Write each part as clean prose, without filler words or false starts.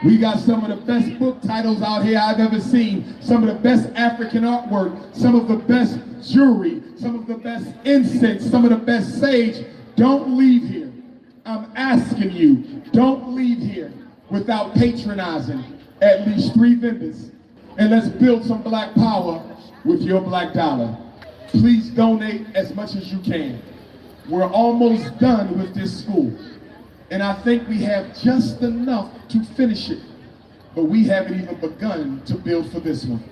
We got some of the best book titles out here I've ever seen, some of the best African artwork, some of the best jewelry, some of the best incense, some of the best sage. Don't leave here. I'm asking you, don't leave here without patronizing at least 3 vendors. And let's build some black power with your black dollar. Please donate as much as you can. We're almost done with this school. And I think we have just enough to finish it. But we haven't even begun to build for this one.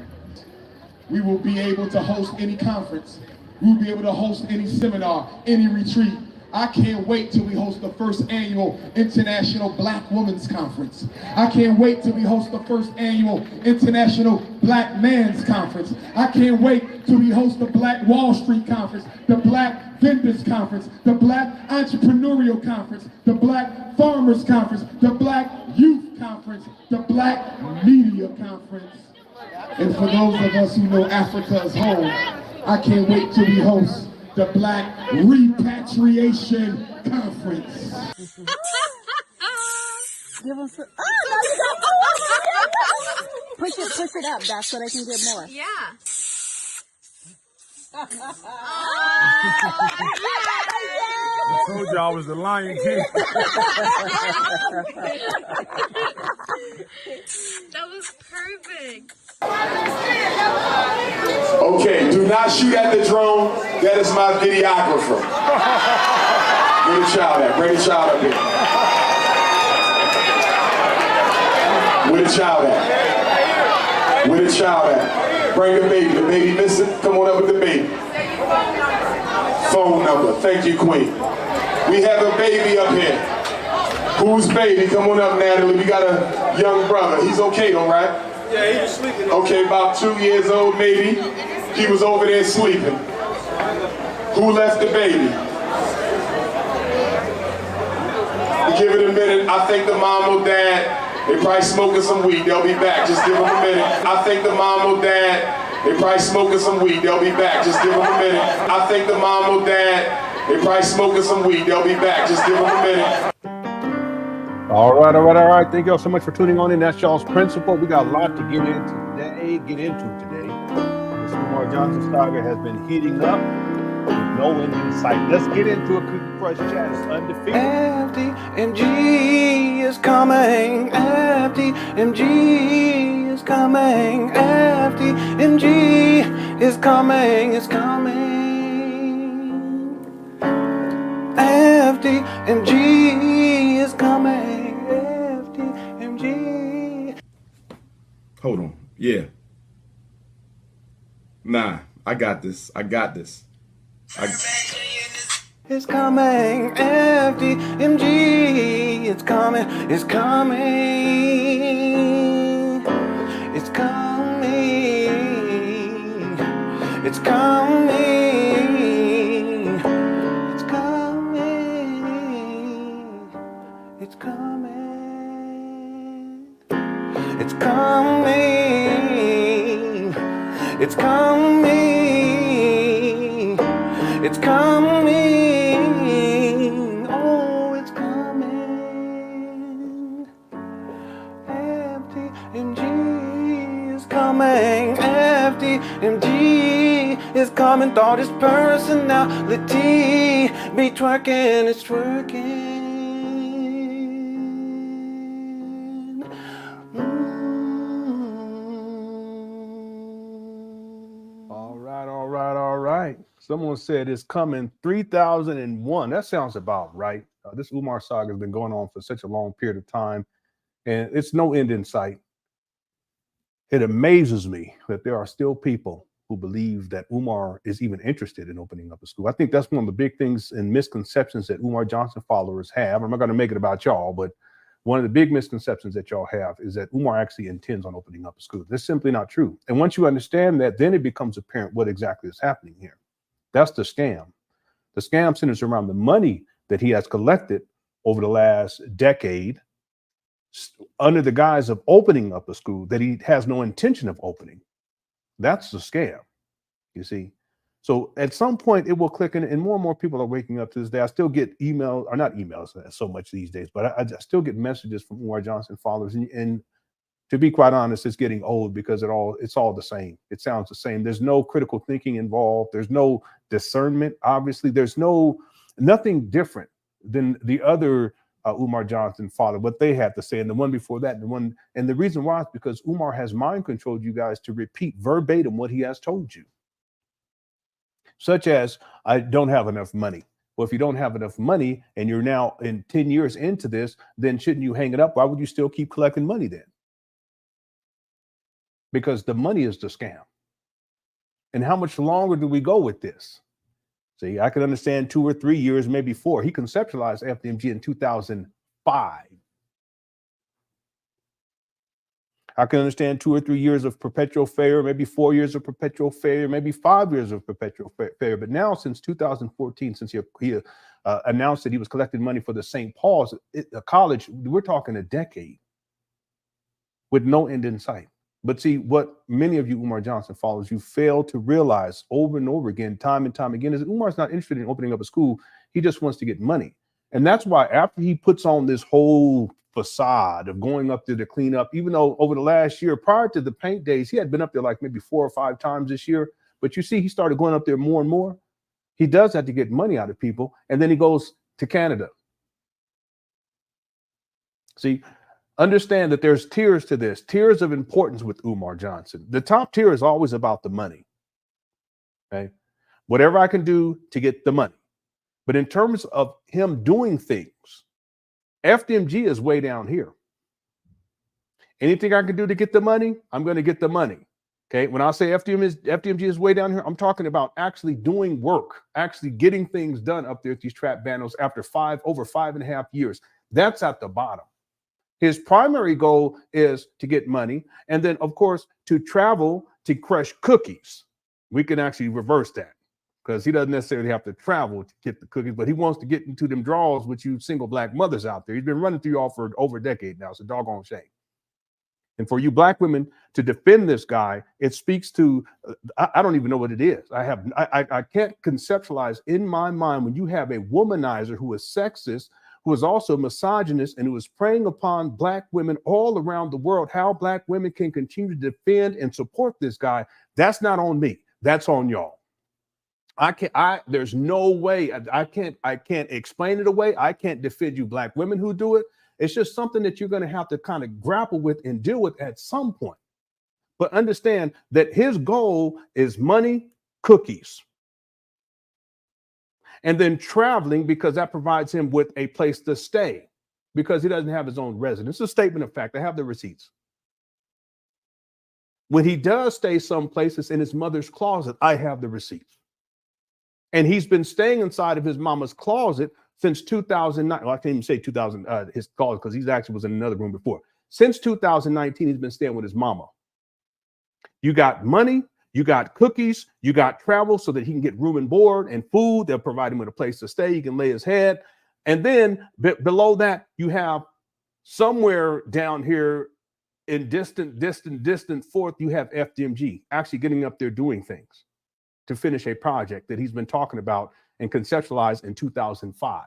We will be able to host any conference. We will be able to host any seminar, any retreat. I can't wait till we host the first annual International Black Women's Conference. I can't wait till we host the first annual International Black Men's Conference. I can't wait till we host the Black Wall Street Conference, the Black Vendors Conference, the Black Entrepreneurial Conference, the Black Farmers Conference, the Black Youth Conference, the Black Media Conference. And for those of us who know Africa as home, I can't wait till we host the Black Repatriation Conference. Give them some. Push it up, Doc, so they can get more. Yeah. I told you I was the Lion King. That was perfect. Okay, do not shoot at the drone. That is my videographer. Where the child at? Bring the child up here. Where the child at? Where the child at? Bring the baby. The baby missing? Come on up with the baby. Phone number. Thank you, Queen. We have a baby up here. Whose baby? Come on up, Natalie. We got a young brother. He's okay, all right? Yeah, he was sleeping. Okay, about 2 years old, maybe. He was over there sleeping. Who left the baby? Give it a minute. I think the mom or dad, they probably smoking some weed. They'll be back. Just give them a minute. I think the mom or dad, they probably smoking some weed. They'll be back. Just give them a minute. I think the mom or dad, they probably smoking some weed. They'll be back. Just give them a minute. All right. Thank y'all so much for tuning on in. That's y'all's principle. We got a lot to get into today. This Umar Johnson saga has been heating up with no end in sight. Let's get into a quick fresh chat. It's undefeated. FDMG is coming. FDMG is coming. FDMG is coming. It's coming. FDMG is coming. FDMG. Hold on. Yeah. Nah, I got this. It's coming, FDMG. It's coming, it's coming. It's coming. It's coming. It's coming. It's coming. It's coming. It's coming. It's coming. Oh, it's coming. FDMG is coming. FDMG is coming. Thought his personality be twerking. It's twerking. All right. Someone said it's coming 3001. That sounds about right. This Umar saga has been going on for such a long period of time, and it's no end in sight. It amazes me that there are still people who believe that Umar is even interested in opening up a school. I think that's one of the big things and misconceptions that Umar Johnson followers have. I'm not going to make it about y'all, but one of the big misconceptions that y'all have is that Umar actually intends on opening up a school. That's simply not true. And once you understand that, then it becomes apparent what exactly is happening here. That's the scam. The scam centers around the money that he has collected over the last decade under the guise of opening up a school that he has no intention of opening. That's the scam, you see. So at some point it will click in, and more and more people are waking up to this day. I still get emails, or not emails so much these days, but I still get messages from Umar Johnson followers. And to be quite honest, it's getting old because it's all the same. It sounds the same. There's no critical thinking involved. There's no discernment. Obviously, there's nothing different than the other Umar Johnson father, what they had to say, and the one before that, and the reason why is because Umar has mind controlled you guys to repeat verbatim what he has told you. Such as, I don't have enough money. Well, if you don't have enough money and you're now in 10 years into this, then shouldn't you hang it up? Why would you still keep collecting money then? Because the money is the scam. And how much longer do we go with this? See, I can understand 2 or 3 years, maybe 4. He conceptualized FDMG in 2005. I can understand 2 or 3 years of perpetual failure, maybe 4 years of perpetual failure, maybe 5 years of perpetual failure. But now, since 2014, since he announced that he was collecting money for the St. Paul's college, we're talking a decade with no end in sight. But see, what many of you Umar Johnson followers, you fail to realize over and over again, time and time again, is that Umar's not interested in opening up a school. He just wants to get money. And that's why after he puts on this whole facade of going up there to clean up, even though over the last year, prior to the paint days, he had been up there like maybe 4 or 5 times this year. But you see, he started going up there more and more. He does have to get money out of people. And then he goes to Canada. See, understand that there's tiers to this, tiers of importance with Umar Johnson. The top tier is always about the money. Okay. Whatever I can do to get the money. But in terms of him doing things, FDMG is way down here. Anything I can do to get the money, I'm going to get the money. Okay. When I say FDMG is way down here, I'm talking about actually doing work, actually getting things done up there at these trap bandos after over 5.5 years. That's at the bottom. His primary goal is to get money, and then, of course, to travel to crush cookies. We can actually reverse that because he doesn't necessarily have to travel to get the cookies, but he wants to get into them draws with you single black mothers out there. He's been running through y'all for over a decade now. It's a doggone shame. And for you black women to defend this guy, it speaks to, I don't even know what it is. I can't conceptualize in my mind when you have a womanizer who is sexist, who is also misogynist, and who is preying upon black women all around the world, how black women can continue to defend and support this guy. That's not on me. That's on y'all. There's no way I can't explain it away. I can't defend you black women who do it. It's just something that you're going to have to kind of grapple with and deal with at some point. But understand that his goal is money, cookies, and then traveling, because that provides him with a place to stay because he doesn't have his own residence. It's a statement of fact. I have the receipts. When he does stay someplace, it's in his mother's closet. I have the receipts. And he's been staying inside of his mama's closet since 2009. Well, I can't even say 2000, his closet, because he actually was in another room before. Since 2019, he's been staying with his mama. You got money, you got cookies, you got travel so that he can get room and board and food. They'll provide him with a place to stay. He can lay his head. And then below that, you have somewhere down here in distant fourth, you have FDMG actually getting up there doing things to finish a project that he's been talking about and conceptualized in 2005.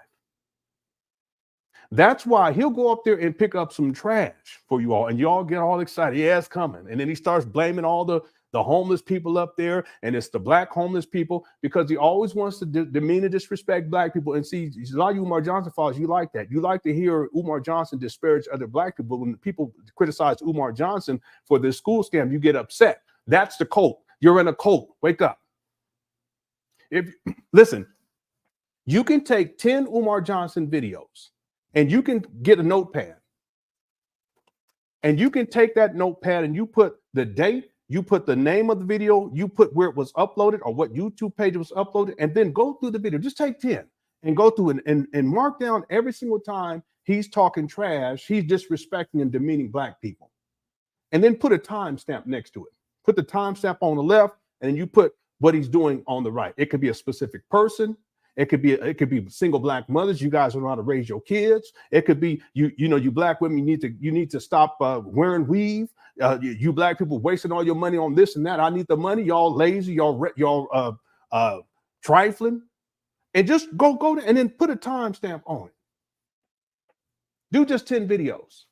That's why he'll go up there and pick up some trash for you all, and you all get all excited. Yeah, it's coming. And then he starts blaming all the homeless people up there, and it's the black homeless people, because he always wants to demean and disrespect black people. And see, a lot of you Umar Johnson followers, you like that. You like to hear Umar Johnson disparage other black people. When people criticize Umar Johnson for this school scam, you get upset. That's the cult. You're in a cult. Wake up. Listen, you can take 10 Umar Johnson videos, and you can get a notepad, and you can take that notepad and you put the date, you put the name of the video, you put where it was uploaded or what YouTube page it was uploaded, and then go through the video. Just take 10 and go through and mark down every single time he's talking trash, he's disrespecting and demeaning black people. And then put a timestamp next to it. Put the timestamp on the left, and then you put what he's doing on the right. It could be a specific person. It could be single black mothers. You guys don't know how to raise your kids. It could be you black women. You need to stop wearing weave. You black people wasting all your money on this and that. I need the money. Y'all lazy. Y'all trifling, and just go and then put a timestamp on it. Do just 10 videos,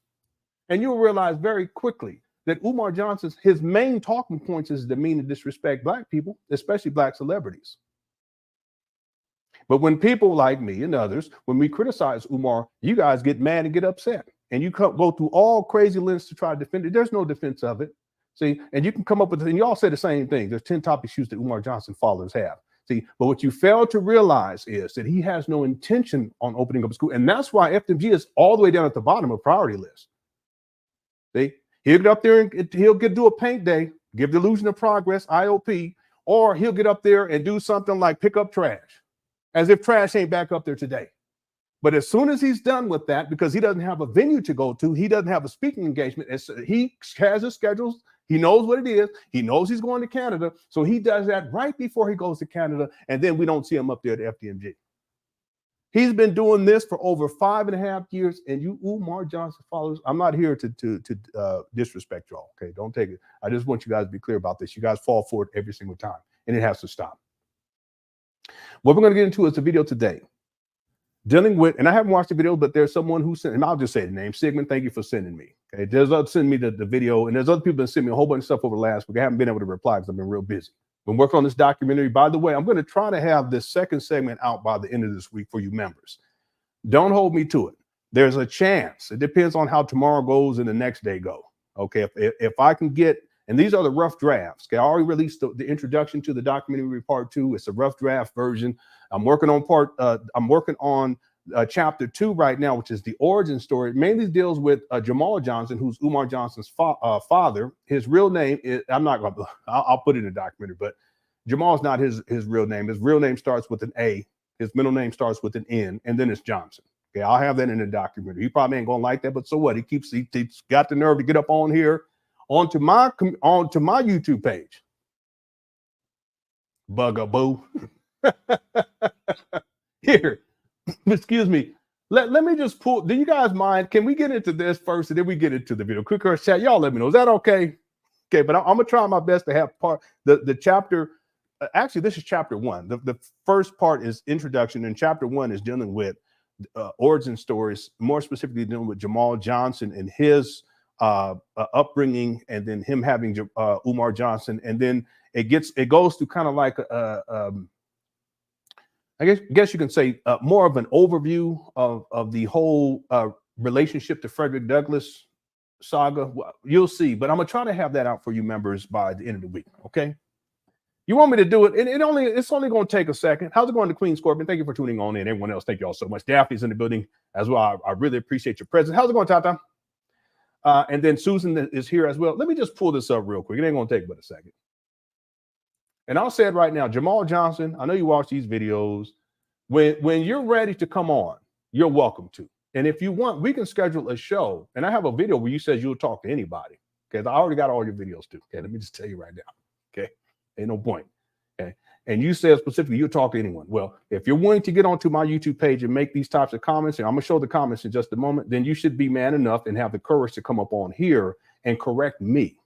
and you'll realize very quickly that Umar Johnson's his main talking points is demean and disrespect black people, especially black celebrities. But when people like me and others, when we criticize Umar, you guys get mad and get upset, and you go through all crazy lengths to try to defend it. There's no defense of it. See, and you can come up with, and you all say the same thing. There's 10 top issues that Umar Johnson followers have. See, but what you fail to realize is that he has no intention on opening up a school. And that's why FDMG is all the way down at the bottom of the priority list. See, he'll get up there and he'll do a paint day, give the illusion of progress, IOP, or he'll get up there and do something like pick up trash, as if trash ain't back up there today. But as soon as he's done with that, because he doesn't have a venue to go to, he doesn't have a speaking engagement, he has his schedules. He knows what it is. He knows he's going to Canada. So he does that right before he goes to Canada. And then we don't see him up there at FDMG. He's been doing this for over 5.5 years. And you Umar Johnson followers, I'm not here to disrespect y'all. Okay, don't take it. I just want you guys to be clear about this. You guys fall for it every single time. And it has to stop. What we're going to get into is a video today dealing with, and I haven't watched the video, but there's someone who sent, and I'll just say the name, Sigmund, thank you for sending me. Okay, there's others sending me the video, and there's other people that sent me a whole bunch of stuff over the last week. I haven't been able to reply because I've been real busy. Been working on this documentary. By the way, I'm going to try to have this second segment out by the end of this week for you members. Don't hold me to it. There's a chance. It depends on how tomorrow goes and the next day go. Okay, if I can get, and these are the rough drafts. Okay, I already released the introduction to the documentary part 2. It's a rough draft version. I'm working on chapter 2 right now, which is the origin story. It mainly deals with Jamal Johnson, who's Umar Johnson's father. His real name is, I'll put it in the documentary, but Jamal's not his real name. His real name starts with an A. His middle name starts with an N, and then it's Johnson. Okay, I'll have that in the documentary. He probably ain't gonna like that, but so what? He's got the nerve to get up on here, onto my YouTube page. Bugaboo. Here. Excuse me. Let me just pull. Do you guys mind? Can we get into this first and then we get into the video? Quick chat. Y'all let me know. Is that okay? Okay, but I'm gonna try my best to have the chapter. Actually, this is chapter 1. The first part is introduction, and chapter 1 is dealing with origin stories, more specifically dealing with Jamal Johnson and his upbringing, and then him having Umar Johnson, and then it goes to kind of like I guess you can say more of an overview of the whole relationship to Frederick Douglass saga. You'll see, but I'm gonna try to have that out for you members by the end of the week. Okay. You want me to do it? And it's only going to take a second. How's it going to Queen Scorpion? Thank you for tuning on in. Everyone else, thank you all so much. Daphne's in the building as well. I really appreciate your presence. How's it going, Tata? And then Susan is here as well. Let me just pull this up real quick. It ain't going to take but a second. And I'll say it right now, Jamal Johnson, I know you watch these videos. When you're ready to come on, you're welcome to. And if you want, we can schedule a show. And I have a video where you said you'll talk to anybody. Okay, I already got all your videos too. Okay, let me just tell you right now. Okay, ain't no point. Okay, and you said specifically you'll talk to anyone. Well, if you're willing to get onto my YouTube page and make these types of comments, and I'm gonna show the comments in just a moment, then you should be man enough and have the courage to come up on here and correct me.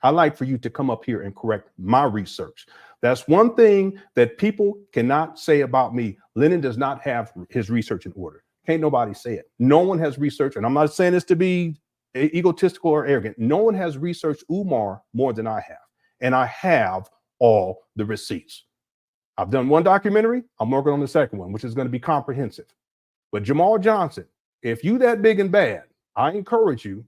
I like for you to come up here and correct my research. That's one thing that people cannot say about me. Lenon does not have his research in order. Can't nobody say it. No one has researched, and I'm not saying this to be egotistical or arrogant. No one has researched Umar more than I have. And I have all the receipts. I've done one documentary. I'm working on the second one, which is going to be comprehensive. But Jamal Johnson, if you that big and bad, I encourage you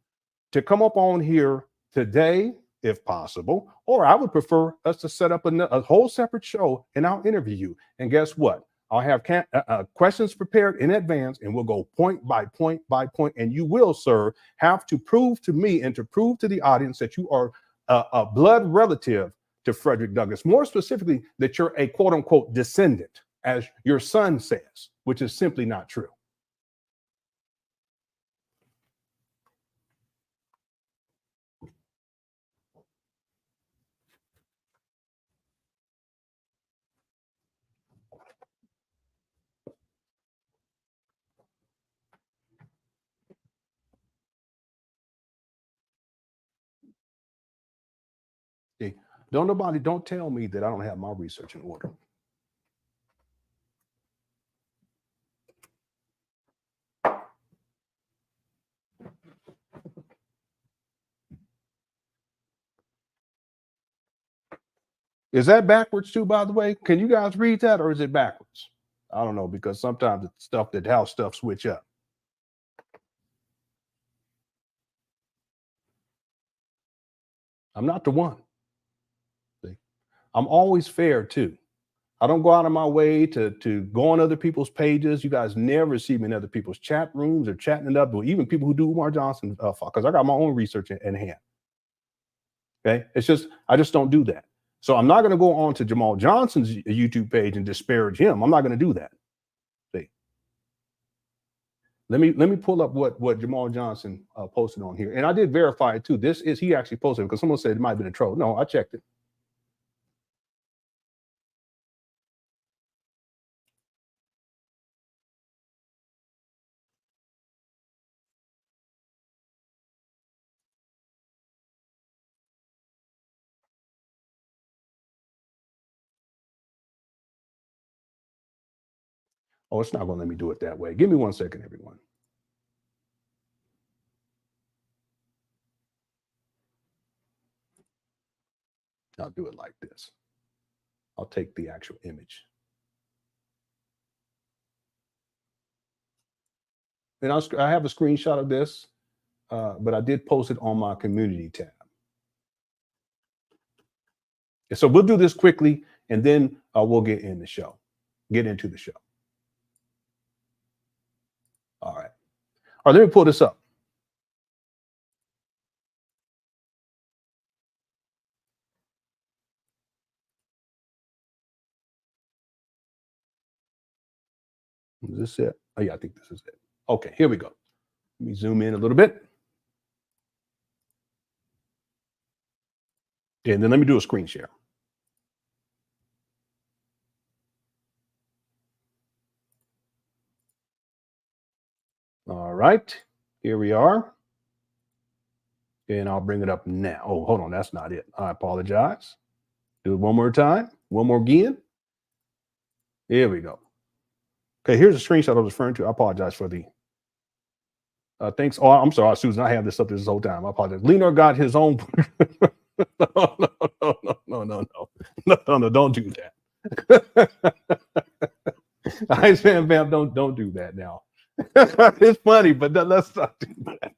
to come up on here today, if possible, or I would prefer us to set up a whole separate show and I'll interview you. And guess what? I'll have questions prepared in advance and we'll go point by point by point. And you will, sir, have to prove to me and to prove to the audience that you are a blood relative to Frederick Douglass. More specifically, that you're a quote unquote descendant, as your son says, which is simply not true. Don't tell me that I don't have my research in order. Is that backwards too, by the way? Can you guys read that, or is it backwards? I don't know, because sometimes it's stuff that how stuff switch up. I'm not the one. See? I'm always fair too. I don't go out of my way to go on other people's pages. You guys never see me in other people's chat rooms or chatting it up, or even people who do Umar Johnson, because I got my own research in hand. Okay, it's just I just don't do that. So I'm not going to go on to Jamal Johnson's YouTube page and disparage him. I'm not going to do that. See, let me pull up what Jamal Johnson posted on here, and I did verify it too. This is he actually posted, because someone said it might have been a troll. No, I checked it. Oh, it's not going to let me do it that way. Give me 1 second, everyone. I'll do it like this. I'll take the actual image. And I have a screenshot of this, but I did post it on my community tab. So we'll do this quickly, and then we'll get into the show. All right. Let me pull this up. Is this it? Oh, yeah, I think this is it. Okay, here we go. Let me zoom in a little bit. And then let me do a screen share. All right, here we are. And I'll bring it up now. Oh, hold on, that's not it. I apologize. Do it one more time, one more again. Here we go. Okay, here's a screenshot I was referring to. I apologize for the thanks. Oh, I'm sorry, Susan. I have this up this whole time. I apologize. Lenon got his own. No, don't do that. I said, Bam, don't do that now. It's funny, but let's not do that.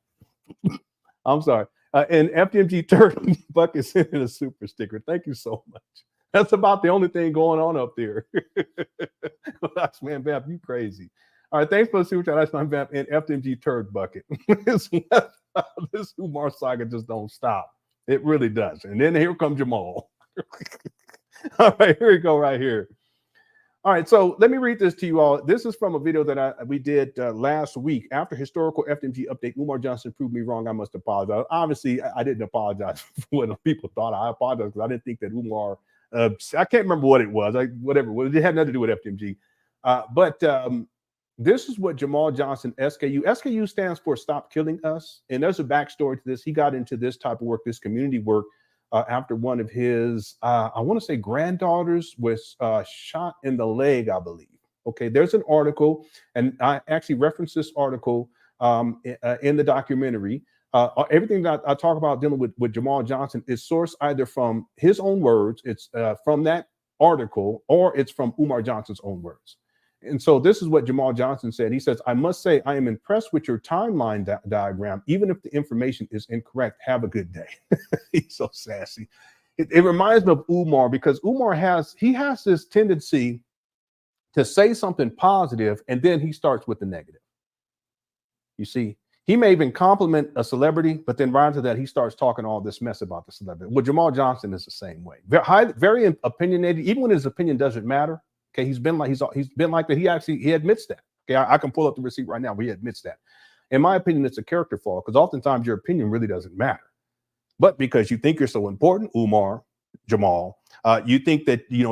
I'm sorry. And FDMG Turtle Bucket sent in a super sticker. Thank you so much. That's about the only thing going on up there. That's man, Bam, you crazy. All right, thanks for the super chat. That's my Bam and FDMG Turd Bucket. This Umar saga just don't stop. It really does. And then here comes Jamal. All right, here we go right here. All right, so let me read this to you all. This is from a video that we did last week. After historical FDMG update, Umar Johnson proved me wrong. I must apologize. Obviously, I didn't apologize for what people thought. I apologize because I didn't think that Umar, I can't remember what it was. Whatever. It had nothing to do with FDMG. But this is what Jamal Johnson, SKU. SKU stands for Stop Killing Us. And there's a backstory to this. He got into this type of work, this community work, after one of his, I want to say granddaughters was shot in the leg, I believe. Okay, there's an article, and I actually referenced this article in the documentary. Everything that I talk about dealing with Jamal Johnson is sourced either from his own words, it's from that article, or it's from Umar Johnson's own words. And so this is what Jamal Johnson said. He says, I must say, I am impressed with your timeline diagram, even if the information is incorrect. Have a good day. He's so sassy. It reminds me of Umar, because Umar has this tendency to say something positive, and then he starts with the negative. You see, he may even compliment a celebrity, but then right after that, he starts talking all this mess about the celebrity. Well, Jamal Johnson is the same way. Very opinionated, even when his opinion doesn't matter. Okay, he's been like that. He admits that. Okay, I can pull up the receipt right now where he admits that. In my opinion, it's a character flaw, because oftentimes your opinion really doesn't matter. But because you think you're so important, Jamal, you think that you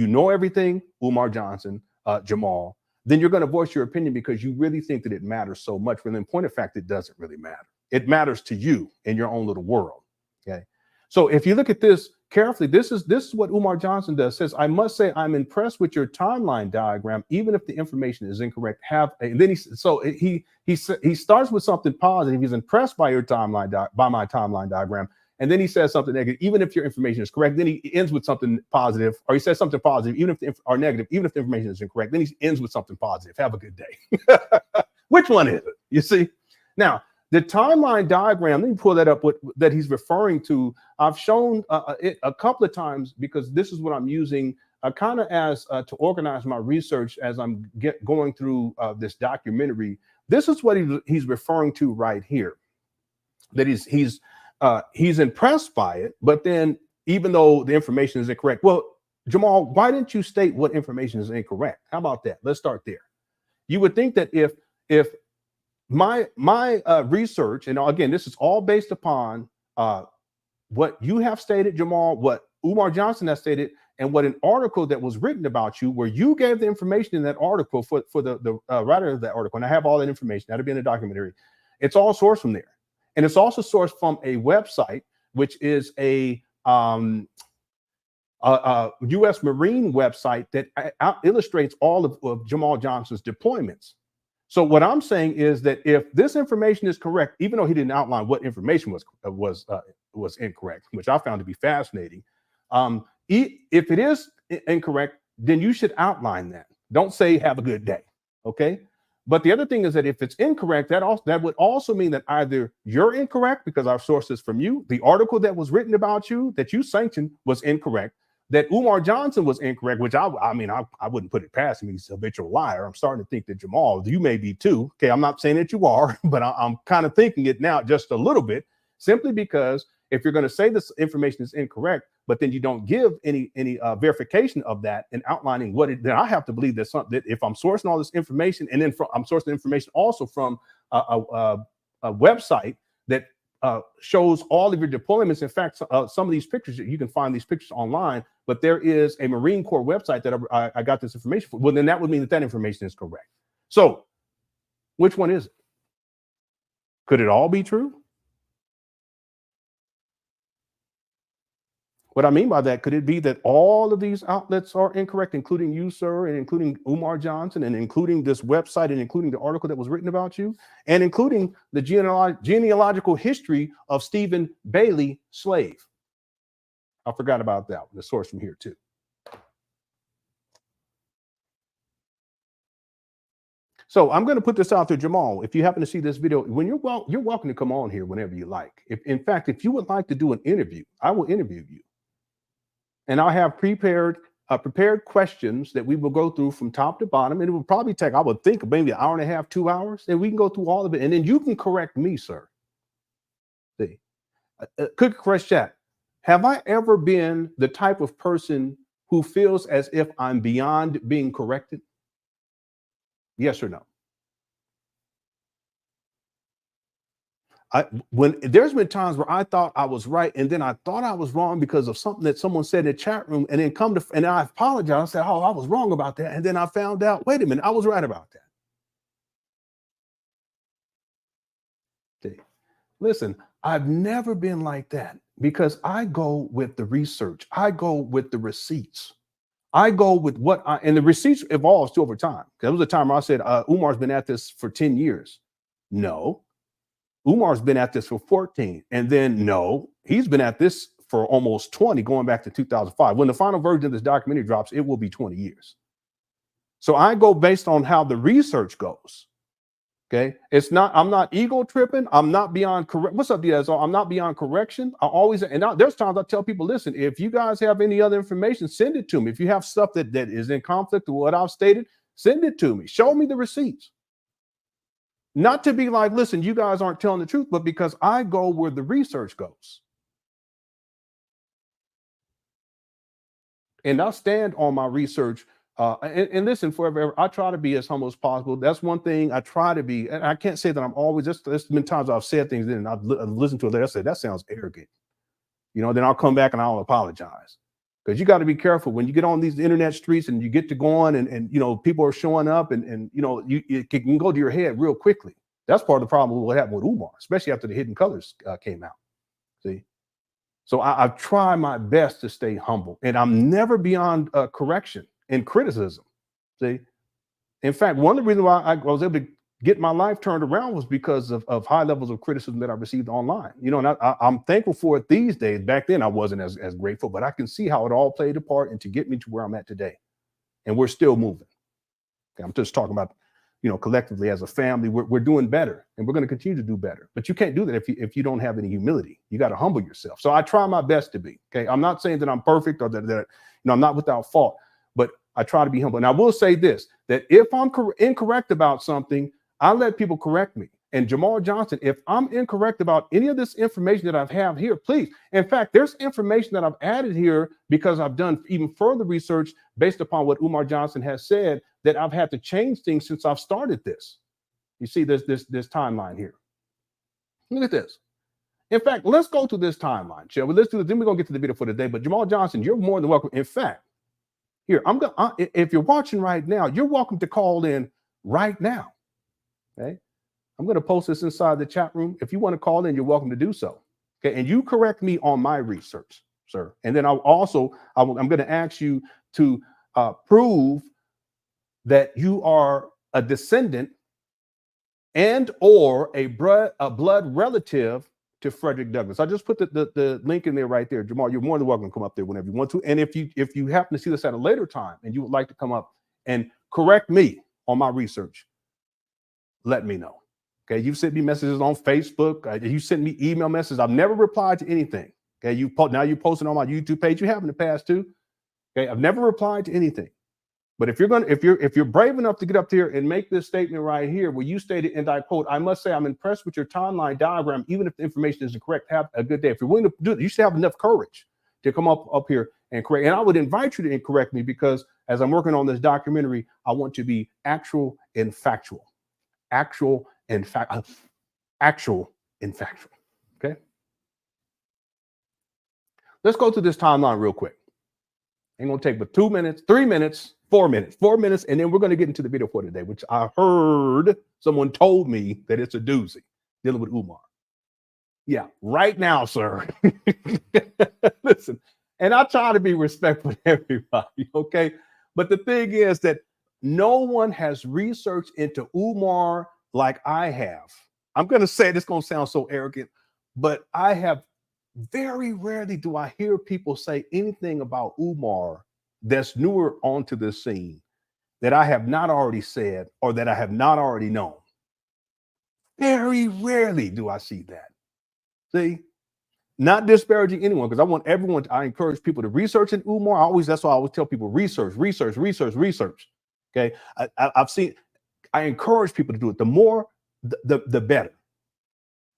know everything, Umar Johnson, Jamal, then you're going to voice your opinion because you really think that it matters so much. When in point of fact, it doesn't really matter. It matters to you in your own little world. Okay. So if you look at this, carefully. This is what Umar Johnson does. Says, I must say I'm impressed with your timeline diagram, even if the information is incorrect. And then he starts with something positive. He's impressed by your timeline by my timeline diagram, and then he says something negative, even if your information is correct. Then he ends with something positive, or he says something positive, even if or negative, even if the information is incorrect. Then he ends with something positive. Have a good day. Which one is it? You see? Now, the timeline diagram, let me pull that up, that he's referring to. I've shown it a couple of times because this is what I'm using kind of as to organize my research as I'm going through this documentary. This is what he's referring to right here, that he's impressed by it, but then even though the information is incorrect, well, Jamal, why didn't you state what information is incorrect? How about that? Let's start there. You would think that if my research, and again, this is all based upon what you have stated, Jamal, what Umar Johnson has stated, and what an article that was written about you, where you gave the information in that article for the writer of that article, and I have all that information, that'll be in the documentary. It's all sourced from there. And it's also sourced from a website, which is a U.S. Marine website that illustrates all of Jamal Johnson's deployments. So what I'm saying is that if this information is correct, even though he didn't outline what information was incorrect, which I found to be fascinating, if it is incorrect, then you should outline that. Don't say have a good day, okay? But the other thing is that if it's incorrect, that would also mean that either you're incorrect because our source is from you, the article that was written about you that you sanctioned was incorrect, that Umar Johnson was incorrect, which I wouldn't put it past him. He's a habitual liar. I'm starting to think that Jamal, you may be too. Okay, I'm not saying that you are, but I'm kind of thinking it now just a little bit, simply because if you're going to say this information is incorrect, but then you don't give any verification of that and outlining what it, then I have to believe that if I'm sourcing all this information, and then I'm sourcing information also from a website that shows all of your deployments. In fact, some of these pictures, you can find these pictures online, but there is a Marine Corps website that I got this information from. Well, then that would mean that information is correct. So which one is it? Could it all be true? What I mean by that, could it be that all of these outlets are incorrect, including you, sir, and including Umar Johnson, and including this website, and including the article that was written about you, and including the genealogical history of Stephen Bailey, slave? I forgot about that, the source from here too. So I'm going to put this out there, Jamal. If you happen to see this video, when you're welcome to come on here whenever you like. In fact, if you would like to do an interview, I will interview you. And I'll have prepared questions that we will go through from top to bottom. And it will probably take, I would think, maybe an hour and a half, 2 hours. And we can go through all of it. And then you can correct me, sir. See, quick question chat. Have I ever been the type of person who feels as if I'm beyond being corrected? Yes or no? When there's been times where I thought I was right, and then I thought I was wrong because of something that someone said in the chat room, and then and I apologized. I said, "Oh, I was wrong about that," and then I found out, wait a minute, I was right about that. See, listen, I've never been like that because I go with the research, I go with the receipts, I go with and the receipts evolves too over time. There was a time where I said, Umar's been at this for 10 years. No. Umar's been at this for 14. And then no, he's been at this for almost 20, going back to 2005. When the final version of this documentary drops, it will be 20 years. So I go based on how the research goes. Okay. I'm not ego tripping. I'm not beyond correct. What's up, Diaz? I'm not beyond correction. There's times I tell people, listen, if you guys have any other information, send it to me. If you have stuff that is in conflict with what I've stated, send it to me. Show me the receipts. Not to be like, listen, you guys aren't telling the truth, but because I go where the research goes. And I stand on my research. And listen, forever, I try to be as humble as possible. That's one thing I try to be. And I can't say that I'm always, there's been times I've said things and I've listened to it later. I said, that sounds arrogant. Then I'll come back and I'll apologize. Because you got to be careful when you get on these internet streets and you get to going and people are showing up and it can go to your head real quickly. That's part of the problem with what happened with Umar, especially after the Hidden Colors came out. See, So I try my best to stay humble, and I'm never beyond correction and criticism. See, in fact, one of the reasons why I was able to get my life turned around was because of high levels of criticism that I received online. You know, and I'm thankful for it these days. Back then, I wasn't as grateful, but I can see how it all played a part and to get me to where I'm at today. And we're still moving. Okay, I'm just talking about, you know, collectively as a family, we're doing better, and we're going to continue to do better. But you can't do that if you don't have any humility. You got to humble yourself. So I try my best to be. Okay, I'm not saying that I'm perfect or that you know, I'm not without fault, but I try to be humble. And I will say this, that if I'm incorrect about something, I let people correct me. And Jamal Johnson, if I'm incorrect about any of this information that I have here, please. In fact, there's information that I've added here because I've done even further research based upon what Umar Johnson has said, that I've had to change things since I've started this. You see this timeline here. Look at this. In fact, let's go to this timeline, shall we? Let's do it. Then we're going to get to the video for today. But Jamal Johnson, you're more than welcome. In fact, here, if you're watching right now, you're welcome to call in right now. Okay. I'm going to post this inside the chat room. If you want to call in, you're welcome to do so. Okay. And you correct me on my research, sir. And then I'm going to ask you to prove that you are a descendant and or a blood relative to Frederick Douglass. I just put the link in there right there. Jamal, you're more than welcome to come up there whenever you want to. And if you happen to see this at a later time and you would like to come up and correct me on my research, let me know. Okay, you've sent me messages on Facebook. You sent me email messages. I've never replied to anything. Okay, now you're posting on my YouTube page. You have in the past too. Okay, I've never replied to anything. But if you're brave enough to get up here and make this statement right here, where you stated, and I quote, "I must say I'm impressed with your timeline diagram, even if the information isn't correct. Have a good day." If you're willing to do it, you should have enough courage to come up here and correct. And I would invite you to correct me, because as I'm working on this documentary, I want to be actual and factual. Actual and factual. Okay. Let's go to this timeline real quick. Ain't gonna take but 2 minutes, 3 minutes, 4 minutes, and then we're gonna get into the video for today, which I heard someone told me that it's a doozy dealing with Umar. Yeah, right now, sir. Listen, and I try to be respectful to everybody, okay? But the thing is that no one has researched into Umar like I have. I'm gonna say this, gonna sound so arrogant, but I have very rarely do I hear people say anything about Umar that's newer onto the scene that I have not already said or that I have not already known. Very rarely do I see that. See, not disparaging anyone, because I want everyone I encourage people to research in Umar. That's why I always tell people research. Okay. I encourage people to do it. The more, the better.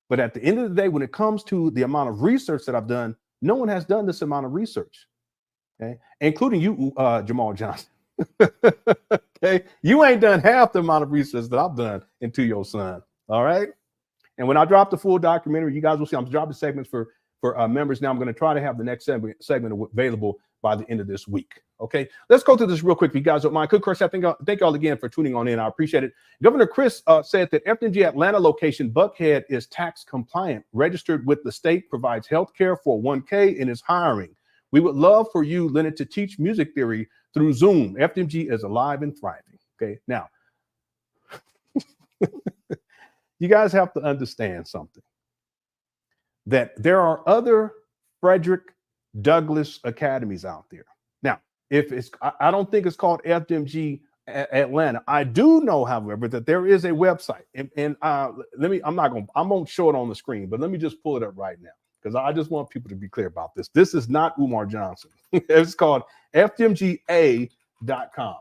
But at the end of the day, when it comes to the amount of research that I've done, no one has done this amount of research, okay, including you, Jamal Johnson. Okay, you ain't done half the amount of research that I've done into your son. All right, and when I drop the full documentary, you guys will see. I'm dropping segments for members now. I'm going to try to have the next segment available by the end of this week. Okay, let's go through this real quick if you guys don't mind. Good question. Thank y'all again for tuning on in. I appreciate it. Governor Chris said that FDMG Atlanta location Buckhead is tax compliant, registered with the state, provides health care for 1K, and is hiring. We would love for you, Lenon, to teach music theory through Zoom. FDMG is alive and thriving. Okay, now you guys have to understand something, that there are other Frederick Douglass academies out there. Now, if it's, I don't think it's called FDMG Atlanta. I do know, however, that there is a website, and I won't show it on the screen, but let me just pull it up right now, because I just want people to be clear about this. This is not Umar Johnson. It's called FDMGA.com.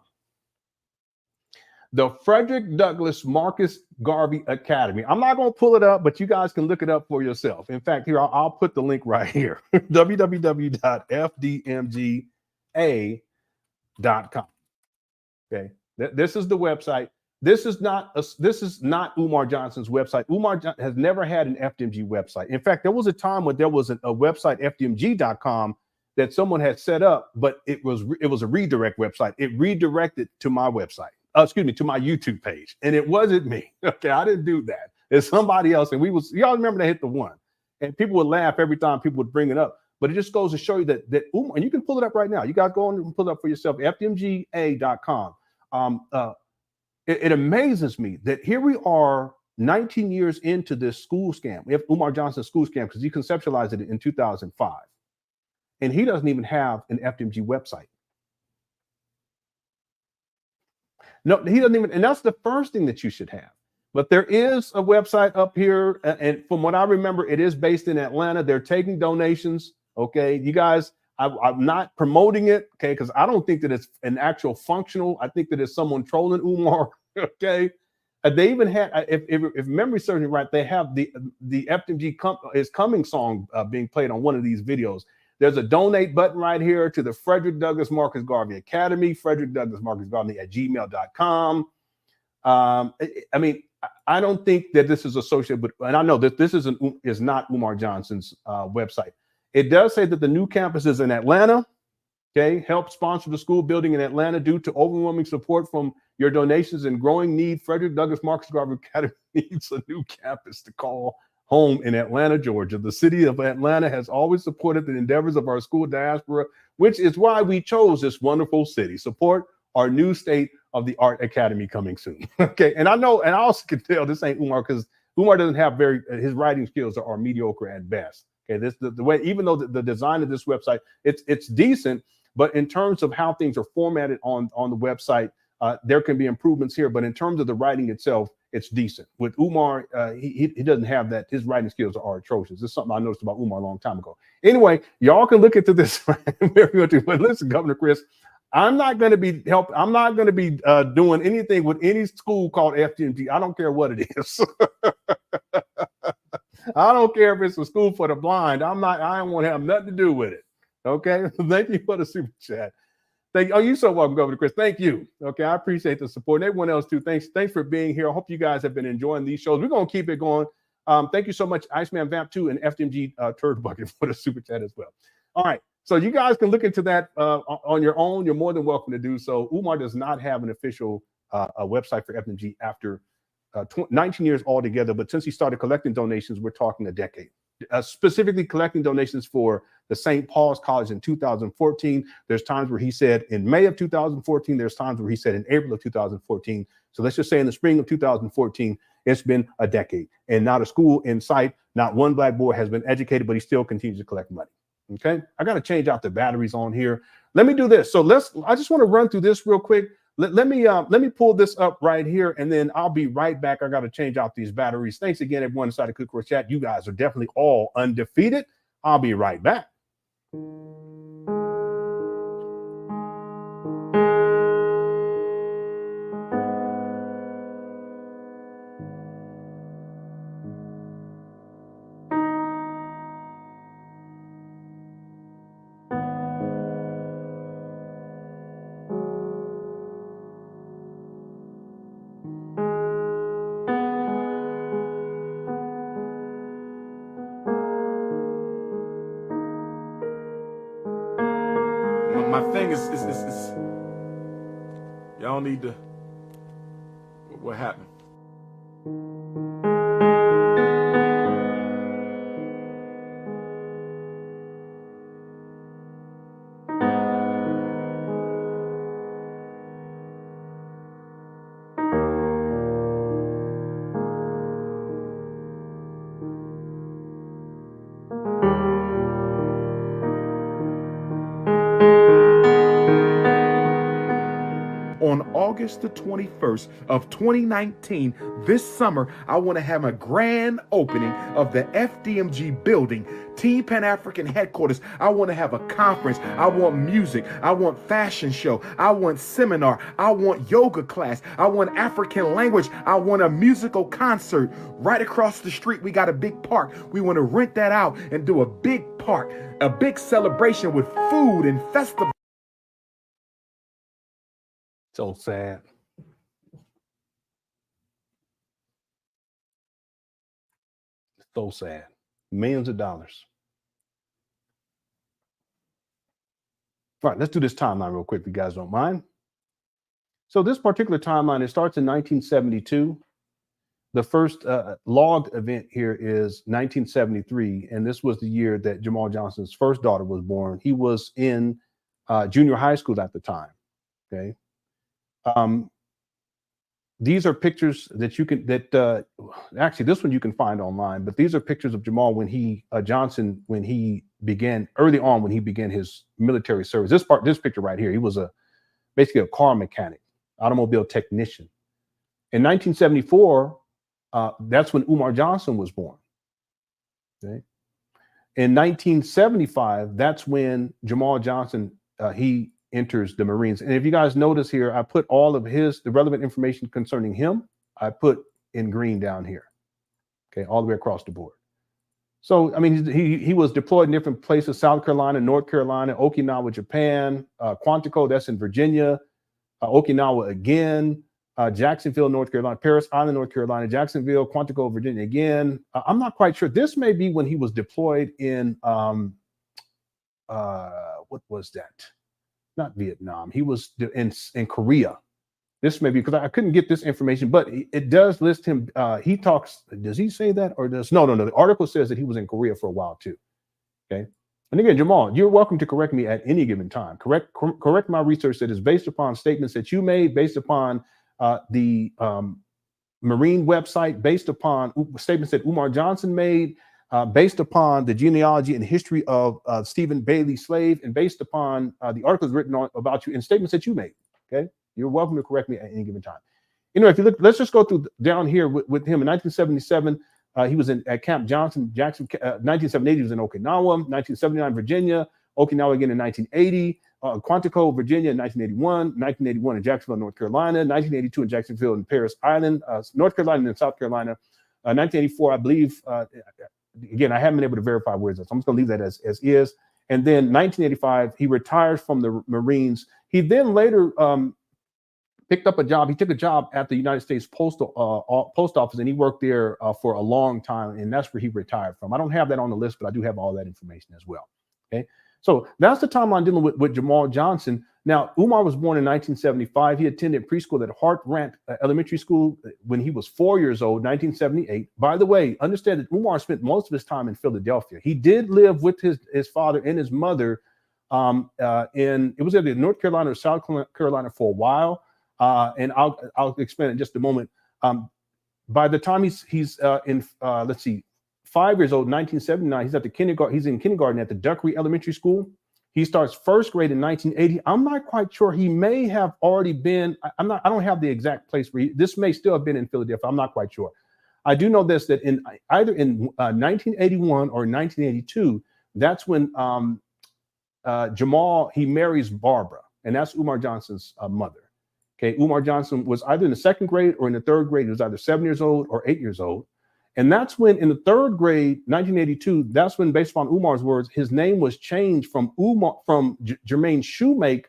The Frederick Douglass Marcus Garvey Academy. I'm not going to pull it up, but you guys can look it up for yourself. In fact, here, I'll put the link right here. www.fdmga.com. Okay. This is the website. This is not Umar Johnson's website. Umar has never had an FDMG website. In fact, there was a time when there was a website, FDMG.com, that someone had set up, but it was a redirect website. It redirected to my website. To my YouTube page. And it wasn't me. Okay, I didn't do that. It's somebody else. And y'all remember they hit the one. And people would laugh every time people would bring it up. But it just goes to show you that and you can pull it up right now. You guys go on and pull it up for yourself, fdmga.com. It amazes me that here we are 19 years into this school scam. We have Umar Johnson's school scam because he conceptualized it in 2005. And he doesn't even have an FDMG website. No, he doesn't even, and that's the first thing that you should have. But there is a website up here, and from what I remember, it is based in Atlanta. They're taking donations. Okay, you guys, I'm not promoting it, okay, because I don't think that it's an actual functional. I think that it's someone trolling Umar. Okay, they even had, if memory serves me right, they have the FDMG is coming song being played on one of these videos. There's a donate button right here to the Frederick Douglass Marcus Garvey Academy, Frederick Douglass Marcus Garvey at gmail.com. I mean, I don't think that this is associated with, and I know that this is not Umar Johnson's website. It does say that the new campus is in Atlanta. Okay, help sponsor the school building in Atlanta due to overwhelming support from your donations and growing need. Frederick Douglass Marcus Garvey Academy needs a new campus to call home in Atlanta, Georgia. The city of Atlanta has always supported the endeavors of our school diaspora, which is why we chose this wonderful city. Support our new state of the art academy coming soon. Okay, and I know, and I also can tell this ain't Umar because Umar doesn't have his writing skills are mediocre at best. Okay, this the way, even though the design of this website, it's decent, but in terms of how things are formatted on the website, there can be improvements here. But in terms of the writing itself, it's decent. With Umar, he doesn't have that. His writing skills are atrocious. This is something I noticed about Umar a long time ago. Anyway, y'all can look into this. But listen, Governor Chris, I'm not going to be doing anything with any school called FDMG. I don't care what it is. I don't care if it's a school for the blind. I don't want to have nothing to do with it. Okay. Thank you for the super chat. You're so welcome, Governor Chris. Thank you. Okay, I appreciate the support. And everyone else too. Thanks for being here. I hope you guys have been enjoying these shows. We're gonna keep it going. Thank you so much, Iceman Vamp 2 and FDMG Turd Bucket for the super chat as well. All right, so you guys can look into that on your own. You're more than welcome to do so. Umar does not have an official website for FDMG after 19 years altogether, but since he started collecting donations, we're talking a decade. Specifically collecting donations for the St. Paul's College in 2014. There's times where he said in May of 2014. There's times where he said in April of 2014. So let's just say in the spring of 2014, it's been a decade and not a school in sight. Not one black boy has been educated, but he still continues to collect money. Okay, I got to change out the batteries on here. Let me do this. So I just want to run through this real quick. Let me pull this up right here, and then I'll be right back. I got to change out these batteries. Thanks again, everyone inside the Cook Course chat. You guys are definitely all undefeated. I'll be right back. My thing is y'all need to, what happened? On August the 21st of 2019, this summer, I want to have a grand opening of the FDMG building, Team Pan-African headquarters. I want to have a conference. I want music. I want fashion show. I want seminar. I want yoga class. I want African language. I want a musical concert. Right across the street, we got a big park. We want to rent that out and do a big park, a big celebration with food and festival. So sad. So sad. Millions of dollars. All right, let's do this timeline real quick if you guys don't mind. So this particular timeline, it starts in 1972. the first logged event here is 1973, and this was the year that Jamal Johnson's first daughter was born. He was in junior high school at the time. Okay. These are pictures that you can, actually this one you can find online, but these are pictures of Jamal when Johnson, when he began, early on when he began his military service. This picture right here, he was basically a car mechanic, automobile technician. In 1974, that's when Umar Johnson was born. Okay. In 1975, that's when Jamal Johnson, he enters the Marines. And if you guys notice here, I put all of the relevant information concerning him, I put in green down here. Okay, all the way across the board. So, I mean, he was deployed in different places: South Carolina, North Carolina, Okinawa, Japan, Quantico, that's in Virginia, Okinawa again, Jacksonville, North Carolina, Paris Island, North Carolina, Jacksonville, Quantico, Virginia again. I'm not quite sure. This may be when he was deployed in, what was that? Not Vietnam. He was in Korea. This may be, because I couldn't get this information, but it does list him. He talks, does he say that or does, no. The article says that he was in Korea for a while too. Okay. And again, Jamal, you're welcome to correct me at any given time. Correct my research that is based upon statements that you made, based upon the Marine website, based upon statements that Umar Johnson made, based upon the genealogy and history of Stephen Bailey Slave, and based upon the articles written about you and statements that you made. Okay, you're welcome to correct me at any given time. You know, if you look, let's just go through down here with him. In 1977, he was at Camp Jackson. 1978, he was in Okinawa. 1979, Virginia. Okinawa again in 1980. Quantico, Virginia in 1981. 1981 in Jacksonville, North Carolina. 1982 in Jacksonville and Paris Island, North Carolina and South Carolina. 1984, I believe. Again, I haven't been able to verify where it's at, so I'm just going to leave that as is. And then 1985, he retires from the Marines. He then later picked up a job. He took a job at the United States Post Office, and he worked there for a long time, and that's where he retired from. I don't have that on the list, but I do have all that information as well. Okay, so that's the timeline dealing with Jamal Johnson. Now, Umar was born in 1975. He attended preschool at Hart Grant Elementary School when he was 4 years old, 1978. By the way, understand that Umar spent most of his time in Philadelphia. He did live with his father and his mother it was either North Carolina or South Carolina for a while. And I'll explain in just a moment. By the time he's in, let's see, 5 years old, 1979, he's at the kindergarten. He's in kindergarten at the Duckery Elementary School. He starts first grade in 1980. I'm not quite sure. He may have already been. I don't have the exact place where this may still have been in Philadelphia. I'm not quite sure. I do know this, that in either in 1981 or 1982, that's when Jamal, he marries Barbara, and that's Umar Johnson's mother. Okay, Umar Johnson was either in the second grade or in the third grade. He was either 7 years old or 8 years old. And that's when in the third grade, 1982, that's when, based upon Umar's words, his name was changed from Jermaine Shoemake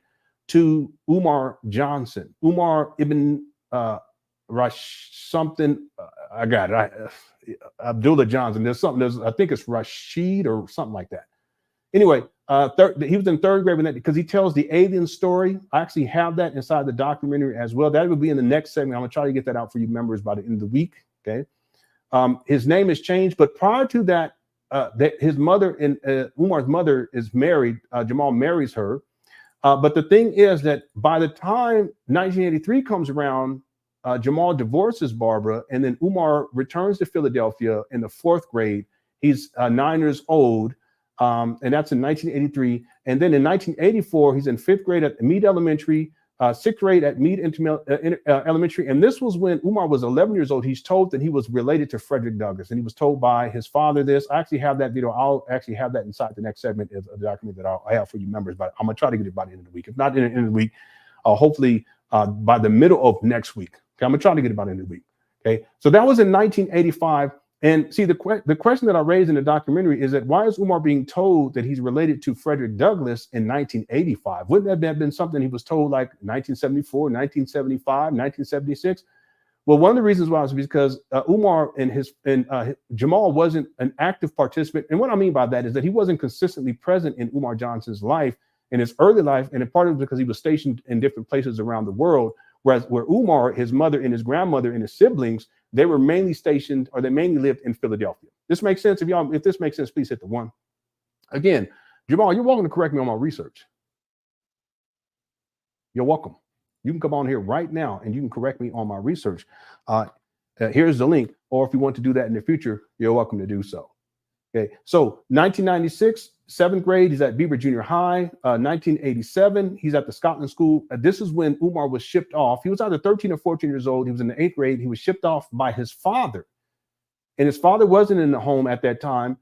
to Umar Johnson. Umar ibn Rash something. I got it. Abdullah Johnson. I think it's Rashid or something like that. Anyway, he was in third grade with that because he tells the alien story. I actually have that inside the documentary as well. That will be in the next segment. I'm going to try to get that out for you members by the end of the week. Okay. His name has changed, but prior to that, his mother and Umar's mother is married. Jamal marries her. But the thing is that by the time 1983 comes around, Jamal divorces Barbara, and then Umar returns to Philadelphia in the fourth grade. He's 9 years old, and that's in 1983. And then in 1984, he's in fifth grade at Meade Elementary, sixth grade at Meade Elementary. And this was when Umar was 11 years old. He's told that he was related to Frederick Douglass, and he was told by his father this. I actually have that video. I'll actually have that inside the next segment of the document that I have for you members, but I'm going to try to get it by the end of the week. If not in the end of the week, hopefully by the middle of next week. Okay, I'm going to try to get it by the end of the week. Okay, so that was in 1985. And see, the question that I raised in the documentary is that why is Umar being told that he's related to Frederick Douglass in 1985? Wouldn't that have been something he was told like 1974, 1975, 1976? Well, one of the reasons why is because Umar and Jamal wasn't an active participant. And what I mean by that is that he wasn't consistently present in Umar Johnson's life, in his early life. And in part of it because he was stationed in different places around the world, Whereas where Umar, his mother and his grandmother and his siblings, they were mainly stationed, or they mainly lived in Philadelphia. This makes sense. If this makes sense, please hit the 1. Again, Jamal, you're welcome to correct me on my research. You're welcome. You can come on here right now and you can correct me on my research. Here's the link. Or if you want to do that in the future, you're welcome to do so. Okay. So 1996, 7th grade, he's at Beaver Junior High. 1987, he's at the Scotland School. This is when Umar was shipped off. He was either 13 or 14 years old. He was in the 8th grade. He was shipped off by his father. And his father wasn't in the home at that time.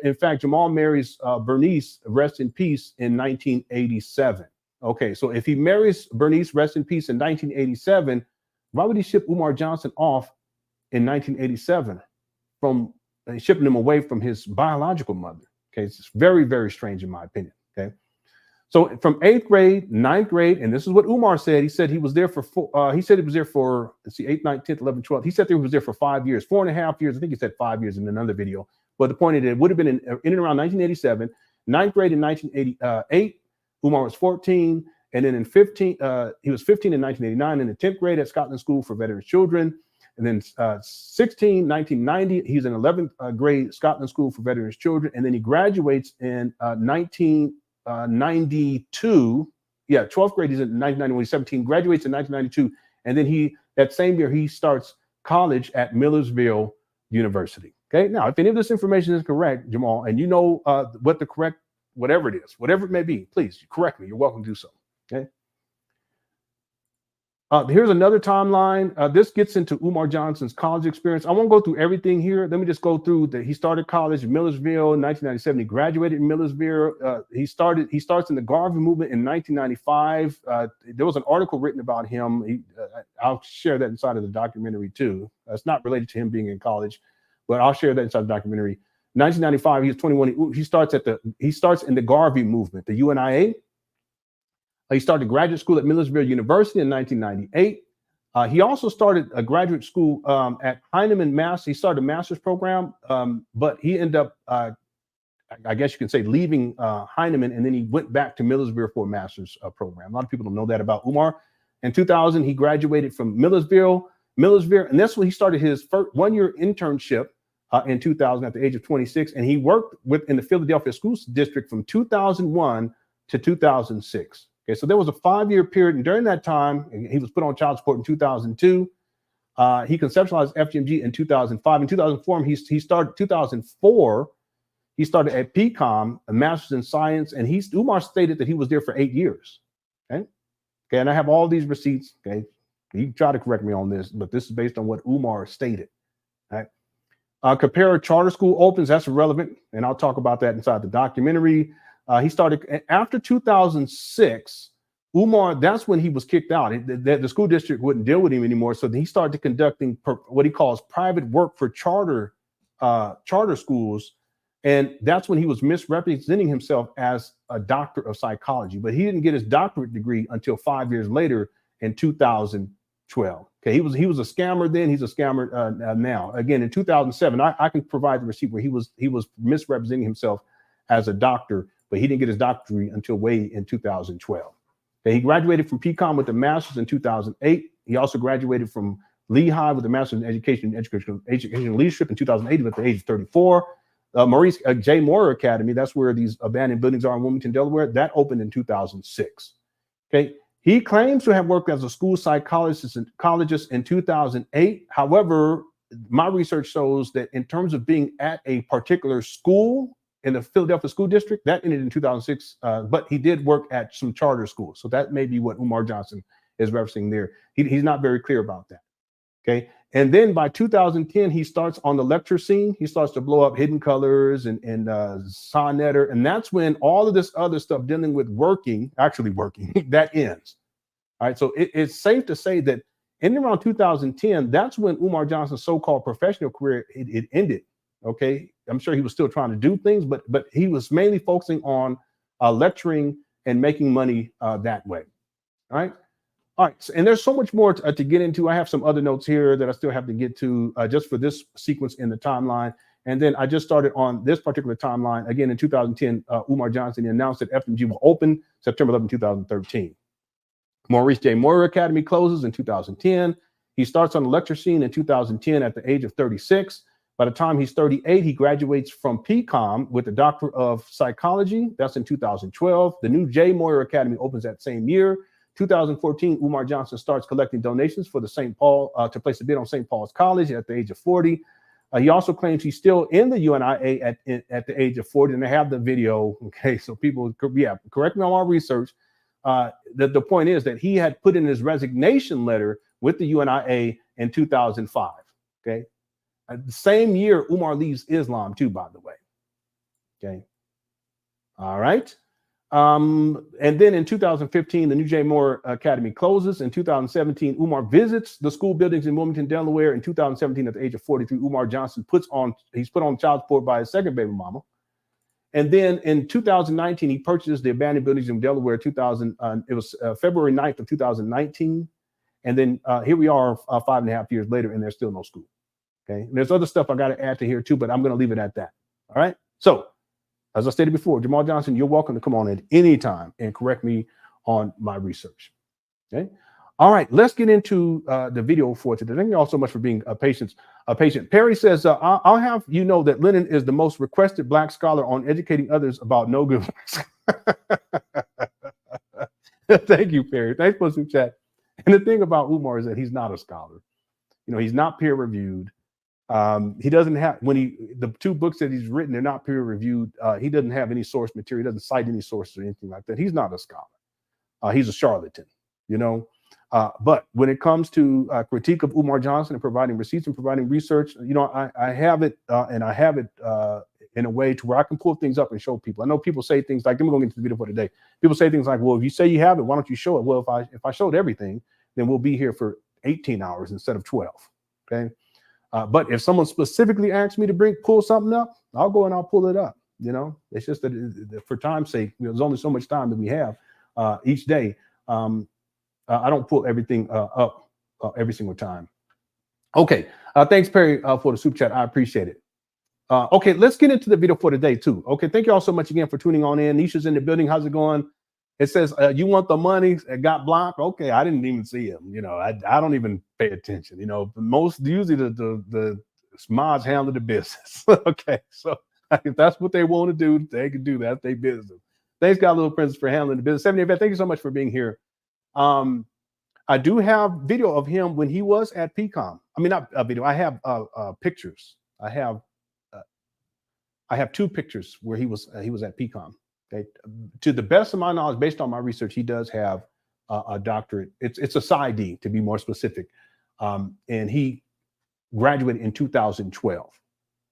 In fact, Jamal marries Bernice, rest in peace, in 1987. Okay, so if he marries Bernice, rest in peace, in 1987, why would he ship Umar Johnson off in 1987 from shipping him away from his biological mother? Okay, it's very, very strange in my opinion. Okay, so from 8th grade, 9th grade, and this is what Umar said. He said he was there for he said he was there for, let's see, 8th, 9th, 10th, 11th, 12th. He said he was there for 5 years, 4.5 years. I think he said 5 years in another video. But the point is, it would have been in and around 1987, 9th grade in 1988. Umar was 14, and then in 15, he was 15 in 1989 in the 10th grade at Scotland School for Veterans Children. And then 16, 1990, he's in 11th grade Scotland School for Veterans Children. And then he graduates in 1992. Yeah, 12th grade, he's in 1991, when he's 17, graduates in 1992. And then that same year, he starts college at Millersville University. Okay, now, if any of this information is correct, Jamal, and you know what the correct, whatever it is, whatever it may be, please correct me. You're welcome to do so. Okay. Here's another timeline. This gets into Umar Johnson's college experience. I won't go through everything here. Let me just go through that. He started college in Millersville in 1997. He graduated in Millersville. He starts in the Garvey movement in 1995. There was an article written about him. I'll share that inside of the documentary too. It's not related to him being in college, but I'll share that inside the documentary. 1995, he was 21. He starts in the Garvey movement, the UNIA. He started graduate school at Millersville University in 1998. He also started a graduate school at Heinemann Mass. He started a master's program, but he ended up, I guess you can say, leaving Heinemann, and then he went back to Millersville for a master's program. A lot of people don't know that about Umar. In 2000, he graduated from Millersville, and that's when he started his first one-year internship in 2000 at the age of 26, and he worked in the Philadelphia School District from 2001 to 2006. Okay, so there was a 5-year period, and during that time, he was put on child support in 2002. He conceptualized FDMG in 2005. In 2004, he started 2004. He started at PCOM, a master's in science, and Umar stated that he was there for 8 years. Okay, and I have all these receipts. Okay, you can try to correct me on this, but this is based on what Umar stated. Right. Compare charter school opens. That's irrelevant, and I'll talk about that inside the documentary. He started after 2006. Umar, that's when he was kicked out. The school district wouldn't deal with him anymore. So he started conducting what he calls private work for charter schools. And that's when he was misrepresenting himself as a doctor of psychology. But he didn't get his doctorate degree until 5 years later in 2012. Okay, he was a scammer then. He's a scammer now. Again, in 2007, I can provide the receipt where he was misrepresenting himself as a doctor, but he didn't get his doctorate degree until way in 2012. Okay, he graduated from PCOM with a master's in 2008. He also graduated from Lehigh with a master's in education leadership in 2008 at the age of 34. Maurice J. Moore Academy, that's where these abandoned buildings are in Wilmington, Delaware, that opened in 2006. Okay, he claims to have worked as a school psychologist in 2008. However, my research shows that in terms of being at a particular school in the Philadelphia School District, that ended in 2006, but he did work at some charter schools. So that may be what Umar Johnson is referencing there. He's not very clear about that. Okay. And then by 2010, he starts on the lecture scene. He starts to blow up Hidden Colors and Sonnetter. And that's when all of this other stuff dealing with actually working, that ends. All right. So it's safe to say that in around 2010, that's when Umar Johnson's so-called professional career, it ended. Okay. I'm sure he was still trying to do things, but he was mainly focusing on lecturing and making money that way. All right. All right. So, and there's so much more to get into. I have some other notes here that I still have to get to just for this sequence in the timeline. And then I just started on this particular timeline. Again, in 2010, Umar Johnson announced that FDMG will open September 11, 2013. Maurice J. Moyer Academy closes in 2010. He starts on the lecture scene in 2010 at the age of 36. By the time he's 38, he graduates from PCOM with a Doctor of Psychology. That's in 2012. The new J. Moyer Academy opens that same year. 2014, Umar Johnson starts collecting donations for the St. Paul to place a bid on St. Paul's College at the age of 40. He also claims he's still in the UNIA at the age of 40, and I have the video. Okay, so people, yeah, correct me on my research. The point is that he had put in his resignation letter with the UNIA in 2005. Okay, the same year Umar leaves Islam too, by the way. Okay, all right. And then in 2015, the new J. Moore Academy closes. In 2017, Umar visits the school buildings in Wilmington, Delaware. In 2017, at the age of 43, Umar Johnson he's put on child support by his second baby mama. And then in 2019, he purchases the abandoned buildings in Delaware. It was February 9th of 2019. And then here we are 5.5 years later, and there's still no school. Okay. And there's other stuff I got to add to here too, but I'm going to leave it at that. All right. So, as I stated before, Jamal Johnson, you're welcome to come on at any time and correct me on my research. Okay. All right, let's get into the video for today. Thank you all so much for being patient. Perry says, I'll have you know that Lenon is the most requested Black scholar on educating others about no good. Thank you, Perry. Thanks for the chat. And the thing about Umar is that he's not a scholar. You know, he's not peer reviewed. He doesn't have, the two books that he's written, they're not peer reviewed. He doesn't have any source material. He doesn't cite any sources or anything like that. He's not a scholar. He's a charlatan, you know. But when it comes to critique of Umar Johnson and providing receipts and providing research, you know, I have it and I have it in a way to where I can pull things up and show people. I know people say things like, then we're going to get to the video for today. People say things like, well, if you say you have it, why don't you show it? Well, if I showed everything, then we'll be here for 18 hours instead of 12. Okay. But if someone specifically asks me to pull something up, I'll go and I'll pull it up. You know, it's just that for time's sake, you know, there's only so much time that we have each day. I don't pull everything up every single time. Okay. Thanks, Perry, for the super chat. I appreciate it. Okay, let's get into the video for today, too. Okay, thank you all so much again for tuning on in. Nisha's in the building. How's it going? It says, you want the money? It got blocked. Okay, I didn't even see him. You know, I don't even pay attention. You know, usually the mods handle the business. Okay, so if that's what they want to do, they can do that. They business. Thanks, God, Little Princess, for handling the business. 78, thank you so much for being here. I do have video of him when he was at PCOM. I mean, not a video. I have pictures. I have two pictures where he was at PCOM. Okay, to the best of my knowledge, based on my research, he does have a doctorate. It's a PsyD to be more specific, and he graduated in 2012.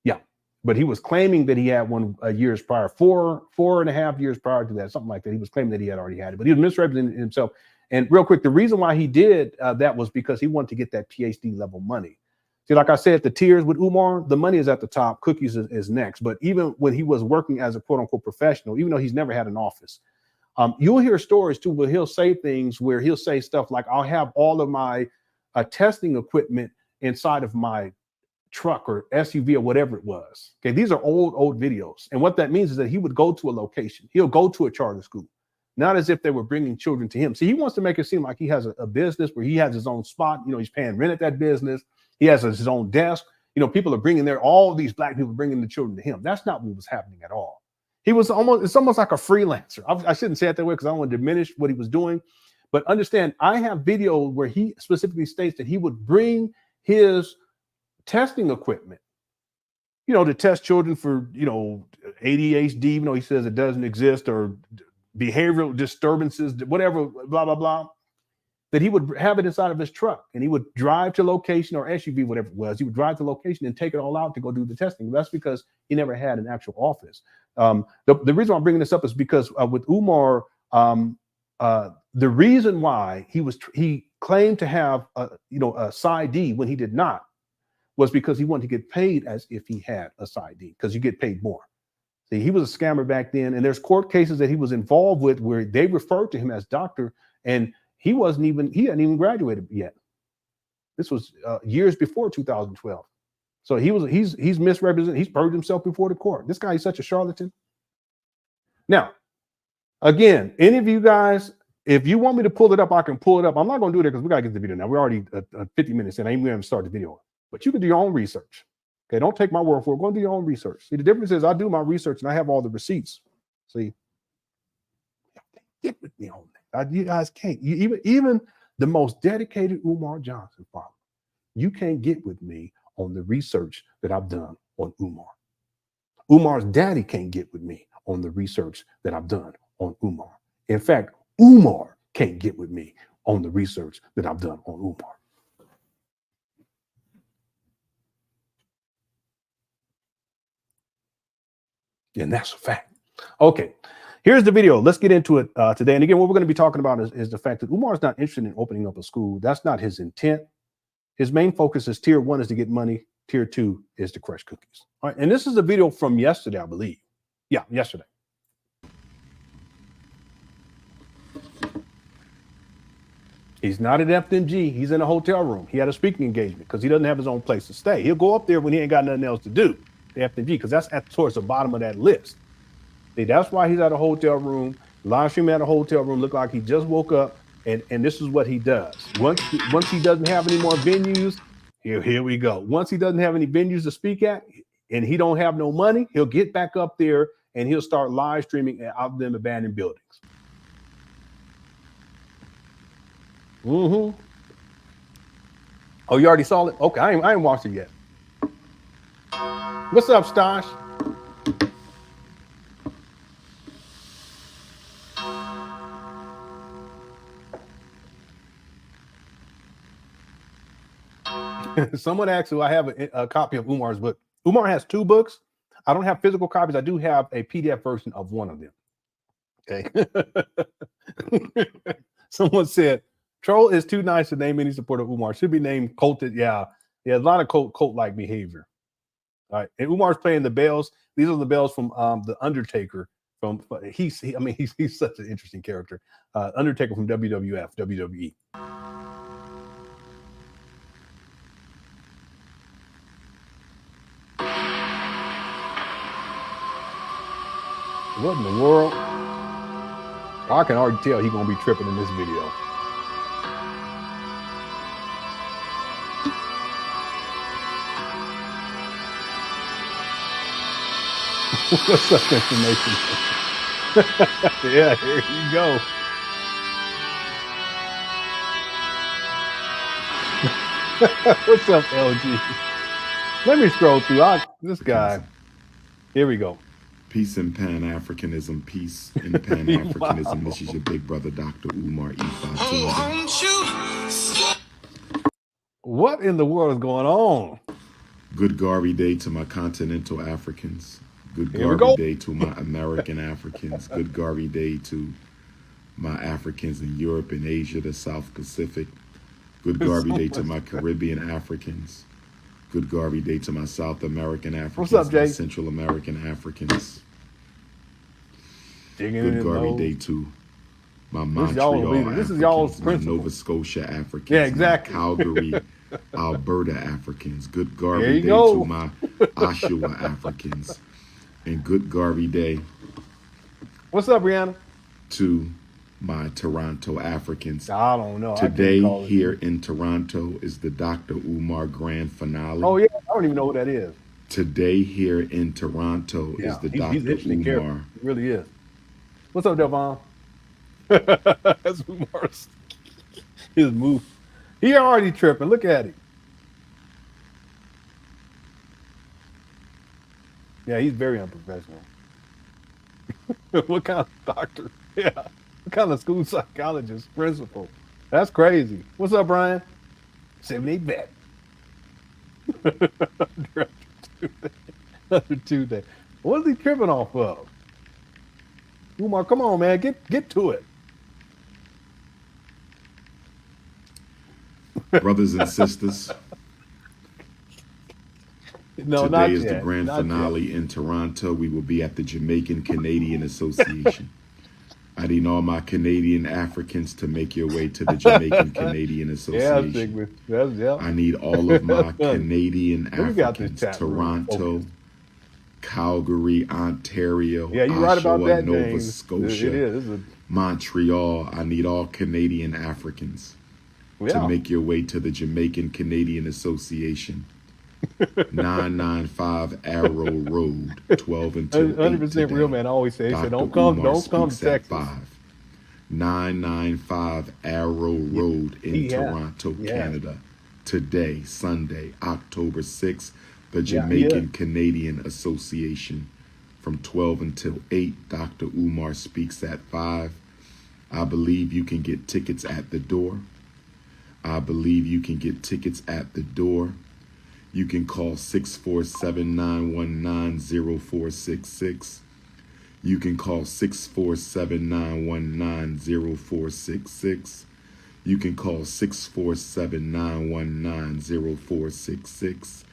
Yeah, but he was claiming that he had one years prior, 4.5 years prior to that, something like that. He was claiming that he had already had it, but he was misrepresenting himself. And real quick, the reason why he did that was because he wanted to get that PhD level money. See, like I said, the tiers with Umar, the money is at the top, cookies is next. But even when he was working as a quote unquote professional, even though he's never had an office, you'll hear stories too where he'll say things where he'll say stuff like, I'll have all of my testing equipment inside of my truck or SUV or whatever it was. Okay, these are old videos. And what that means is that he would go to a location. He'll go to a charter school. Not as if they were bringing children to him. See, he wants to make it seem like he has a business where he has his own spot. You know, he's paying rent at that business. He has his own desk. You know, people are bringing all these Black people bringing the children to him. That's not what was happening at all. It's almost like a freelancer. I shouldn't say it that way because I don't want to diminish what he was doing. But understand, I have video where he specifically states that he would bring his testing equipment, you know, to test children for, you know, ADHD, even though he says it doesn't exist, or behavioral disturbances, whatever, blah, blah, blah, that he would have it inside of his truck and he would drive to location, or SUV, whatever it was. He would drive to location and take it all out to go do the testing. That's because he never had an actual office. The reason I'm bringing this up is because with Umar, the reason why he claimed to have a PsyD when he did not was because he wanted to get paid as if he had a PsyD, because you get paid more. See, he was a scammer back then, and there's court cases that he was involved with where they referred to him as doctor, and he hadn't even graduated yet. This was years before 2012. So he's misrepresented. He's purged himself before the court. This guy is such a charlatan. Now, again, any of you guys If you want me to pull it up, I can pull it up. I'm not going to do it because we got to get the video now. We're already 50 minutes in. I ain't even start the video. But you can do your own research. Okay, don't take my word for it. Go and do your own research. See, the difference is I do my research and I have all the receipts. See, get with me on that. You guys can't. Even the most dedicated Umar Johnson follower, you can't get with me on the research that I've done on Umar. Umar's daddy can't get with me on the research that I've done on Umar. In fact, Umar can't get with me on the research that I've done on Umar. And that's a fact. Okay, here's the video. Let's get into it today. And again, what we're going to be talking about is the fact that Umar is not interested in opening up a school. That's not his intent. His main focus is tier 1 is to get money. Tier 2 is to crush cookies. All right, and this is a video from yesterday, I believe. Yeah, yesterday. He's not at FDMG. He's in a hotel room. He had a speaking engagement because he doesn't have his own place to stay. He'll go up there when he ain't got nothing else to do. The FDMG, because that's towards the bottom of that list. See, that's why he's at a hotel room. Live stream at a hotel room. Look like he just woke up, and this is what he does. Once he doesn't have any more venues, here we go. Once he doesn't have any venues to speak at, and he don't have no money, he'll get back up there and he'll start live streaming out of them abandoned buildings. Oh, you already saw it? Okay, I ain't watched it yet. What's up, Stosh? Someone asked who I have a copy of Umar's book. Umar has 2 books. I don't have physical copies. I do have a PDF version of one of them. Okay. Someone said, Troll is too nice to name any supporter of Umar. Should be named Culted. Yeah, a lot of cult-like behavior. All right, and Umar's playing the bells. These are the bells from the Undertaker. He's such an interesting character. Undertaker from WWF, WWE. What in the world? I can already tell he's gonna be tripping in this video. What's up, information? Yeah, here you go. What's up, LG? Let me scroll through. This guy. Here we go. Peace in Pan-Africanism, peace in Pan-Africanism. Wow. This is your big brother, Dr. Umar E5. What in the world is going on? Good Gari Day to my continental Africans. Good Gari Day to my American Africans. Good Gari Day to my Africans in Europe and Asia, the South Pacific. Good Gari Day to my Caribbean Africans. Good Gari Day to my South American Africans. What's up, Jay? My Central American Africans. Good Gari Day to my Montreal This is Africans, y'all's my principle. Nova Scotia Africans. Yeah, exactly. My Calgary, Alberta Africans. Good Gari Day to my Oshawa Africans. And good Gari Day. What's up, Brianna? To my Toronto Africans. I don't know. Today here in Toronto is the Dr. Umar grand finale. Oh yeah, I don't even know what that is. Today here in Toronto is the Dr. Umar. He really is. What's up, Devon? That's Umar's his move. He already tripping. Look at it. Yeah, he's very unprofessional. What kind of doctor? Yeah. What kind of school psychologist, principal? That's crazy. What's up, Brian? 78 vet. Another Tuesday. What is he tripping off of? Umar, come on, man. Get to it. Brothers and sisters. No, today is the grand finale in Toronto. We will be at the Jamaican Canadian Association. I need all my Canadian Africans to make your way to the Jamaican Canadian Association. Yeah. I need all of my Canadian Africans, Toronto, Calgary, Ontario, Yeah, you're right about Oshawa, that, Nova James. Scotia, It is. Montreal. I need all Canadian Africans to Yeah. make your way to the Jamaican Canadian Association. 995 Arrow Road, 12 until 8 100% today. real man. I always say, Dr. don't come Umar to speaks at Texas. 5. 995 Arrow Road in Toronto, Yeah. Canada. Today, Sunday, October 6th, the Yeah, Jamaican Canadian Association. From 12 until 8, Dr. Umar speaks at 5. I believe you can get tickets at the door. I believe you can get tickets at the door. You can call 647-919-0466. You can call 647-919-0466. You can call 647-919-0466.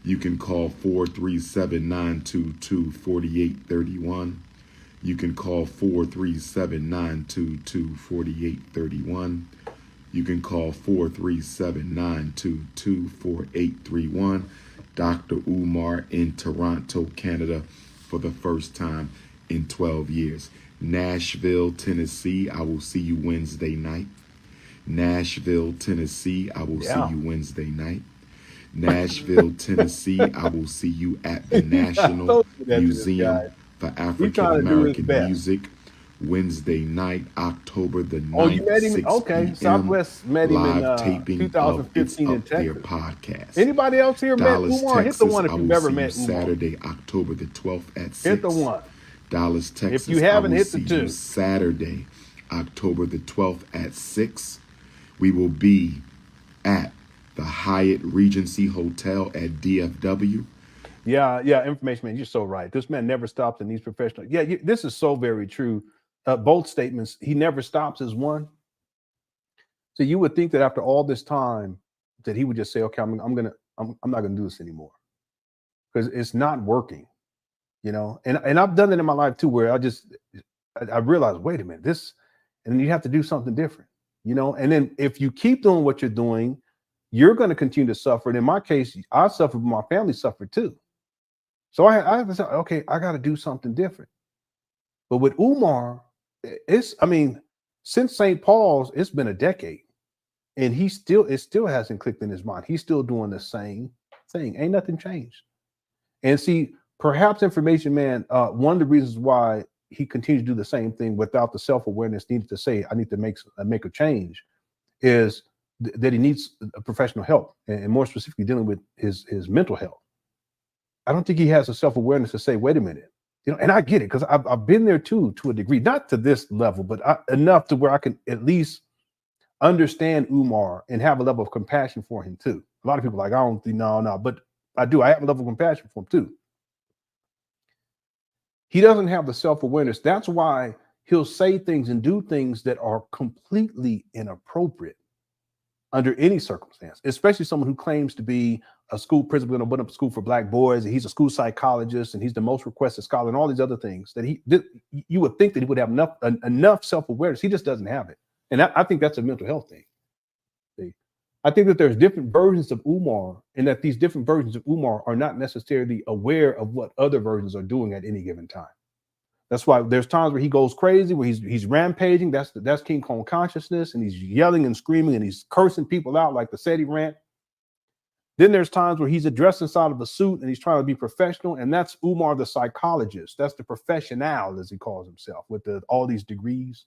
You can call 437-922-4831. You can call 437-922-4831. You can call 437-922-4831. Dr. Umar in Toronto, Canada, for the first time in 12 years. Nashville, Tennessee, I will see you Wednesday night. Nashville, Tennessee, I will see you Wednesday night. Nashville, Tennessee, I will see you at the National Museum for African American Music. Wednesday night, October the 9th, Oh, you met him? 6 Okay. p.m. Southwest met him live in taping 2015 of in It's Up There Texas. podcast. Anybody else here Dallas, met Umar? Texas, Hit the one if I you've will never see met you Umar. Saturday, October the 12th at 6. Hit the one. Dallas, Texas, If you haven't, I will hit the see 2. you Saturday, October the 12th at 6. We will be at the Hyatt Regency Hotel at DFW. Yeah, information man, you're so right. This man never stops and he's professional. Yeah, this is so very true. Both statements, he never stops is one. So you would think that after all this time that he would just say, okay, I'm not gonna do this anymore. Because it's not working, you know. And I've done it in my life too, where I realized, wait a minute, this, and you have to do something different, you know. And then if you keep doing what you're doing, you're going to continue to suffer. And in my case, I suffered, but my family suffered too. So I have to say, okay, I got to do something different. But with Umar, since St. Paul's, it's been a decade, and it still hasn't clicked in his mind. He's still doing the same thing. Ain't nothing changed. And see, perhaps information man, one of the reasons why he continues to do the same thing without the self-awareness needed to say, I need to make a change, is that he needs a professional help, and more specifically dealing with his mental health. I don't think he has a self-awareness to say, wait a minute, you know, and I get it, because I've been there too, to a degree, not to this level, but enough to where I can at least understand Umar and have a level of compassion for him too. A lot of people are like, I don't think, no, but I do. I have a level of compassion for him too. He doesn't have the self-awareness. That's why he'll say things and do things that are completely inappropriate under any circumstance, especially someone who claims to be a school principal and open up a school for Black boys, and he's a school psychologist, and he's the most requested scholar, and all these other things that you would think that he would have enough self-awareness. He just doesn't have it. And I think that's a mental health thing. See? I think that there's different versions of Umar, and that these different versions of Umar are not necessarily aware of what other versions are doing at any given time. That's why there's times where he goes crazy, where he's rampaging. That's King Kong consciousness, and he's yelling and screaming and he's cursing people out like the SETI rant. Then there's times where he's dressed inside of a suit and he's trying to be professional, and that's Umar the psychologist. That's the professional, as he calls himself, with all these degrees.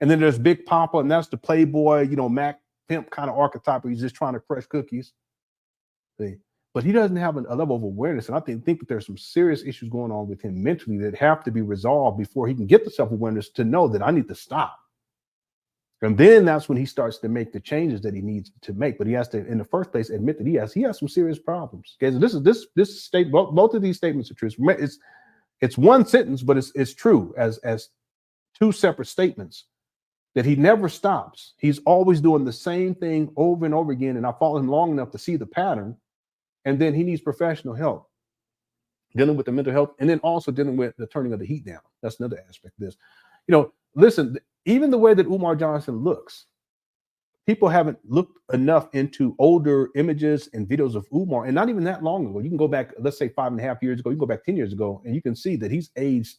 And then there's Big Papa, and that's the playboy, you know, Mac pimp kind of archetype where he's just trying to crush cookies. See? But he doesn't have a level of awareness. And I think that there's some serious issues going on with him mentally that have to be resolved before he can get the self-awareness to know that I need to stop. And then that's when he starts to make the changes that he needs to make. But he has to, in the first place, admit that he has some serious problems. Okay, so this statement, both of these statements are true. It's one sentence, but it's true as two separate statements, that he never stops. He's always doing the same thing over and over again. And I follow him long enough to see the pattern. And then he needs professional help, dealing with the mental health, and then also dealing with the turning of the heat down. That's another aspect of this. You know, listen, even the way that Umar Johnson looks, people haven't looked enough into older images and videos of Umar, and not even that long ago. You can go back, let's say 5.5 years ago. You can go back 10 years ago, and you can see that he's aged.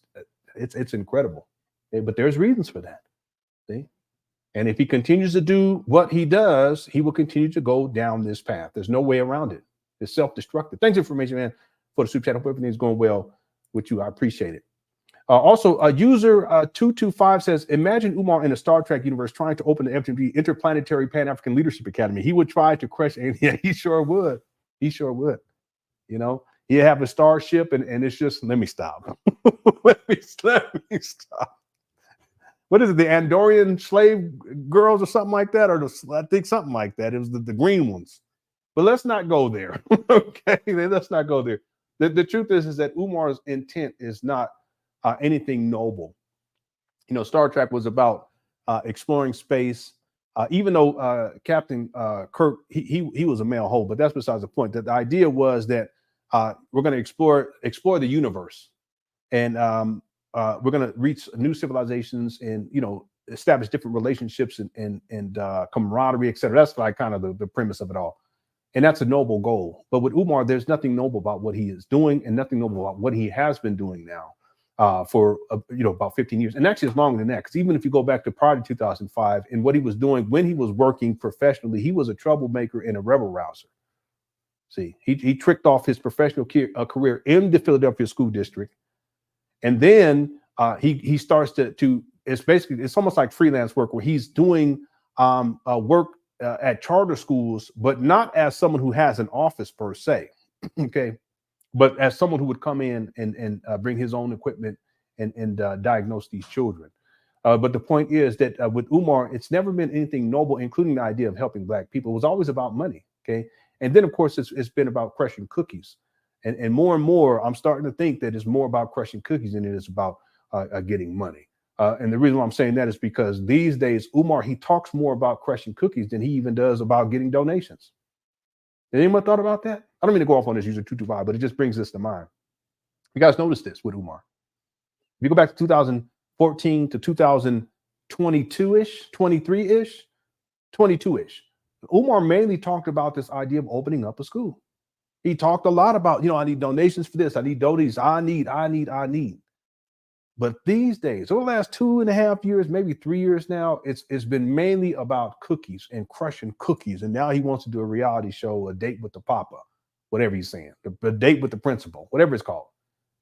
It's incredible. But there's reasons for that. See? And if he continues to do what he does, he will continue to go down this path. There's no way around it. It's self-destructive. Thanks, Information Man, for the super chat. Hope everything's going well with you. I appreciate it. Also, user 225 says, imagine Umar in a Star Trek universe trying to open the FDMG Interplanetary Pan-African Leadership Academy. He would try to crush, and yeah, he sure would. He sure would. You know, he'd have a starship, and it's just, let me stop. let me stop. What is it? The Andorian slave girls or something like that? I think something like that. It was the green ones. But let's not go there. Okay, let's not go there. The truth is that Umar's intent is not anything noble. You know, Star Trek was about exploring space. Even though Captain Kirk, he was a male hole, but that's besides the point. That the idea was that we're going to explore the universe, and we're going to reach new civilizations, and establish different relationships and camaraderie, etc. That's like kind of the premise of it all. And that's a noble goal. But with Umar, there's nothing noble about what he is doing, and nothing noble about what he has been doing now for about 15 years. And actually, it's longer than that, because even if you go back to prior to 2005 and what he was doing when he was working professionally, he was a troublemaker and a rebel rouser. See, he tricked off his professional career in the Philadelphia school district, and then he starts to it's almost like freelance work, where he's doing work at charter schools, but not as someone who has an office per se, okay, but as someone who would come in and bring his own equipment and diagnose these children. But the point is that with Umar, it's never been anything noble, including the idea of helping Black people. It was always about money, okay? And then, of course, it's been about crushing cookies. And more, I'm starting to think that it's more about crushing cookies than it is about getting money. And the reason why I'm saying that is because these days, Umar, he talks more about crushing cookies than he even does about getting donations. Has anyone thought about that? I don't mean to go off on this user 225, but it just brings this to mind. You guys notice this with Umar. If you go back to 2014 to 2022-ish, 23-ish, 22-ish, Umar mainly talked about this idea of opening up a school. He talked a lot about, I need donations for this. I need donations. I need. But these days, over the last 2.5 years, maybe 3 years now, it's been mainly about cookies and crushing cookies. And now he wants to do a reality show, A Date with the Papa, whatever he's saying, the date with the principal, whatever it's called.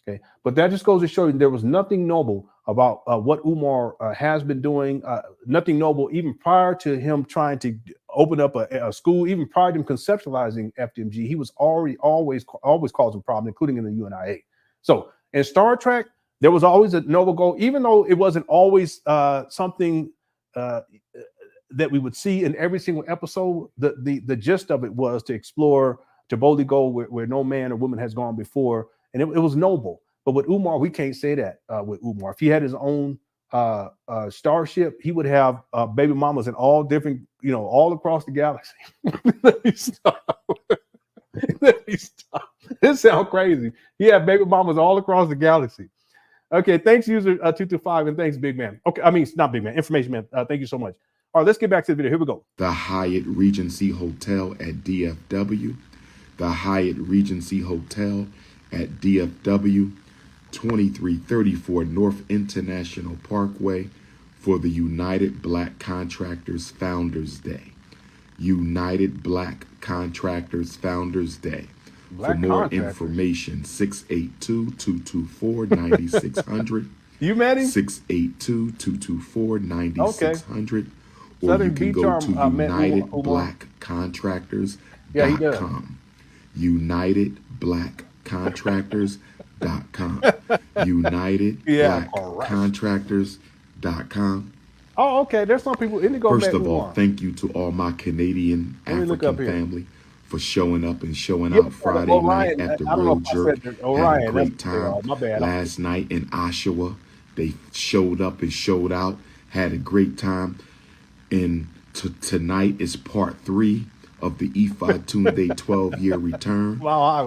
Okay, but that just goes to show you there was nothing noble about what Umar has been doing. Nothing noble even prior to him trying to open up a school, even prior to him conceptualizing FDMG. He was always causing problems, including in the UNIA. So in Star Trek, there was always a noble goal, even though it wasn't always something that we would see in every single episode. The gist of it was to explore, to boldly go where no man or woman has gone before. And it was noble. But with Umar, we can't say that with Umar. If he had his own starship, he would have baby mamas in all different, all across the galaxy. Let me stop. Let me stop. This sounds crazy. He had baby mamas all across the galaxy. Okay, thanks, user 225, and thanks, Big Man. Okay, I mean, not Big Man, Information Man. Thank you so much. All right, let's get back to the video. Here we go. The Hyatt Regency Hotel at DFW. The Hyatt Regency Hotel at DFW, 2334 North International Parkway, for the United Black Contractors Founders Day. United Black Contractors Founders Day. For more information, 682-224-9600. You met him? 682-224-9600. Okay. Or you can go to UnitedBlackContractors.com. UnitedBlackContractors.com. UnitedBlackContractors.com. Oh, okay. There's some people. First of all, thank you to all my Canadian African family for showing up and showing out Friday night at the Real Jerk. Had a great time last night in Oshawa. They showed up and showed out, had a great time. And tonight is part 3 of the Ifa Tunde 12-year return.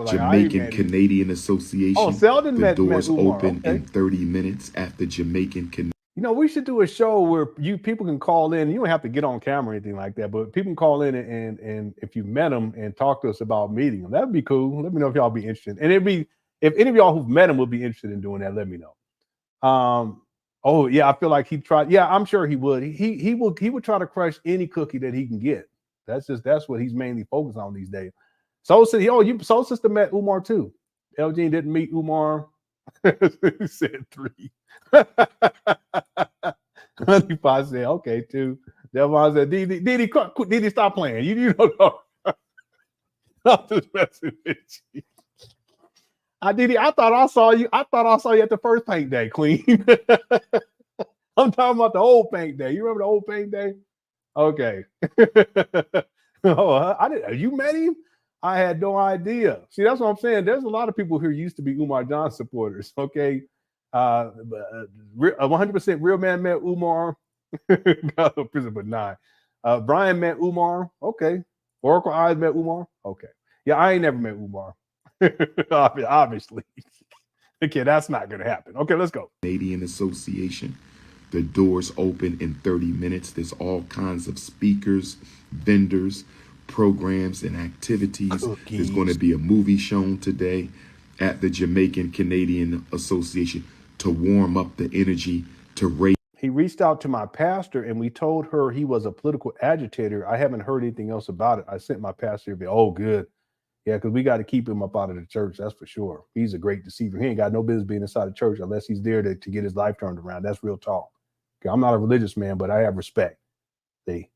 Jamaican Canadian Association. The doors open in 30 minutes at the Jamaican Canadian. You know, we should do a show where people can call in. You don't have to get on camera or anything like that, but people can call in and if you met them and talk to us about meeting them, that'd be cool. Let me know if y'all be interested. And if any of y'all who've met him would be interested in doing that, let me know. Oh yeah, I feel like he tried. Yeah, I'm sure he would. He would try to crush any cookie that he can get. That's what he's mainly focused on these days. Soul Sister met Umar too. LG didn't meet Umar. He said 3. Honeypot said, okay, 2. Devon said, Didi, stop playing. You don't know. I'm just messing with you. Didi, I thought I saw you at the first paint day, Queen. I'm talking about the old paint day. You remember the old paint day? Okay. You met him? I had no idea. See, that's what I'm saying. There's a lot of people who used to be Umar Johnson supporters. Okay. 100% real man met Umar. Got to prison but 9. Brian met Umar. Okay. Oracle Eyes met Umar. Okay. Yeah, I ain't never met Umar. Obviously. Okay, that's not gonna happen. Okay, let's go. Canadian Association. The doors open in 30 minutes. There's all kinds of speakers, vendors, programs, and activities. Cookies. There's going to be a movie shown today at the Jamaican Canadian Association to warm up the energy, to raise. He reached out to my pastor and we told her he was a political agitator. I haven't heard anything else about it. I sent my pastor to be, oh, good. Yeah, because we got to keep him up out of the church. That's for sure. He's a great deceiver. He ain't got no business being inside the church unless he's there to get his life turned around. That's real talk. Okay, I'm not a religious man, but I have respect. The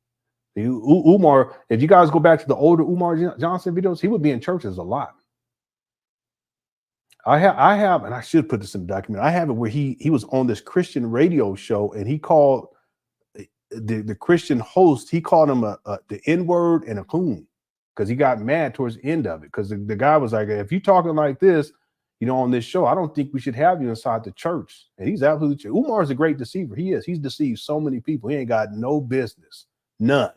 Umar, if you guys go back to the older Umar Johnson videos, he would be in churches a lot. I have, and I should put this in the document. I have it where he was on this Christian radio show and he called the Christian host, he called him the N-word and a coon. Because he got mad towards the end of it. Because the guy was like, if you're talking like this, on this show, I don't think we should have you inside the church. And he's absolutely true. Umar is a great deceiver. He is. He's deceived so many people. He ain't got no business, none,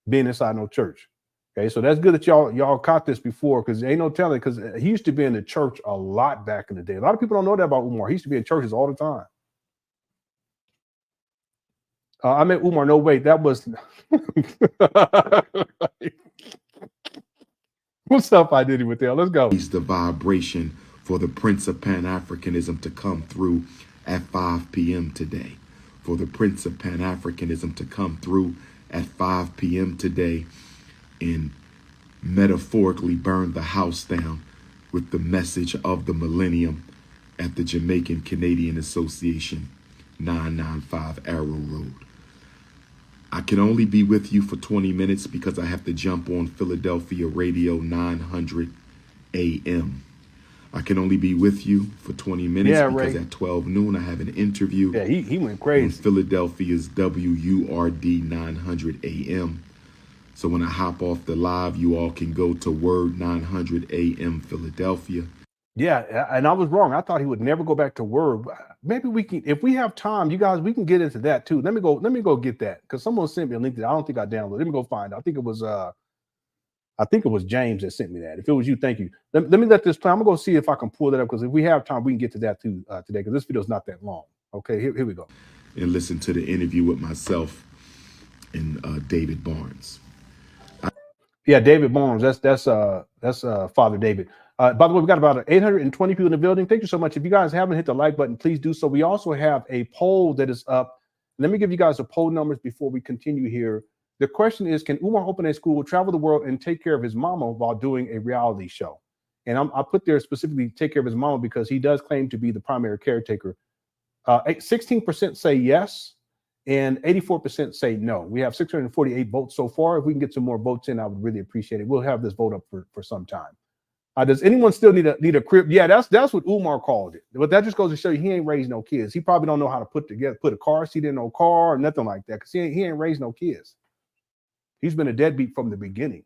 being inside no church. Okay, so that's good that y'all caught this before, because ain't no telling, because he used to be in the church a lot back in the day. A lot of people don't know that about Umar. He used to be in churches all the time. I met Umar. No, wait, that was... What's up, Identity with Dale? Let's go. Raise the vibration for the Prince of Pan-Africanism to come through at 5 p.m. today. For the Prince of Pan-Africanism to come through at 5 p.m. today and metaphorically burn the house down with the message of the millennium at the Jamaican Canadian Association, 995 Arrow Road. I can only be with you for 20 minutes because I have to jump on Philadelphia Radio 900 AM. I can only be with you for 20 minutes because at 12 noon I have an interview. Yeah, he went crazy. On Philadelphia's WURD 900 AM. So when I hop off the live, you all can go to Word 900 AM Philadelphia. Yeah, and I was wrong. I thought he would never go back to Word. Maybe we can, if we have time, you guys, we can get into that too. Let me go get that, because someone sent me a link that I don't think I downloaded. Let me go find it. I think it was James that sent me that. If it was you, thank you. Let me let this play. I'm gonna go see if I can pull that up, because if we have time, we can get to that too today, because this video is not that long. Okay, here we go. And listen to the interview with myself and David Barnes. Yeah, David Barnes. That's Father David. By the way, we got about 820 people in the building. Thank you so much. If you guys haven't hit the like button, please do so. We also have a poll that is up. Let me give you guys the poll numbers before we continue here. The question is, can Umar open a school, travel the world, and take care of his mama while doing a reality show? And I put there specifically take care of his mama because he does claim to be the primary caretaker. 16% say yes, and 84% say no. We have 648 votes so far. If we can get some more votes in, I would really appreciate it. We'll have this vote up for some time. Does anyone still need a crib? Yeah, that's what Umar called it. But that just goes to show you he ain't raised no kids. He probably don't know how to put a car seat in no car or nothing like that, because he ain't raised no kids. He's been a deadbeat from the beginning.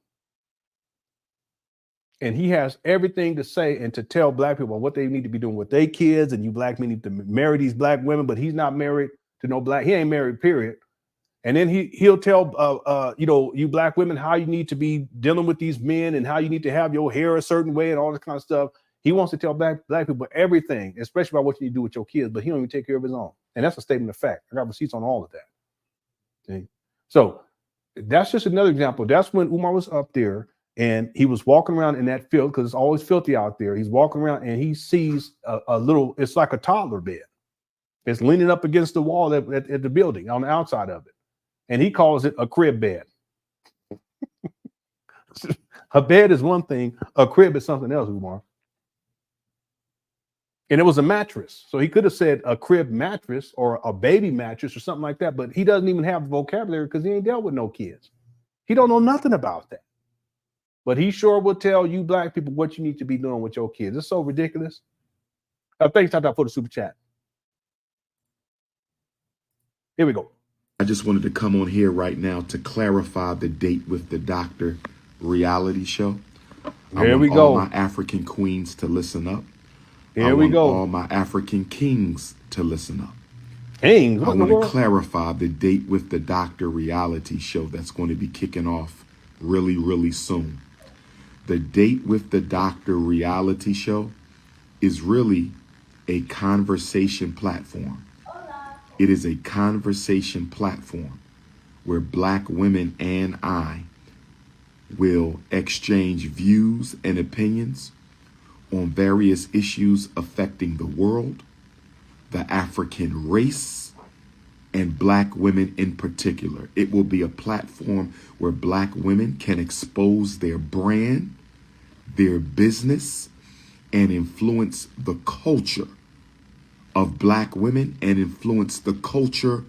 And he has everything to say and to tell black people what they need to be doing with their kids, and you black men need to marry these black women, but he's not married to no black. He ain't married, period. And then he'll tell you black women how you need to be dealing with these men and how you need to have your hair a certain way and all this kind of stuff. He wants to tell black people everything, especially about what you need to do with your kids, but he don't even take care of his own. And that's a statement of fact. I got receipts on all of that. Okay? So that's just another example. That's when Umar was up there and he was walking around in that field because it's always filthy out there. He's walking around and he sees a little, it's like a toddler bed. It's leaning up against the wall at the building on the outside of it. And he calls it a crib bed. A bed is one thing, a crib is something else, Umar. And it was a mattress. So he could have said a crib mattress or a baby mattress or something like that, but he doesn't even have the vocabulary because he ain't dealt with no kids. He don't know nothing about that. But he sure will tell you black people what you need to be doing with your kids. It's so ridiculous. Thanks, Tata, for the super chat. Here we go. I just wanted to come on here right now to clarify the Date with the Doctor reality show. Here we go. I want all my African queens to listen up. Here we go. All my African kings to listen up. Kings? I want to clarify the Date with the Doctor reality show that's going to be kicking off really, really soon. The Date with the Doctor reality show is really a conversation platform. It is a conversation platform where black women and I will exchange views and opinions on various issues affecting the world, the African race, and black women in particular. It will be a platform where black women can expose their brand, their business, and influence the culture of black women and influence the culture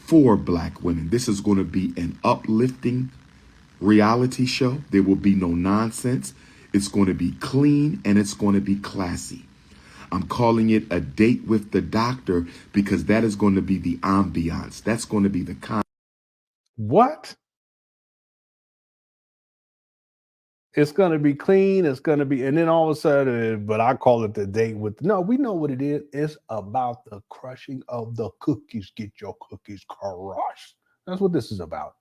for black women. This is going to be an uplifting reality show. There will be no nonsense. It's going to be clean and it's going to be classy. I'm calling it a Date with the Doctor because that is going to be the ambiance. That's going to be the What? It's going to be clean. It's going to be, and then all of a sudden, but I call it the date with, no, we know what it is. It's about the crushing of the cookies. Get your cookies crushed. That's what this is about.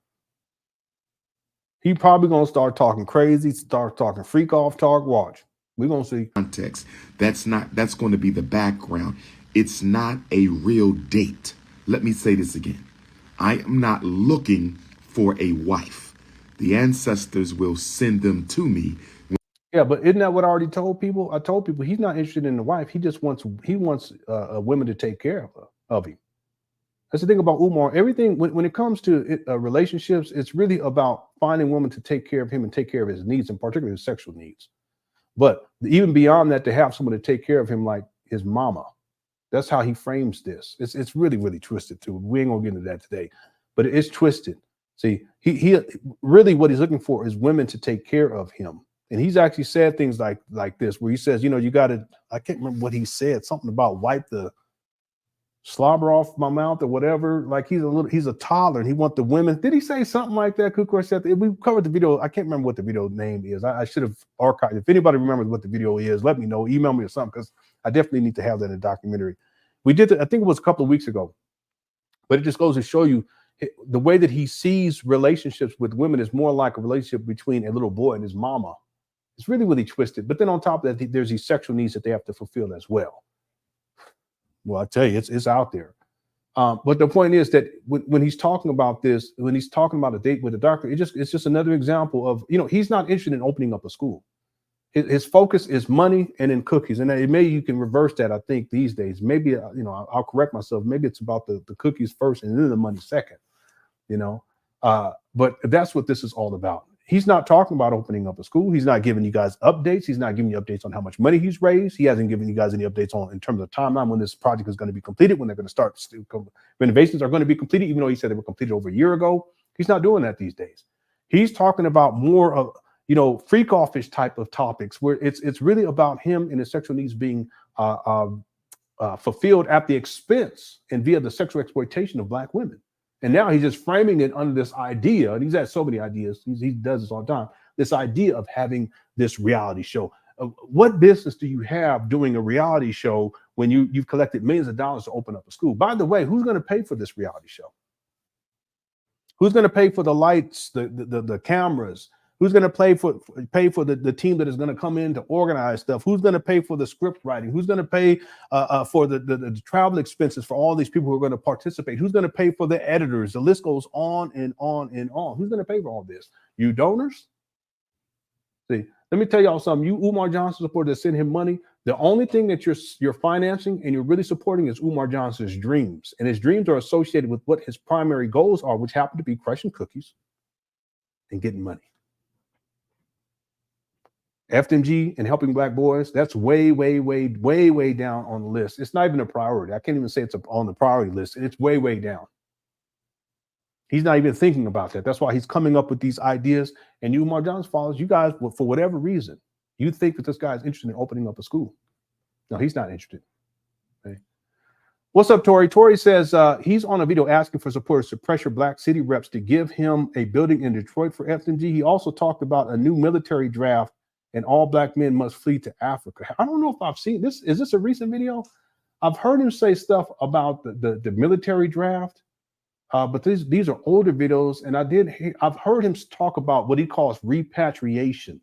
He probably going to start talking crazy, start talking freak off talk. Watch. We're going to see. Context. That's going to be the background. It's not a real date. Let me say this again. I am not looking for a wife. The ancestors will send them to me. Yeah, but isn't that what I already told people? I told people he's not interested in the wife. He just wants women to take care of him. That's the thing about Umar. Everything when it comes to relationships, it's really about finding women to take care of him and take care of his needs, and particularly his sexual needs. But even beyond that, to have someone to take care of him like his mama. That's how he frames this. It's really, really twisted too. We ain't gonna get into that today, but it's twisted. See, he really what he's looking for is women to take care of him. And he's actually said things like this, where he says, you know, you got to, I can't remember what he said, something about wipe the slobber off my mouth or whatever. Like he's a toddler and he wants the women. Did he say something like that? Kukor said, we covered the video. I can't remember what the video name is. I should have archived. If anybody remembers what the video is, let me know, email me or something, because I definitely need to have that in a documentary. We did it, I think it was a couple of weeks ago, but it just goes to show you the way that he sees relationships with women is more like a relationship between a little boy and his mama. It's really, really twisted. But then on top of that, there's these sexual needs that they have to fulfill as well. Well, I tell you, it's out there. But the point is that when he's talking about this, when he's talking about a date with a doctor, it's just another example of, you know, he's not interested in opening up a school. His focus is money and in cookies. And maybe you can reverse that, I think, these days. Maybe, you know, I'll correct myself. Maybe it's about the cookies first and then the money second, you know. But that's what this is all about. He's not talking about opening up a school. He's not giving you guys updates. He's not giving you updates on how much money he's raised. He hasn't given you guys any updates on in terms of timeline when this project is going to be completed, when they're going to start. Renovations are going to be completed, even though he said they were completed over a year ago. He's not doing that these days. He's talking about more of, you know, freak offish type of topics where it's really about him and his sexual needs being fulfilled at the expense and via the sexual exploitation of black women. And now he's just framing it under this idea, and he's had so many ideas, he does this all the time, this idea of having this reality show. What business do you have doing a reality show when you've collected millions of dollars to open up a school? By the way, who's going to pay for this reality show? Who's going to pay for the lights, the cameras, Who's going to pay for the team that is going to come in to organize stuff? Who's going to pay for the script writing? Who's going to pay for the travel expenses for all these people who are going to participate? Who's going to pay for the editors? The list goes on and on and on. Who's going to pay for all this? You donors? See, let me tell y'all something. You Umar Johnson supporters that send him money. The only thing that you're financing and you're really supporting is Umar Johnson's dreams. And his dreams are associated with what his primary goals are, which happen to be crushing cookies and getting money. FDMG and helping black boys, that's way, way, way, way, way down on the list. It's not even a priority. I can't even say it's on the priority list. It's way, way down. He's not even thinking about that. That's why he's coming up with these ideas. And you, Umar Johnson followers, you guys, for whatever reason, you think that this guy is interested in opening up a school. No, he's not interested. Okay. What's up, Tori? Tori says he's on a video asking for supporters to pressure black city reps to give him a building in Detroit for FDMG. He also talked about a new military draft and all black men must flee to Africa. I don't know if I've seen this. Is this a recent video? I've heard him say stuff about the military draft, but these are older videos. And I've heard him talk about what he calls repatriation.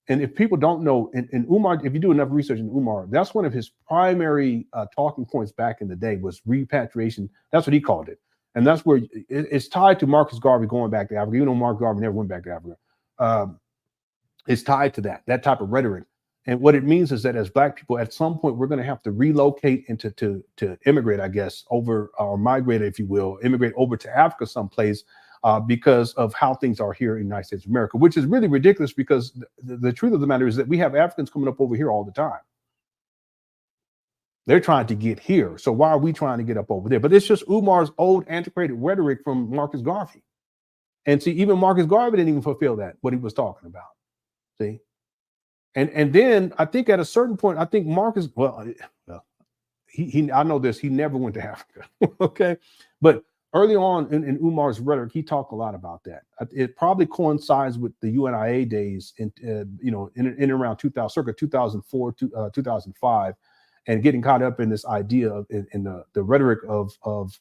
And if people don't know, in Umar, if you do enough research in Umar, that's one of his primary talking points back in the day was repatriation. That's what he called it. And that's where it's tied to Marcus Garvey going back to Africa, even though Marcus Garvey never went back to Africa. It's tied to that type of rhetoric. And what it means is that as black people, at some point, we're going to have to relocate and to immigrate, I guess, over or migrate, if you will, immigrate over to Africa someplace because of how things are here in the United States of America, which is really ridiculous because the truth of the matter is that we have Africans coming up over here all the time. They're trying to get here. So why are we trying to get up over there? But it's just Umar's old antiquated rhetoric from Marcus Garvey. And see, even Marcus Garvey didn't even fulfill that, what he was talking about. See? And then I think at a certain point, I think Marcus, I know this, he never went to Africa. Okay. But early on in Umar's rhetoric, he talked a lot about that. It probably coincides with the UNIA days in around 2000, circa 2004 to 2005, and getting caught up in this idea of in the rhetoric of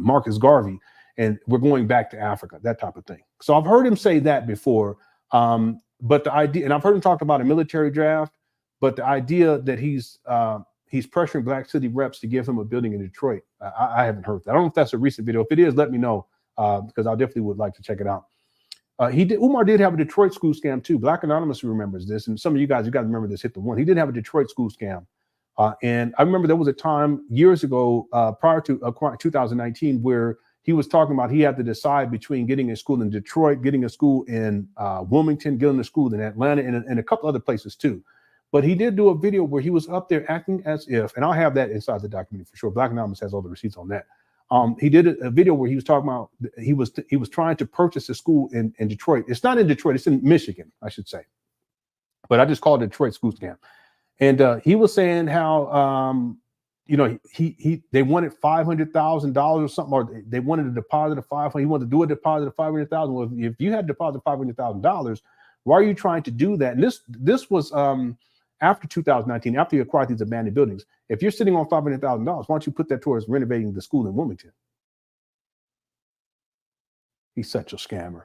Marcus Garvey, and we're going back to Africa, that type of thing. So I've heard him say that before. But the idea, and I've heard him talk about a military draft, but the idea that he's pressuring black city reps to give him a building in Detroit, I haven't heard that. I don't know if that's a recent video. If it is, let me know, because I definitely would like to check it out. Umar did have a Detroit school scam too. Black Anonymous remembers this, and some of you guys remember this. Hit the one. He did have a Detroit school scam, and I remember there was a time years ago, prior to 2019, where he was talking about he had to decide between getting a school in Detroit, getting a school in Wilmington, getting a school in Atlanta, and a couple other places too. But he did do a video where he was up there acting as if, and I'll have that inside the document for sure. Black Anonymous has all the receipts on that. He did a video where he was talking about he was trying to purchase a school in Detroit. It's not in Detroit, it's in Michigan, I should say. But I just called it Detroit school scam. And he was saying how they wanted $500,000 or something, or they wanted a deposit of $500,000. He wanted to do a deposit of $500,000. Well, if you had deposited $500,000, why are you trying to do that? And this was after 2019, after you acquired these abandoned buildings. If you're sitting on $500,000, why don't you put that towards renovating the school in Wilmington? He's such a scammer.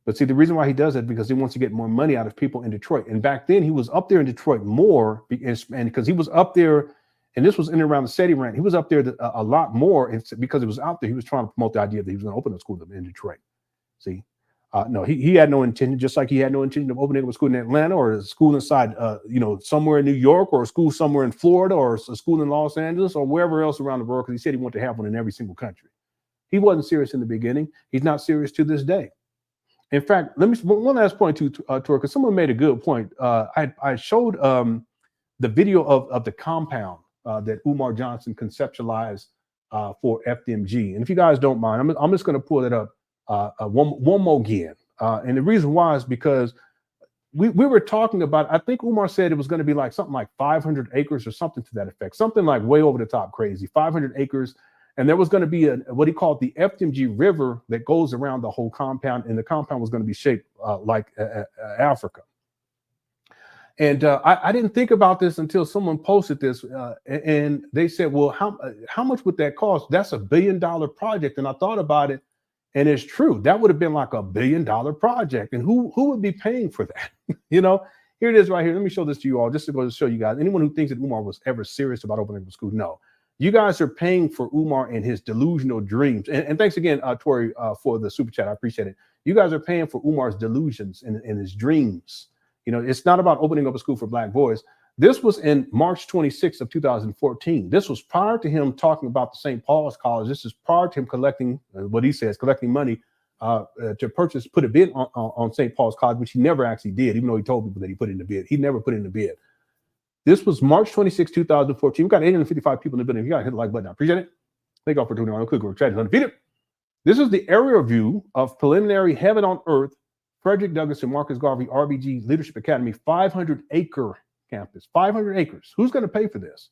But see, the reason why he does that is because he wants to get more money out of people in Detroit. And back then, he was up there in Detroit more, and because he was up there. And this was in and around the SETI rant. He was up there a lot more because it was out there. He was trying to promote the idea that he was going to open a school in Detroit. See, no, he had no intention, just like he had no intention of opening a school in Atlanta or a school inside, somewhere in New York, or a school somewhere in Florida, or a school in Los Angeles, or wherever else around the world, because he said he wanted to have one in every single country. He wasn't serious in the beginning. He's not serious to this day. In fact, let me one last point to Tor, because someone made a good point. I showed the video of the compound that Umar Johnson conceptualized for FDMG. And if you guys don't mind, I'm just going to pull it up one more again. And the reason why is because we were talking about, I think Umar said it was going to be like something like 500 acres or something to that effect, something like way over the top crazy, 500 acres. And there was going to be what he called the FDMG River that goes around the whole compound. And the compound was going to be shaped like Africa. And I didn't think about this until someone posted this, and they said, well, how much would that cost? That's $1 billion project. And I thought about it, And it's true. That would have been like $1 billion project. And who would be paying for that? You know, here it is right here. Let me show this to you all just to go to show you guys. Anyone who thinks that Umar was ever serious about opening a school, no. You guys are paying for Umar and his delusional dreams. And thanks again, Tori, for the super chat. I appreciate it. You guys are paying for Umar's delusions and his dreams. You know, it's not about opening up a school for black boys. This was in March 26th of 2014. This was prior to him talking about the St. Paul's College. This is prior to him collecting what he says, collecting money to purchase, put a bid on St. Paul's College, which he never actually did, even though he told people that he put in the bid. He never put in the bid. This was March 26, 2014. We've got 855 people in the building. If you got to hit the like button, I appreciate it. Thank you all for tuning on. Click on chat. Undefeated. This is the aerial view of preliminary Heaven on Earth, Frederick Douglass and Marcus Garvey RBG Leadership Academy 500-acre campus. 500 acres. Who's going to pay for this?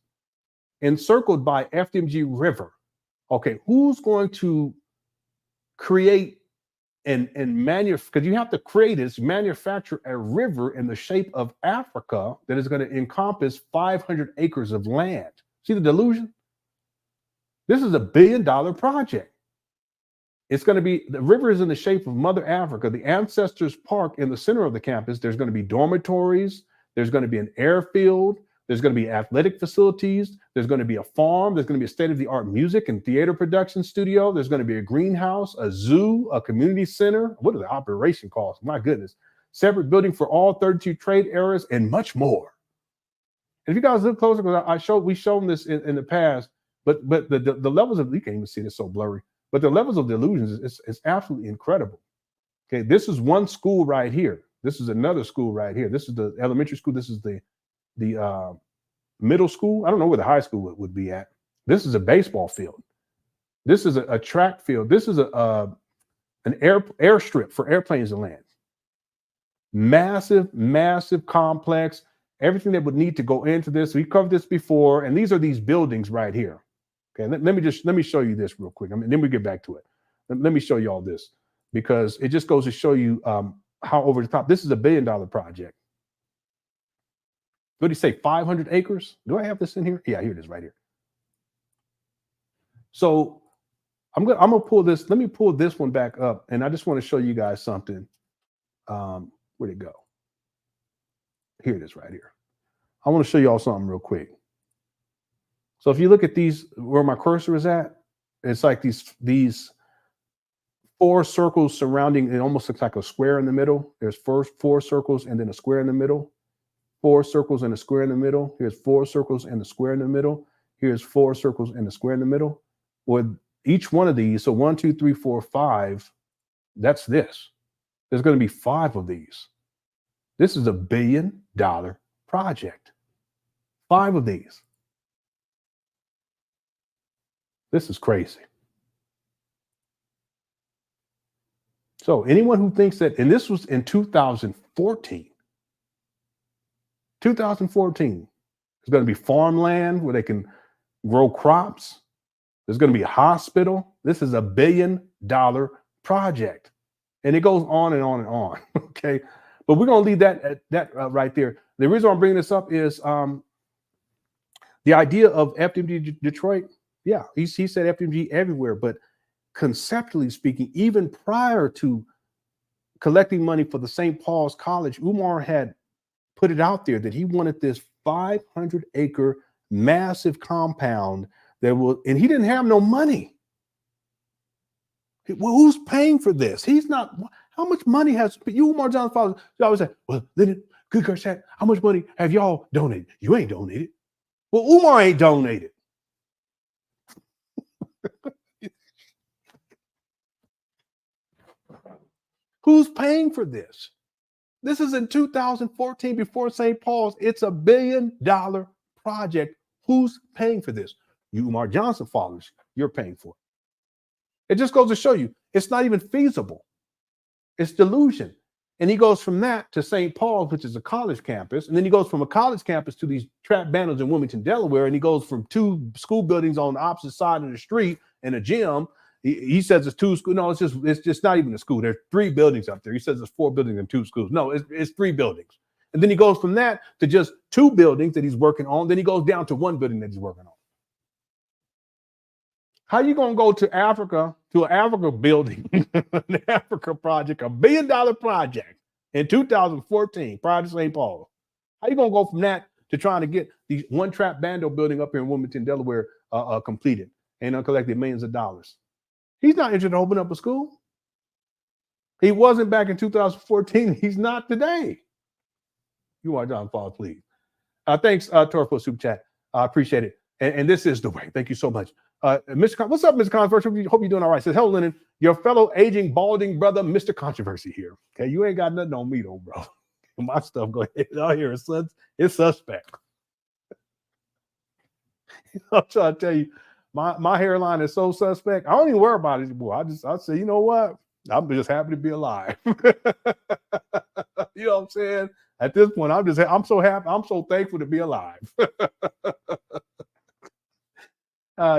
Encircled by FDMG River. Okay, who's going to create and manufacture, because you have to create this, manufacture a river in the shape of Africa that is going to encompass 500 acres of land. See the delusion? This is $1 billion project. It's going to be, the river is in the shape of Mother Africa. The Ancestors Park in the center of the campus, there's going to be dormitories, there's going to be an airfield, there's going to be athletic facilities, there's going to be a farm, there's going to be a state-of-the-art music and theater production studio, there's going to be a greenhouse, a zoo, a community center. What are the operation costs? My goodness. Separate building for all 32 trade areas and much more. And if you guys look closer, because we've shown this in the past, but the levels of, you can't even see this, so blurry, but the levels of delusions is absolutely incredible. Okay, this is one school right here. This is another school right here. This is the elementary school. This is the middle school. I don't know where the high school would be at. This is a baseball field. This is a track field. This is an airstrip for airplanes to land. Massive, massive complex. Everything that would need to go into this. We covered this before, and these are these buildings right here. Okay, let me show you this real quick. I mean, then we get back to it. Let me show you all this, because it just goes to show you how over the top. This is $1 billion project. What did he say? 500 acres? Do I have this in here? Yeah, here it is right here. So I'm gonna pull this. Let me pull this one back up, and I just want to show you guys something. Where'd it go? Here it is right here. I want to show you all something real quick. So if you look at these, where my cursor is at, it's like these 4 circles surrounding. It almost looks like a square in the middle. There's first 4 circles and then a square in the middle. 4 circles and a square in the middle. Here's 4 circles and a square in the middle. Here's 4 circles and a square in the middle. With each one of these, so 1, 2, 3, 4, 5, that's this. There's going to be 5 of these. This is $1 billion project. 5 of these. This is crazy. So anyone who thinks that, and this was in 2014. 2014. There's going to be farmland where they can grow crops. There's going to be a hospital. This is $1 billion project. And it goes on and on and on. Okay. But we're going to leave that right there. The reason I'm bringing this up is the idea of FDMG Detroit. Yeah, he said FDMG everywhere. But conceptually speaking, even prior to collecting money for the St. Paul's College, Umar had put it out there that he wanted this 500-acre massive compound that will, and he didn't have no money. Well, who's paying for this? He's not. How much money has you, Umar Johnson, father? You always say, well, Lenon, good girl, chat. How much money have y'all donated? You ain't donated. Well, Umar ain't donated. Who's paying for this? This is in 2014 before St. Paul's. It's $1 billion project. Who's paying for this? You Umar Johnson followers, you're paying for it. It just goes to show you it's not even feasible. It's delusion. And he goes from that to St. Paul's, which is a college campus. And then he goes from a college campus to these trap banners in Wilmington, Delaware. And he goes from 2 school buildings on the opposite side of the street and a gym. He says it's 2 schools. No, it's just not even a school. There's 3 buildings up there. He says there's 4 buildings and 2 schools. No, it's 3 buildings. And then he goes from that to just 2 buildings that he's working on. Then he goes down to 1 building that he's working on. How you gonna go to Africa, to an Africa building, an Africa project, $1 billion project in 2014, prior to St. Paul? How you gonna go from that to trying to get the one trap bando building up here in Wilmington, Delaware, completed and collected millions of dollars? He's not interested in opening up a school. He wasn't back in 2014. He's not today. You are John Paul, please. Thanks, Tor, for super chat. I appreciate it. And this is the way. Thank you so much. Mr. What's up, Mr. Controversy? Hope you're doing all right. Says, hello, Lenon, your fellow aging, balding brother, Mr. Controversy here. Okay, you ain't got nothing on me, though, bro. My stuff, go ahead. Out here, it's suspect. I'm trying to tell you, my hairline is so suspect. I don't even worry about it anymore. I say, you know what? I'm just happy to be alive. You know what I'm saying? At this point, I'm so happy. I'm so thankful to be alive.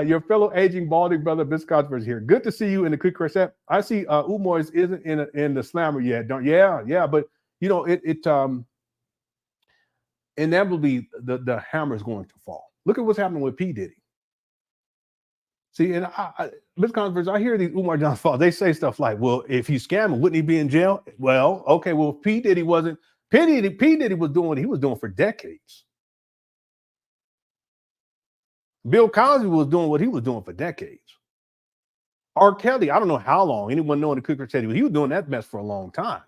Your fellow aging balding brother, Mr. Controversy here. Good to see you in the quick reset. I see Umar isn't in the slammer yet. Yeah, but you know it inevitably the hammer is going to fall. Look at what's happening with P. Diddy. See, and Mr. Controversy, I hear these Umar Johnson falls. They say stuff like, "Well, if he's scamming, wouldn't he be in jail?" Well, okay. Well, P. Diddy wasn't. P. Diddy was doing what he was doing for decades. Bill Cosby was doing what he was doing for decades. R. Kelly, I don't know how long. Anyone knowing the cooker said he was doing that mess for a long time.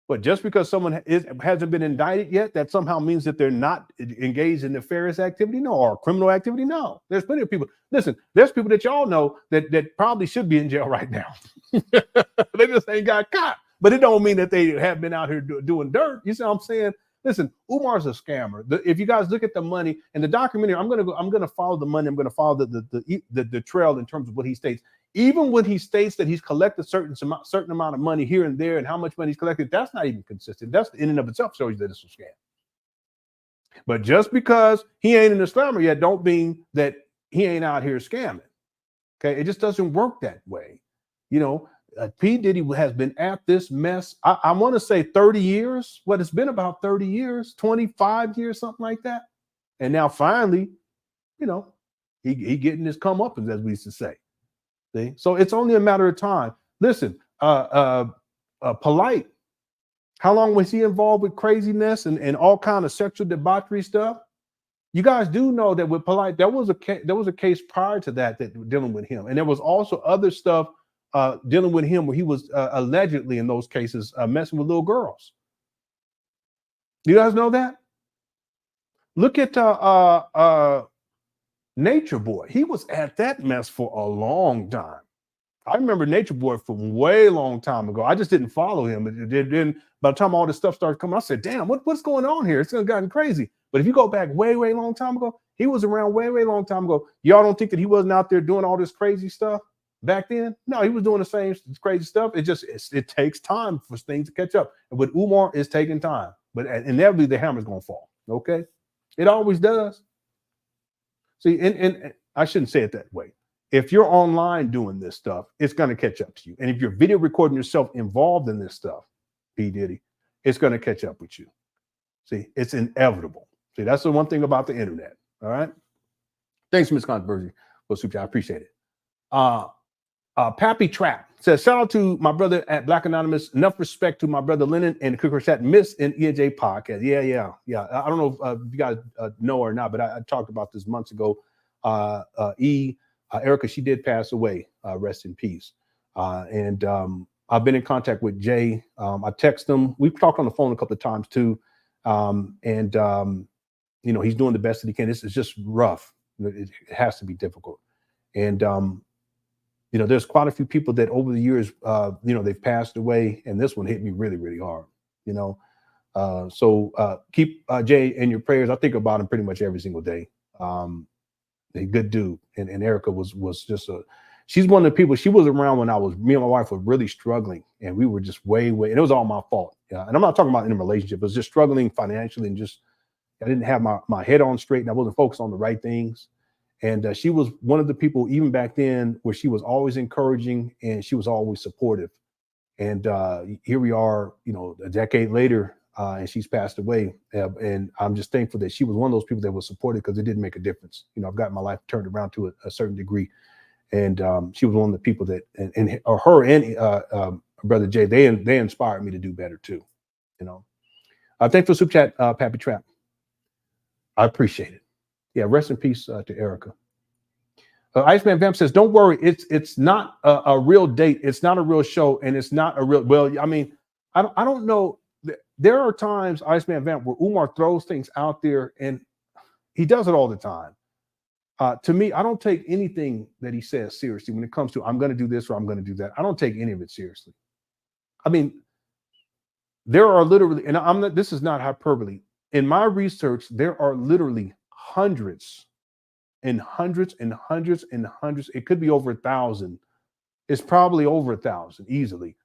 But just because someone hasn't been indicted yet, that somehow means that they're not engaged in nefarious activity? No. Or criminal activity? No. There's plenty of people. Listen, there's people that y'all know that probably should be in jail right now. They just ain't got caught. But it don't mean that they have been out here doing dirt. You see what I'm saying? Listen, Umar's a scammer. If you guys look at the money and the documentary, I'm gonna follow the money. I'm gonna follow the trail in terms of what he states. Even when he states that he's collected certain amount of money here and there, and how much money he's collected, that's not even consistent. That's in and of itself shows you that it's a scam. But just because he ain't in the slammer yet, don't mean that he ain't out here scamming. Okay, it just doesn't work that way. You know, P. Diddy has been at this mess. I want to say 30 years. What, it's been about 30 years, 25 years, something like that. And now finally, you know, he getting his comeuppance, as we used to say. See? So it's only a matter of time. Listen, Polite, how long was he involved with craziness and all kind of sexual debauchery stuff? You guys do know that with Polite, there was a case prior to that dealing with him, and there was also other stuff dealing with him where he was allegedly in those cases messing with little girls. Do you guys know that? Look at Nature Boy. He was at that mess for a long time. I remember Nature Boy from way long time ago. I just didn't follow him. Then by the time all this stuff started coming, I said, damn, what's going on here? It's gotten crazy. But if you go back way long time ago, he was around way long time ago. Y'all don't think that he wasn't out there doing all this crazy stuff back then? No, he was doing the same crazy stuff. It takes time for things to catch up. And with Umar, it's taking time. But inevitably, the hammer's going to fall. Okay? It always does. See, and I shouldn't say it that way. If you're online doing this stuff, it's going to catch up to you. And if you're video recording yourself involved in this stuff, P. Diddy, it's going to catch up with you. See, it's inevitable. See, that's the one thing about the internet. All right. Thanks, Ms. Controversy. Well, super, I appreciate it. Pappy Trap says, shout out to my brother at Black Anonymous. Enough respect to my brother Lenon and the Cooker Chat Miss and EJ podcast. Yeah. I don't know if you guys know or not, but I talked about this months ago. Erica, she did pass away. Rest in peace. And I've been in contact with Jay. I text him. We've talked on the phone a couple of times too. You know, he's doing the best that he can. It's just rough. It has to be difficult. And you know, there's quite a few people that over the years, you know, they've passed away, and this one hit me really hard, you know. So keep Jay in your prayers. I think about him pretty much every single day. A good dude. And Erica was just she's one of the people. She was around when me and my wife were really struggling, and we were just way, and it was all my fault. And I'm not talking about in a relationship. It was just struggling financially, and just I didn't have my head on straight, and I wasn't focused on the right things. And she was one of the people, even back then, where she was always encouraging and she was always supportive. And here we are, you know, a decade later, and she's passed away. And I'm just thankful that she was one of those people that was supported, because it didn't make a difference. You know, I've got my life turned around to a certain degree. And she was one of the people that, and or her and Brother Jay, they inspired me to do better too. You know, thanks for super chat, Pappy Trap. I appreciate it. Yeah, rest in peace to Erica. Iceman Vamp says, "Don't worry, it's not a real date. It's not a real show, and it's not a real." Well, I mean, I don't know. There are times, Iceman Vamp, where Umar throws things out there, and he does it all the time. To me, I don't take anything that he says seriously when it comes to I'm going to do this or I'm going to do that. I don't take any of it seriously. I mean, there are literally, and I'm not. This is not hyperbole. In my research, there are literally hundreds and hundreds and hundreds and hundreds. It could be over 1,000. It's probably over 1,000 easily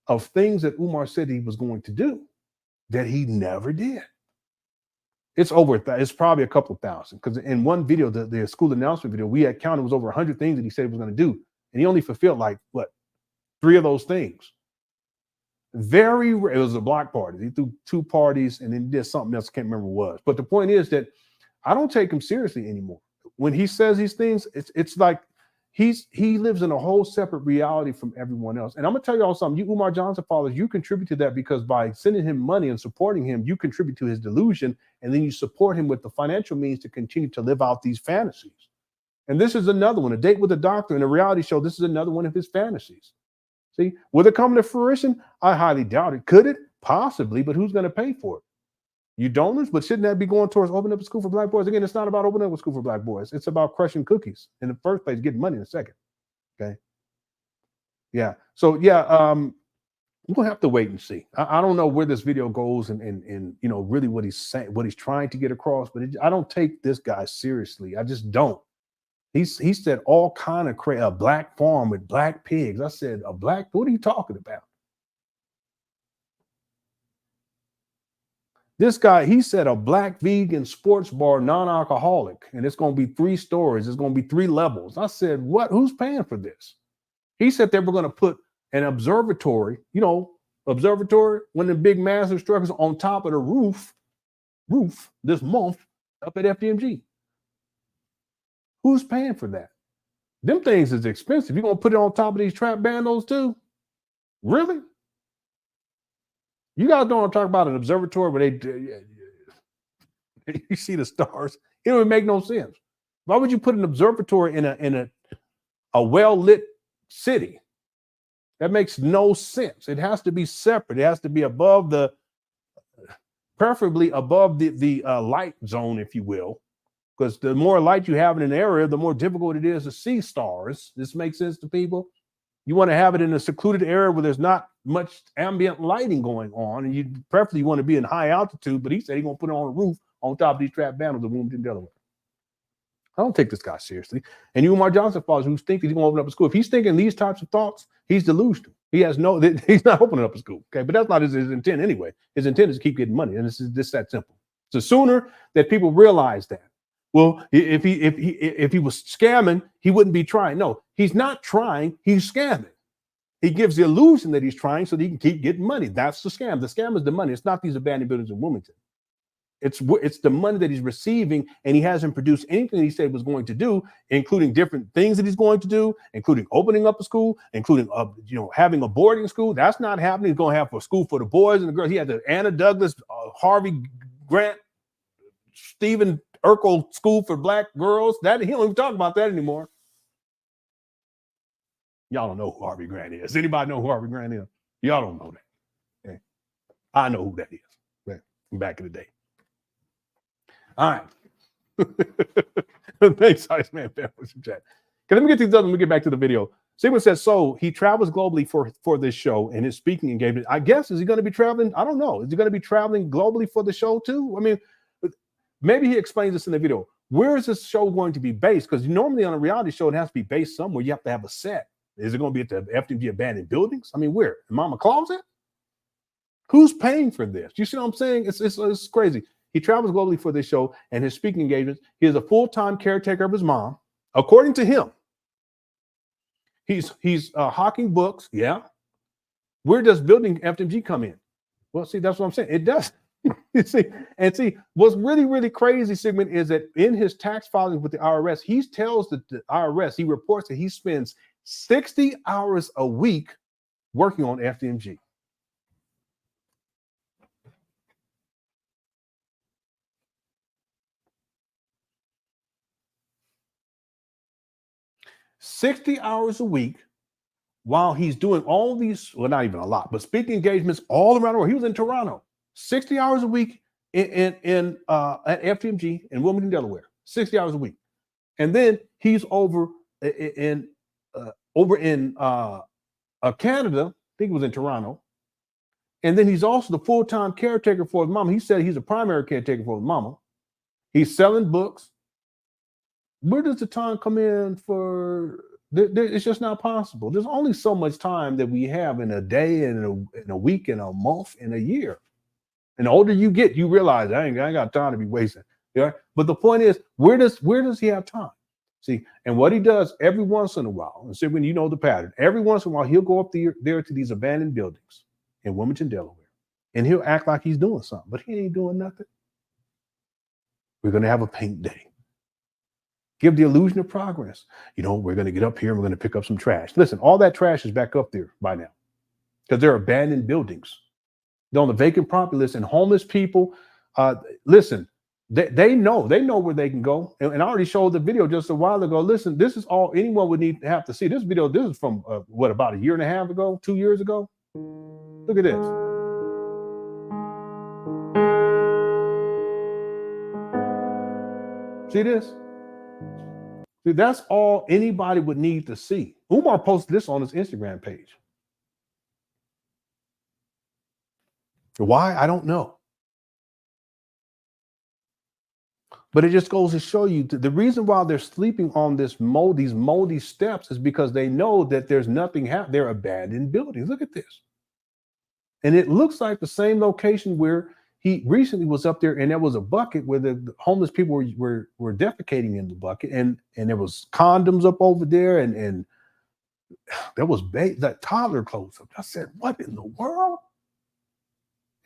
of things that Umar said he was going to do that he never did. It's over. It's probably a couple of thousand because in one video, the school announcement video, we had counted was over 100 things that he said he was going to do, and he only fulfilled like what 3 of those things. Very rare. It was a block party. He threw 2 parties and then did something else. I can't remember what it was. But the point is that I don't take him seriously anymore. When he says these things, it's like he lives in a whole separate reality from everyone else. And I'm gonna tell y'all something. You Umar Johnson followers, you contribute to that because by sending him money and supporting him, you contribute to his delusion, and then you support him with the financial means to continue to live out these fantasies. And this is another one, a date with a doctor in a reality show. This is another one of his fantasies. See, will it come to fruition? I highly doubt it. Could it? Possibly, but who's going to pay for it? You donors, but shouldn't that be going towards opening up a school for Black boys? Again, it's not about opening up a school for Black boys. It's about crushing cookies in the first place, getting money in a second. Okay. Yeah. So yeah, we'll have to wait and see. I don't know where this video goes and you know really what he's saying, what he's trying to get across. But I don't take this guy seriously. I just don't. He said all kind of a black farm with black pigs. I said a black. What are you talking about? This guy, he said a black vegan sports bar, non-alcoholic, and it's going to be 3 stories. It's going to be 3 levels. I said, what? Who's paying for this? He said they were going to put an observatory, you know, observatory, one of the big massive structures on top of the roof this month up at FDMG. Who's paying for that? Them things is expensive. You're going to put it on top of these trap bandos too? Really? You guys don't want to talk about an observatory where you see the stars. It don't make no sense. Why would you put an observatory in a well-lit city? That makes no sense. It has to be separate. It has to be above preferably above the light zone, if you will. Because the more light you have in an area, the more difficult it is to see stars. This makes sense to people. You want to have it in a secluded area where there's not much ambient lighting going on, and you preferably want to be in high altitude. But he said he's going to put it on a roof on top of these trap bandos in Wilmington, Delaware. I don't take this guy seriously. And you, Umar Johnson, followers who think he's going to open up a school, if he's thinking these types of thoughts, he's delusional. He's not opening up a school. Okay, but that's not his intent anyway. His intent is to keep getting money, and this is just that simple. So sooner that people realize that. Well, if he was scamming, he wouldn't be trying. No, he's not trying. He's scamming. He gives the illusion that he's trying so that he can keep getting money. That's the scam. The scam is the money. It's not these abandoned buildings in Wilmington. It's the money that he's receiving, and he hasn't produced anything he said he was going to do, including different things that he's going to do, including opening up a school, including having a boarding school. That's not happening. He's going to have a school for the boys and the girls. He had the Anna Douglas, Harvey Grant, Stephen Urkel school for Black girls. That he don't even talk about that anymore. Y'all don't know who Harvey Grant is. Anybody know who Harvey Grant is? Y'all don't know that. Okay. I know who that is. Okay. From back in the day. All right. Thanks, Iceman. Okay, let me get these other. Let me get back to the video. Sigmund says, so he travels globally for this show and his speaking engagement. I guess, is he going to be traveling? I don't know. Is he going to be traveling globally for the show too? I mean, maybe he explains this in the video. Where is this show going to be based? Because normally on a reality show, it has to be based somewhere. You have to have a set. Is it going to be at the FDMG abandoned buildings? I mean, where? In Mama Closet? Who's paying for this? You see what I'm saying? It's crazy. He travels globally for this show and his speaking engagements. He is a full-time caretaker of his mom. According to him, he's hawking books. Yeah. Where does building FDMG come in? Well, see, that's what I'm saying. It does. You see, and see, what's really, really crazy, Sigmund, is that in his tax filings with the IRS, he tells the IRS, he reports that he spends 60 hours a week working on FDMG. $60 hours a week while he's doing all these, well, not even a lot, but speaking engagements all around the world. He was in Toronto, 60 hours a week at FDMG in Wilmington, Delaware, 60 hours a week. And then he's over in Canada, I think it was in Toronto. And then he's also the full-time caretaker for his mama. He said he's a primary caretaker for his mama. He's selling books. Where does the time come in for? It's just not possible. There's only so much time that we have in a day, and in a week, and a month, and a year. And the older you get, you realize I ain't got time to be wasting. Yeah. But the point is, where does he have time? See, and what he does every once in a while, and so when you know the pattern, every once in a while he'll go up there to these abandoned buildings in Wilmington, Delaware, and he'll act like he's doing something, but he ain't doing nothing. We're gonna have a paint day. Give the illusion of progress. You know, we're gonna get up here and we're gonna pick up some trash. Listen, all that trash is back up there by now because they're abandoned buildings. They're on the vacant property list, and homeless people. Listen. They know where they can go. And I already showed the video just a while ago. Listen, this is all anyone would need to have to see. This video, this is from about a year and a half ago, 2 years ago. Look at this. See this? See, that's all anybody would need to see. Umar posted this on his Instagram page. Why? I don't know. But it just goes to show you the reason why they're sleeping on these moldy steps is because they know that there's nothing happening. They're abandoned buildings. Look at this. And it looks like the same location where he recently was up there, and there was a bucket where the homeless people were defecating in the bucket, and there was condoms up over there, and there was that toddler clothes up. I said, what in the world?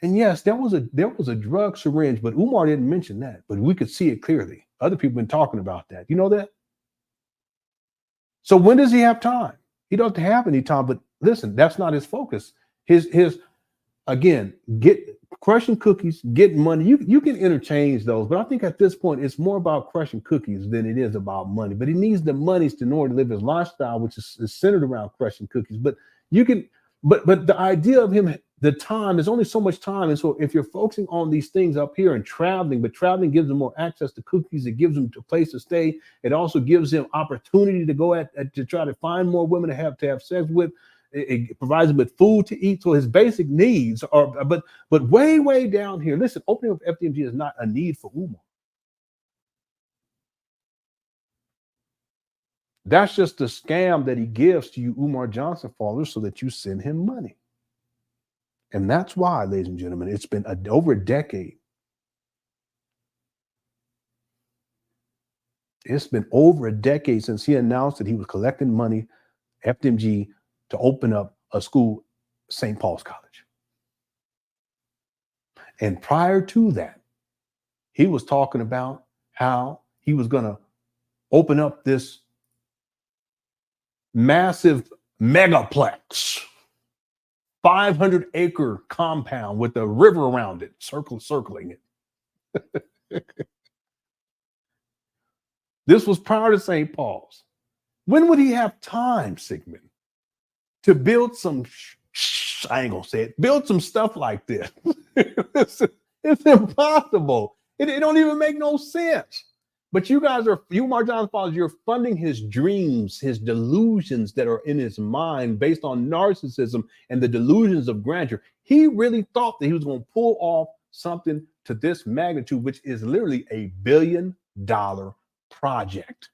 And yes, there was a drug syringe, but Umar didn't mention that. But we could see it clearly. Other people have been talking about that. You know that? So when does he have time? He doesn't have any time. But listen, that's not his focus. His again, get crushing cookies, getting money. You can interchange those, but I think at this point it's more about crushing cookies than it is about money. But he needs the monies in order to live his lifestyle, which is centered around crushing cookies. But you can, but the idea of him. The time, there's only so much time. And so if you're focusing on these things up here and traveling, but traveling gives them more access to cookies, it gives them a place to stay. It also gives them opportunity to go to try to find more women to have sex with. It provides him with food to eat. So his basic needs are, but way down here, listen, opening up FDMG is not a need for Umar. That's just the scam that he gives to you Umar Johnson followers so that you send him money. And that's why, ladies and gentlemen, it's been over a decade. It's been over a decade since he announced that he was collecting money, FDMG, to open up a school, St. Paul's College. And prior to that, he was talking about how he was going to open up this massive megaplex. 500-acre compound with a river around it, circling it. This was prior to St. Paul's. When would he have time, Sigmund, to build some, I ain't gonna say it, build some stuff like this? It's impossible. It don't even make no sense. But you Umar Johnson followers, you're funding his dreams, his delusions that are in his mind based on narcissism and the delusions of grandeur. He really thought that he was going to pull off something to this magnitude, which is literally $1 billion project.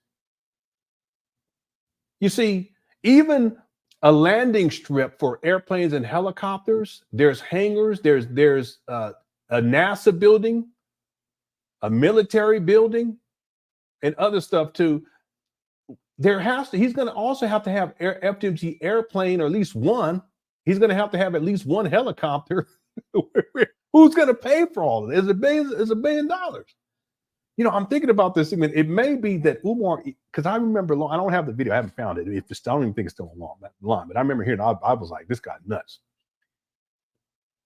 You see, even a landing strip for airplanes and helicopters, there's hangars, there's a NASA building, a military building, and other stuff too. He's going to also have to have FDMG airplane, or at least one. He's going to have at least one helicopter Who's going to pay for all of it? It's $1 billion. You know, I'm thinking about this. I mean, it may be that Umar, because I remember, I don't have the video. I haven't found it. I don't even think it's still online, but I remember hearing, I was like, this guy nuts.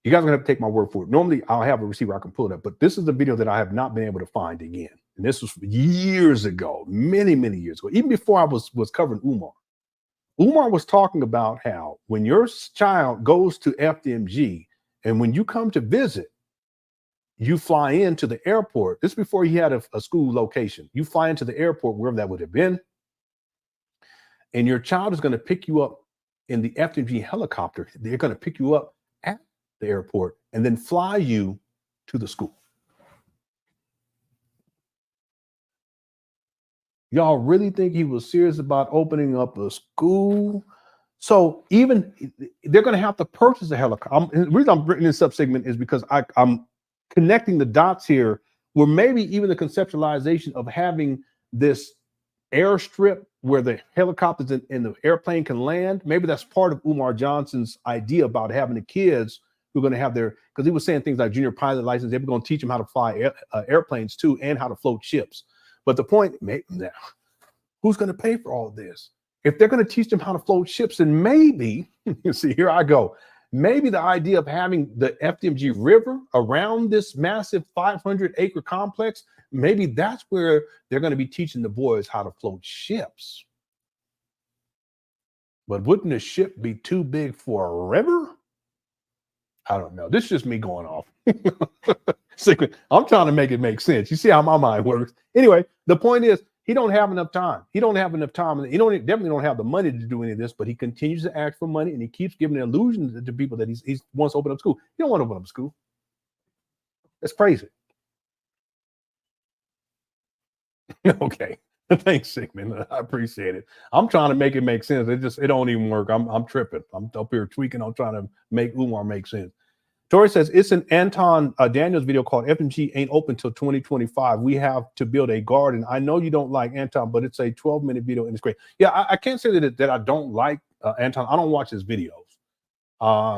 You guys are going to have to take my word for it. Normally, I'll have a receiver I can pull it up, but this is a video that I have not been able to find again. And this was years ago, many, many years ago, even before I was covering Umar. Umar was talking about how when your child goes to FDMG and when you come to visit, you fly into the airport. This is before he had a school location. You fly into the airport, wherever that would have been, and your child is going to pick you up in the FDMG helicopter. They're going to pick you up at the airport and then fly you to the school. Y'all really think he was serious about opening up a school? So even they're going to have to purchase a helicopter. The reason I'm bringing this up segment is because I'm connecting the dots here, where maybe even the conceptualization of having this airstrip where the helicopters and the airplane can land, maybe that's part of Umar Johnson's idea about having the kids who are going to have their, because he was saying things like junior pilot license, they were going to teach them how to fly airplanes too, and how to float ships. But the point, now, who's going to pay for all of this? If they're going to teach them how to float ships, and maybe, see, here I go, maybe the idea of having the FDMG River around this massive 500-acre complex, maybe that's where they're going to be teaching the boys how to float ships. But wouldn't a ship be too big for a river? I don't know. This is just me going off. I'm trying to make it make sense. You see how my mind works. Anyway, the point is, he don't have enough time. He don't have enough time. And he definitely don't have the money to do any of this, but he continues to ask for money, and he keeps giving the illusion to people that he wants to open up school. He don't want to open up school. That's crazy. Okay. Thanks, Sigmund. I appreciate it. I'm trying to make it make sense. It don't even work. I'm tripping. I'm up here tweaking. I'm trying to make Umar make sense. Tori says, it's an Anton Daniels video called FMG Ain't Open Till 2025. We have to build a garden. I know you don't like Anton, but it's a 12-minute video and it's great. Yeah, I can't say that I don't like Anton. I don't watch his videos.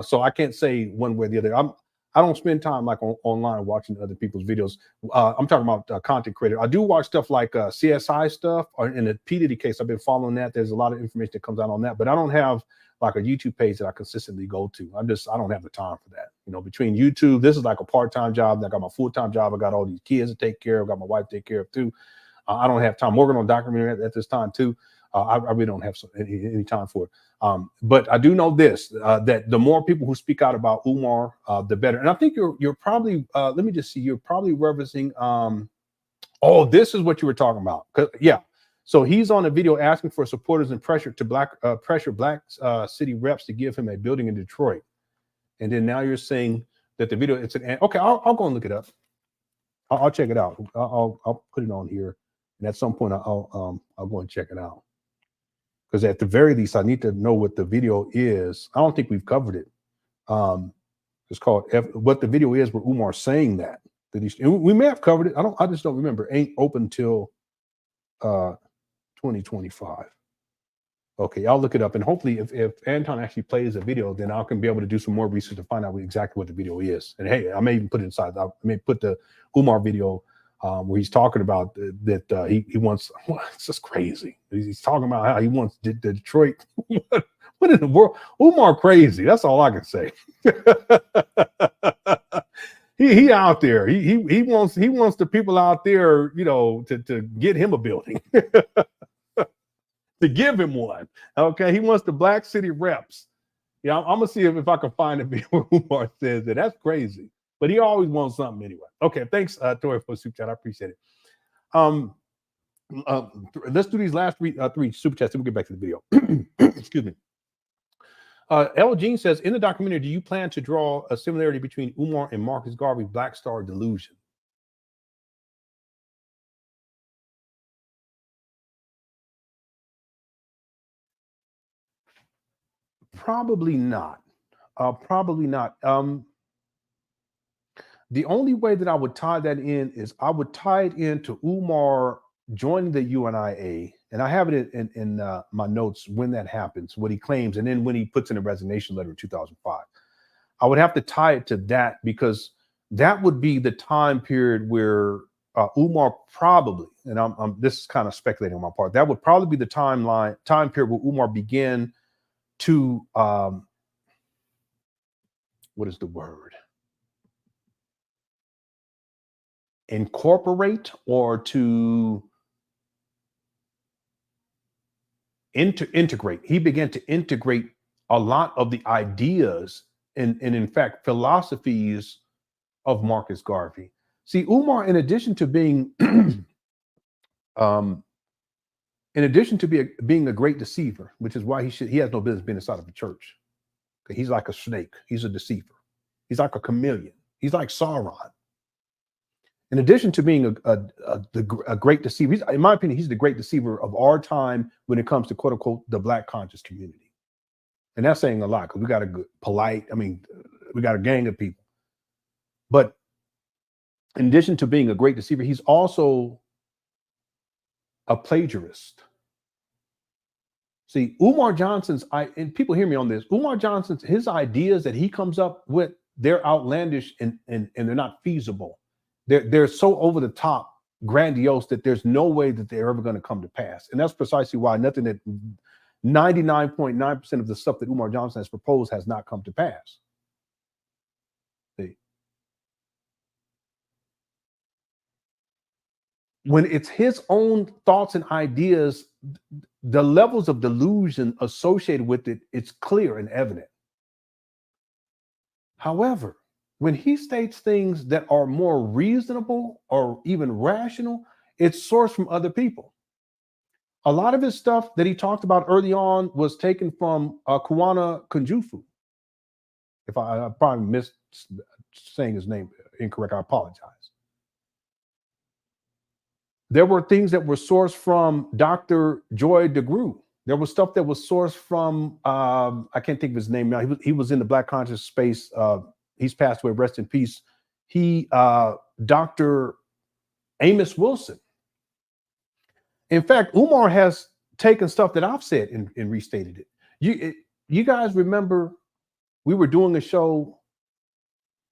So I can't say one way or the other. I don't spend time like online watching other people's videos. I'm talking about content creator. I do watch stuff like CSI stuff, or in the P. Diddy case, I've been following that. There's a lot of information that comes out on that, but I don't have like a YouTube page that I consistently go to. I don't have the time for that. You know, between YouTube, this is like a part-time job. I got my full-time job. I got all these kids to take care of. I got my wife to take care of too. I don't have time. I'm working on documentary at this time too. I really don't have any time for it. But I do know this, that the more people who speak out about Umar, the better. And I think you're probably, let me just see, you're probably referencing, oh, this is what you were talking about. Yeah. So he's on a video asking for supporters and pressure black city reps to give him a building in Detroit. And then now you're saying that the video, it's an, okay, I'll go and look it up. I'll check it out. I'll put it on here. And at some point I'll go and check it out. Because at the very least, I need to know what the video is. I don't think we've covered it. It's called what the video is where Umar's saying that we may have covered it. I just don't remember. Ain't open till 2025. Okay, I'll look it up, and hopefully if Anton actually plays a video, then I can be able to do some more research to find out exactly what the video is. And hey, I may even put it inside. I may put the Umar video where he's talking about that he wants. It's just crazy. He's talking about how he wants the Detroit. What in the world? Umar crazy. That's all I can say. He out there. He wants the people out there, you know, to get him a building. To give him one. Okay. He wants the black city reps. Yeah, I'm gonna see if I can find a video where Umar says that. That's crazy. But he always wants something anyway. Okay, thanks, Tori, for the super chat. I appreciate it. Let's do these last three super chats and we'll get back to the video. Excuse me. L. Jean says, in the documentary, do you plan to draw a similarity between Umar and Marcus Garvey's Black Star delusion? Probably not. Probably not. The only way that I would tie that in is I would tie it into Umar joining the UNIA, and I have it in my notes when that happens, what he claims, and then when he puts in a resignation letter in 2005. I would have to tie it to that because that would be the time period where Umar probably, and this is kind of speculating on my part, that would probably be the time period where Umar began to what is the word? Incorporate or to integrate. He began to integrate a lot of the ideas and in fact philosophies of Marcus Garvey. See, Umar, in addition to being being a great deceiver, which is why he has no business being inside of a church. He's like a snake. He's a deceiver. He's like a chameleon. He's like Sauron. In addition to being a great deceiver, in my opinion, he's the great deceiver of our time when it comes to quote unquote the Black conscious community. And that's saying a lot because we got we got a gang of people. But in addition to being a great deceiver, he's also a plagiarist. See, Umar Johnson's, and people hear me on this, Umar Johnson's, his ideas that he comes up with, they're outlandish and they're not feasible. They're so over the top, grandiose that there's no way that they're ever going to come to pass. And that's precisely why 99.9% of the stuff that Umar Johnson has proposed has not come to pass. See? When it's his own thoughts and ideas, the levels of delusion associated with it, it's clear and evident. However, when he states things that are more reasonable or even rational, it's sourced from other people. A lot of his stuff that he talked about early on was taken from Kuwana Kunjufu. If I probably missed saying his name incorrect, I apologize. There were things that were sourced from Dr. Joy DeGruy. There was stuff that was sourced from, I can't think of his name now. He was in the Black conscious space. He's passed away, rest in peace. Dr. Amos Wilson. In fact, Umar has taken stuff that I've said and restated it. You guys remember we were doing a show,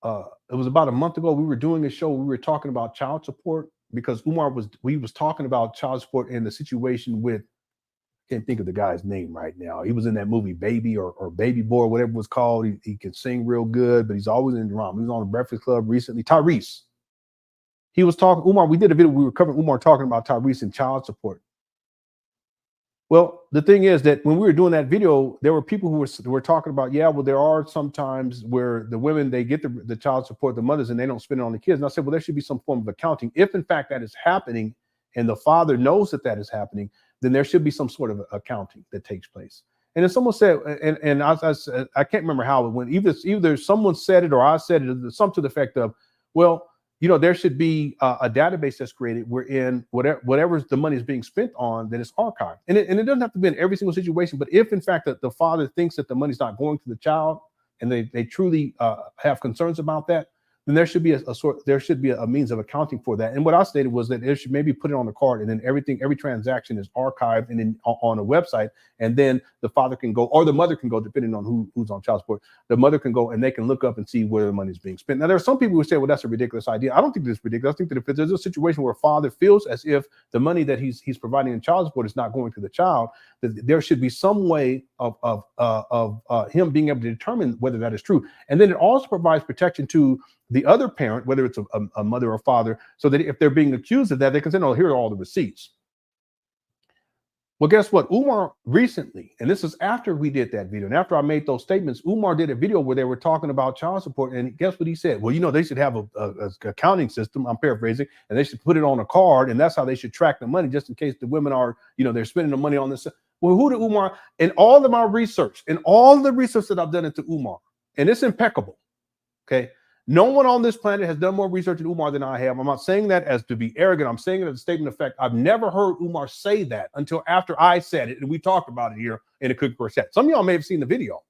it was about a month ago, we were doing a show, we were talking about child support because we was talking about child support and the situation with, I can't think of the guy's name right now. He was in that movie Baby or Baby Boy, whatever it was called. He can sing real good, but he's always in drama. He was on the Breakfast Club recently. Tyrese. He was talking, Umar, we did a video, we were covering Umar talking about Tyrese and child support. Well, the thing is that when we were doing that video, there were people who were talking about, yeah, well, there are some times where the women, they get the child support, the mothers, and they don't spend it on the kids. And I said, well, there should be some form of accounting. If in fact that is happening and the father knows that is happening, then there should be some sort of accounting that takes place. And then someone said, and I can't remember how it went, either someone said it or I said it, something to the effect of, well, you know, there should be a database that's created wherein whatever the money is being spent on, that it's archived. And it doesn't have to be in every single situation, but if in fact that the father thinks that the money's not going to the child and they truly have concerns about that, then there should be a means of accounting for that. And what I stated was that it should maybe put it on the card, and then every transaction is archived and then on a website, and then the father can go, or the mother can go, depending on who's on child support. The mother can go and they can look up and see where the money is being spent. Now, there are some people who say, well, that's a ridiculous idea. I don't think it's ridiculous. I think that if there's a situation where a father feels as if the money that he's providing in child support is not going to the child, that there should be some way of him being able to determine whether that is true. And then it also provides protection to the other parent, whether it's a mother or father, so that if they're being accused of that, they can say, oh, here are all the receipts. Well, guess what? Umar recently, and this is after we did that video, and after I made those statements, Umar did a video where they were talking about child support, and guess what he said? Well, you know, they should have a accounting system, I'm paraphrasing, and they should put it on a card, and that's how they should track the money, just in case the women are, you know, they're spending the money on this. Well, who did Umar, in all of my research, and all the research that I've done into Umar, and it's impeccable, okay? No one on this planet has done more research in Umar than I have. I'm not saying that as to be arrogant. I'm saying it as a statement of fact. I've never heard Umar say that until after I said it, and we talked about it here in a Cookie Quartet. Some of y'all may have seen the video.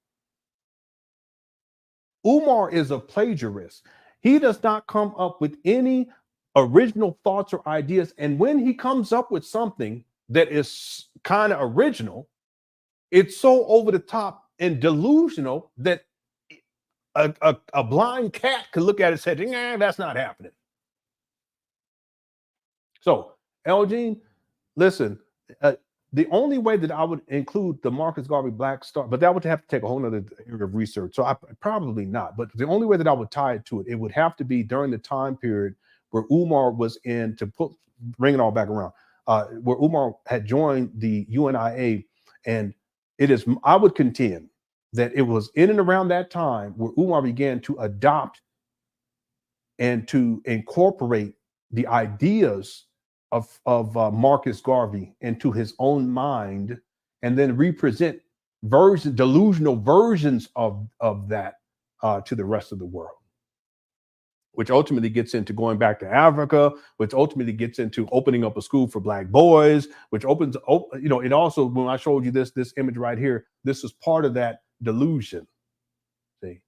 Umar is a plagiarist. He does not come up with any original thoughts or ideas. And when he comes up with something that is kind of original, it's so over the top and delusional that a blind cat could look at it and say, nah, that's not happening. So, Elgene, listen, the only way that I would include the Marcus Garvey Black Star, but that would have to take a whole nother area of research. So I probably not. But the only way that I would tie it to it, it would have to be during the time period where Umar was in, to bring it all back around, where Umar had joined the UNIA. And it is, I would contend that it was in and around that time where Umar began to adopt and to incorporate the ideas of Marcus Garvey into his own mind, and then represent delusional versions of that to the rest of the world, which ultimately gets into going back to Africa, which ultimately gets into opening up a school for Black boys, which opens, you know, it also, when I showed you this image right here, this is part of that delusion. See?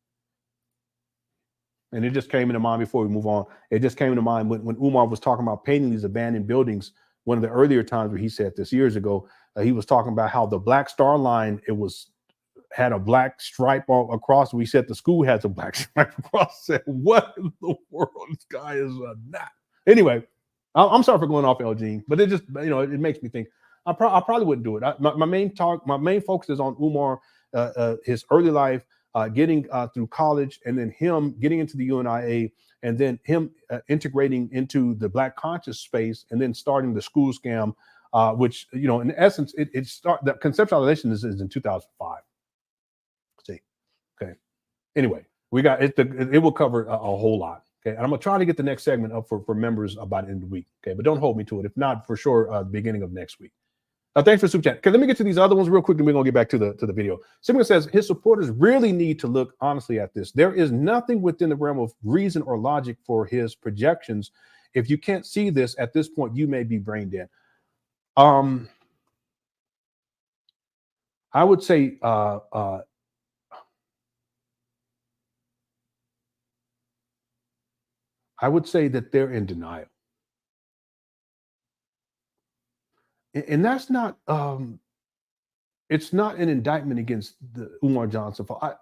And it just came into mind before we move on. It just came into mind when Umar was talking about painting these abandoned buildings. One of the earlier times where he said this years ago, he was talking about how the Black Star Line, had a black stripe all across. We said the school has a black stripe across. I said, what in the world? This guy is not. Anyway, I'm sorry for going off, Elgene, but it just, you know, it makes me think. I probably wouldn't do it. My main focus is on Umar, his early life, getting through college, and then him getting into the UNIA, and then him integrating into the Black conscious space, and then starting the school scam, which, you know, in essence, the conceptualization is in 2005. See, okay. Anyway, we got it. It will cover a whole lot. Okay, and I'm gonna try to get the next segment up for members about the end of the week. Okay, but don't hold me to it. If not, for sure, beginning of next week. Thanks for super chat. Okay, let me get to these other ones real quick, and we're gonna get back to the video. Someone says his supporters really need to look honestly at this. There is nothing within the realm of reason or logic for his projections. If you can't see this at this point, you may be brain dead. I would say that they're in denial. And that's not, it's not an indictment against the Umar Johnson. I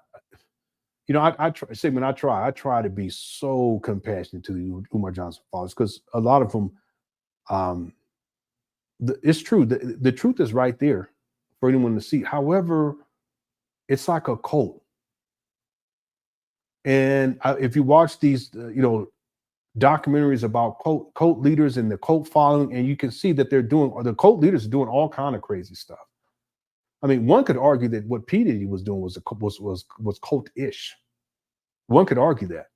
try to be so compassionate to the Umar Johnson followers, because a lot of them, it's true. The truth is right there for anyone to see. However, it's like a cult. And if you watch these, documentaries about cult leaders and the cult following, and you can see that the cult leaders are doing all kind of crazy stuff. I mean, one could argue that what P. Diddy was doing was cult-ish. One could argue that.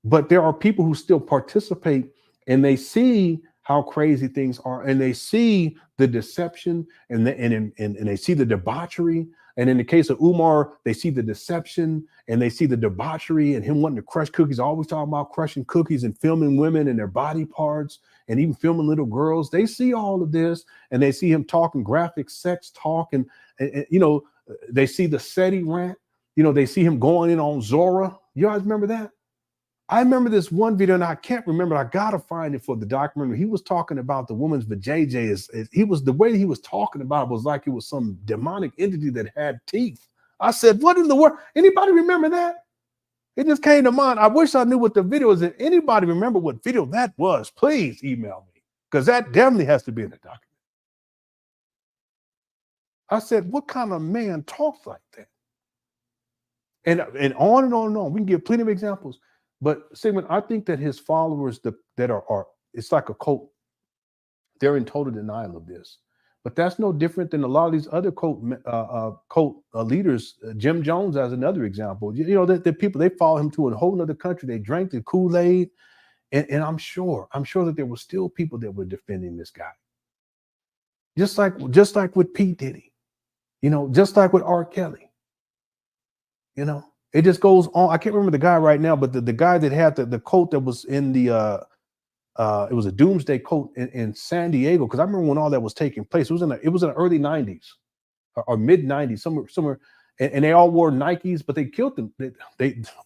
But there are people who still participate, and they see how crazy things are, and they see the deception, and they see the debauchery. And in the case of Umar, they see the deception, and they see the debauchery, and him wanting to crush cookies, always talking about crushing cookies and filming women and their body parts, and even filming little girls. They see all of this, and they see him talking graphic sex talk, and they see the SETI rant. They see him going in on Zora. You guys remember that? I remember this one video, and I can't remember. I gotta find it for the documentary. He was talking about the woman's vajayjay. The way he was talking about it was like it was some demonic entity that had teeth. I said, "What in the world?" Anybody remember that? It just came to mind. I wish I knew what the video is. If anybody remember what video that was, please email me, because that definitely has to be in the document. I said, "What kind of man talks like that?" And on and on and on. We can give plenty of examples. But Sigmund, I think that his followers that are it's like a cult. They're in total denial of this. But that's no different than a lot of these other cult leaders. Jim Jones as another example. The people, they follow him to a whole other country. They drank the Kool-Aid, and I'm sure that there were still people that were defending this guy. Just like with P. Diddy, just like with R. Kelly, It just goes on. I can't remember the guy right now, but the guy that had the cult that was in the it was a doomsday cult in San Diego, because I remember when all that was taking place. It was in the early 90s or mid 90s, somewhere, and they all wore Nikes, but they killed them.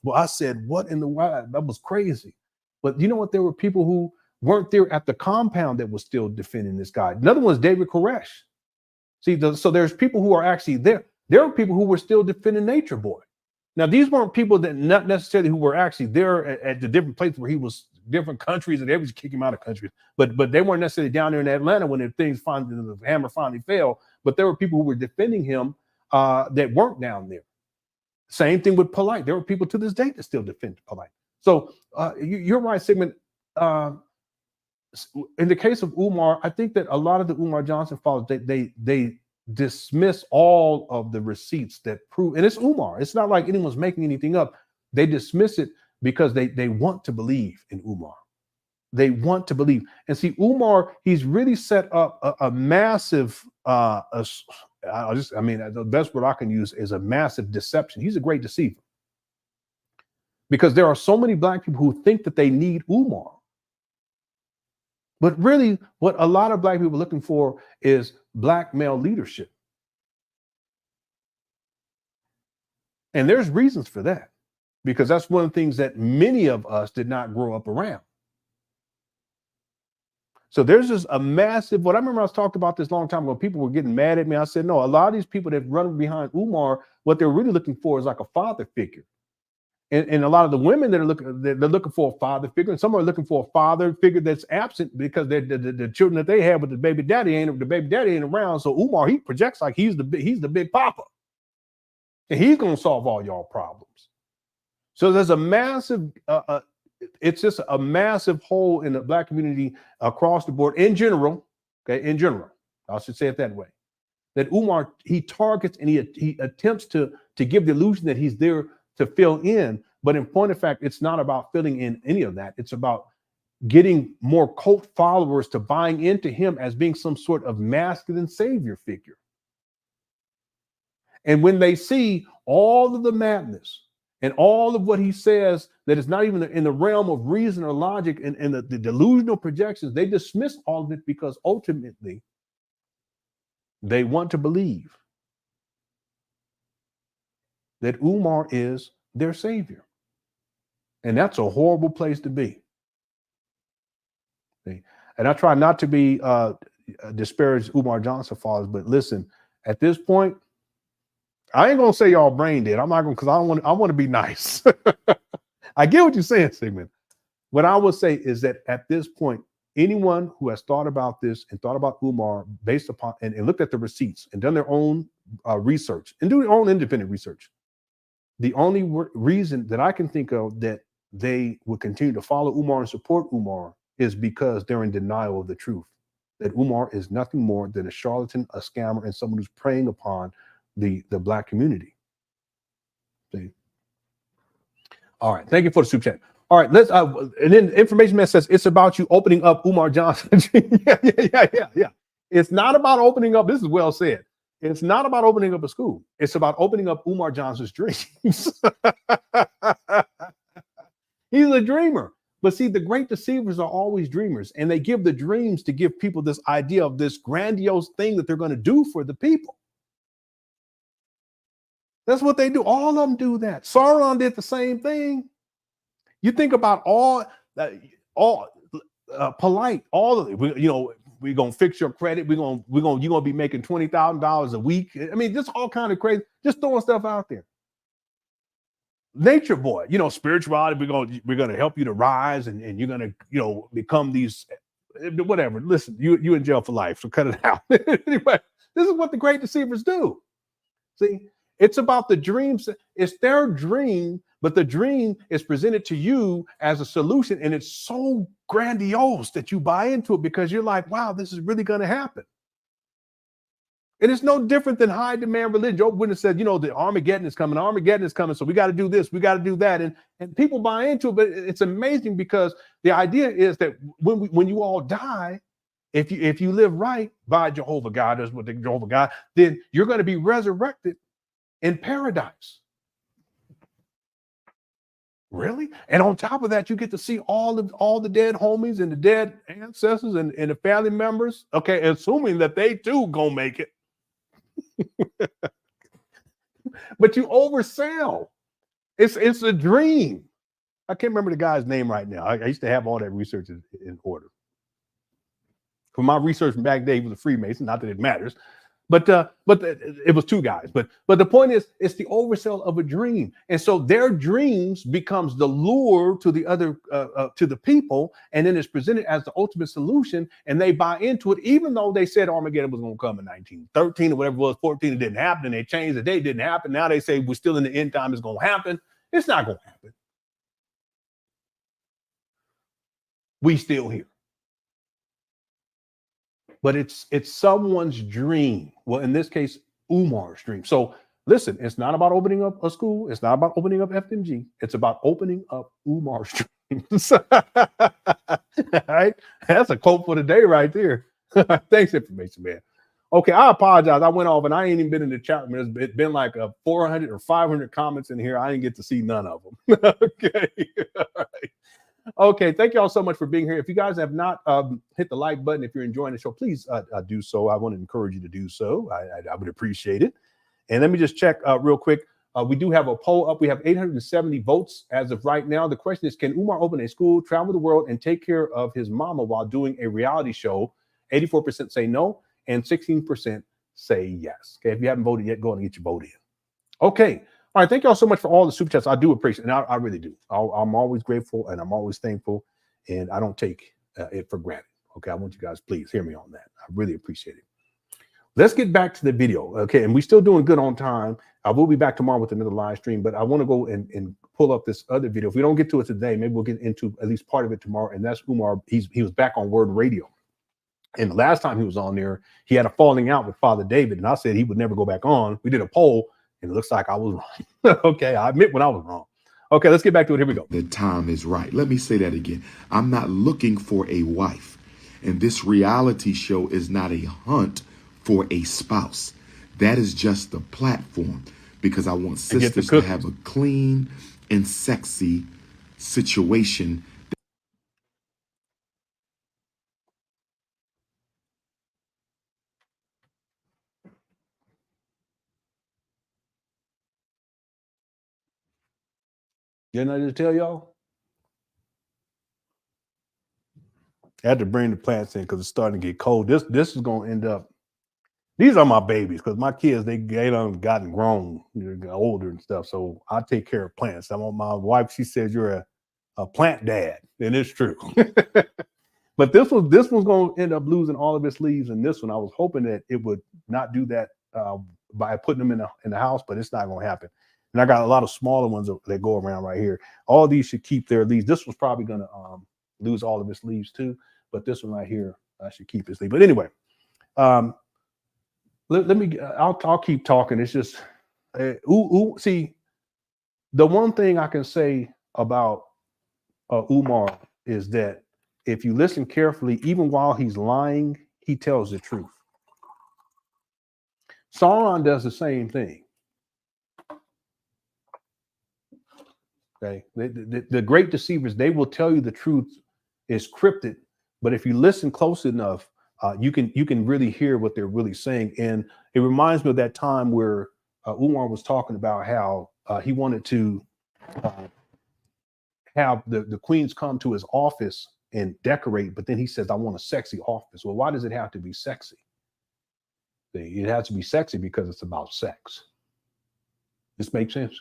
Well, I said, what in the world? That was crazy. But you know what? There were people who weren't there at the compound that was still defending this guy. Another one is David Koresh. See, so there's people who are actually there. There are people who were still defending Nature Boy. Now, these weren't people that not necessarily who were actually there at the different places where he was, different countries, and they was kicking him out of countries. But they weren't necessarily down there in Atlanta when the hammer finally fell. But there were people who were defending him that weren't down there. Same thing with Polite. There were people to this day that still defend Polite. So you're right, Sigmund. In the case of Umar, I think that a lot of the Umar Johnson followers, they dismiss all of the receipts that prove, and it's Umar. It's not like anyone's making anything up. They dismiss it because they want to believe in Umar. They want to believe. And see, Umar, he's really set up a massive, the best word I can use is a massive deception. He's a great deceiver. Because there are so many black people who think that they need Umar. But really, what a lot of black people are looking for is black male leadership. And there's reasons for that, because that's one of the things that many of us did not grow up around. So there's just a massive, what I remember I was talking about this a long time ago, people were getting mad at me. I said, no, a lot of these people that run behind Umar, what they're really looking for is like a father figure. And a lot of the women that are they're looking for a father figure, and some are looking for a father figure that's absent because the children that they have with the baby daddy ain't around. So Umar, he projects like he's the big papa, and he's gonna solve all y'all problems. So there's a massive, it's just a massive hole in the black community across the board in general. Okay, in general, I should say it that way. That Umar, he targets and he attempts to give the illusion that he's there to fill in, but in point of fact, it's not about filling in any of that. It's about getting more cult followers to buying into him as being some sort of masculine savior figure. And when they see all of the madness and all of what he says that is not even in the realm of reason or logic and the delusional projections, they dismiss all of it because ultimately they want to believe that Umar is their savior. And that's a horrible place to be. See? And I try not to be disparage Umar Johnson followers, but listen, at this point, I ain't gonna say y'all brain dead. I'm not gonna, because I want to be nice. I get what you're saying, Sigmund. What I would say is that at this point, anyone who has thought about this and thought about Umar based upon and looked at the receipts and done their own research and do their own independent research, the only reason that I can think of that they would continue to follow Umar and support Umar is because they're in denial of the truth. That Umar is nothing more than a charlatan, a scammer, and someone who's preying upon the black community. See? All right, thank you for the super chat. All right, let's and then information man says it's about you opening up Umar Johnson. Yeah. It's not about opening up. This is well said. It's not about opening up a school. It's about opening up Umar Johnson's dreams. He's a dreamer. But see, the great deceivers are always dreamers, and they give the dreams to give people this idea of this grandiose thing that they're going to do for the people. That's what they do. All of them do that. Sauron did the same thing. You think about polite, all of it. We're gonna fix your credit. You're gonna be making $20,000 a week. I mean, just all kind of crazy, just throwing stuff out there. Nature boy, spirituality. We're gonna help you to rise, and you're gonna become these whatever. Listen, you in jail for life, so cut it out. Anyway, this is what the great deceivers do. See, it's about the dreams. It's their dream, but the dream is presented to you as a solution, and it's so grandiose that you buy into it because you're like, wow, this is really going to happen. And it's no different than high demand religion. Job Witness said, the Armageddon is coming, so we got to do this, we got to do that. And people buy into it, but it's amazing because the idea is that when you all die, if you live right by Jehovah God, that's what the Jehovah God, then you're going to be resurrected in paradise. Really? And on top of that, you get to see all the dead homies and the dead ancestors and the family members. Okay, assuming that they too gonna make it. But you oversell. It's a dream. I can't remember the guy's name right now. I used to have all that research in order. For my research from back then, he was a Freemason. Not that it matters, It was two guys. But the point is, it's the oversell of a dream, and so their dreams becomes the lure to the other to the people, and then it's presented as the ultimate solution, and they buy into it, even though they said Armageddon was going to come in 1913 or whatever it was, 14. It didn't happen, and they changed the date. Didn't happen. Now they say we're still in the end time. It's going to happen. It's not going to happen. We still here. But it's someone's dream. Well, in this case, Umar's dream. So listen, it's not about opening up a school. It's not about opening up FDMG. It's about opening up Umar's dreams. Right? That's a quote for the day right there. Thanks, information, man. Okay, I apologize. I went off and I ain't even been in the chat room. It's been like 400 or 500 comments in here. I didn't get to see none of them. Okay. All right. Okay, thank you all so much for being here. If you guys have not hit the like button, if you're enjoying the show, please do so. I want to encourage you to do so. I would appreciate it. And let me just check real quick. We do have a poll up. We have 870 votes as of right now. The question is, can Umar open a school, travel the world, and take care of his mama while doing a reality show? 84% say no, and 16% say yes. Okay, if you haven't voted yet, go and get your vote in. Okay. All right, thank y'all so much for all the super chats. I do appreciate it, and I really do. I'm always grateful, and I'm always thankful, and I don't take it for granted. Okay, I want you guys, please hear me on that. I really appreciate it. Let's get back to the video, okay? And we're still doing good on time. I will be back tomorrow with another live stream, but I want to go and pull up this other video. If we don't get to it today, maybe we'll get into at least part of it tomorrow, and that's Umar. He was back on Word Radio. And the last time he was on there, he had a falling out with Father David, and I said he would never go back on. We did a poll, and it looks like I was wrong. Okay, I admit when I was wrong. Okay, let's get back to it. Here we go. The time is right. Let me say that again. I'm not looking for a wife. And this reality show is not a hunt for a spouse. That is just the platform, because I want sisters to have a clean and sexy situation. Didn't I just tell y'all? I had to bring the plants in because it's starting to get cold. This is going to end up. These are my babies because my kids, they done gotten grown, older and stuff. So I take care of plants. I'm on my wife. She says you're a plant dad, and it's true. But this one's going to end up losing all of its leaves. And this one, I was hoping that it would not do that by putting them in the house, but it's not going to happen. And I got a lot of smaller ones that go around right here. All these should keep their leaves. This one's probably going to lose all of its leaves too, but this one right here should keep its leaves. But anyway, let me. I'll keep talking. It's just, see, the one thing I can say about Umar is that if you listen carefully, even while he's lying, he tells the truth. Sauron does the same thing. Okay, the great deceivers, they will tell you the truth is cryptic, but if you listen close enough, you can really hear what they're really saying. And it reminds me of that time where Umar was talking about how he wanted to have the queens come to his office and decorate, but then he says, I want a sexy office. Well, why does it have to be sexy? It has to be sexy because it's about sex. This makes sense?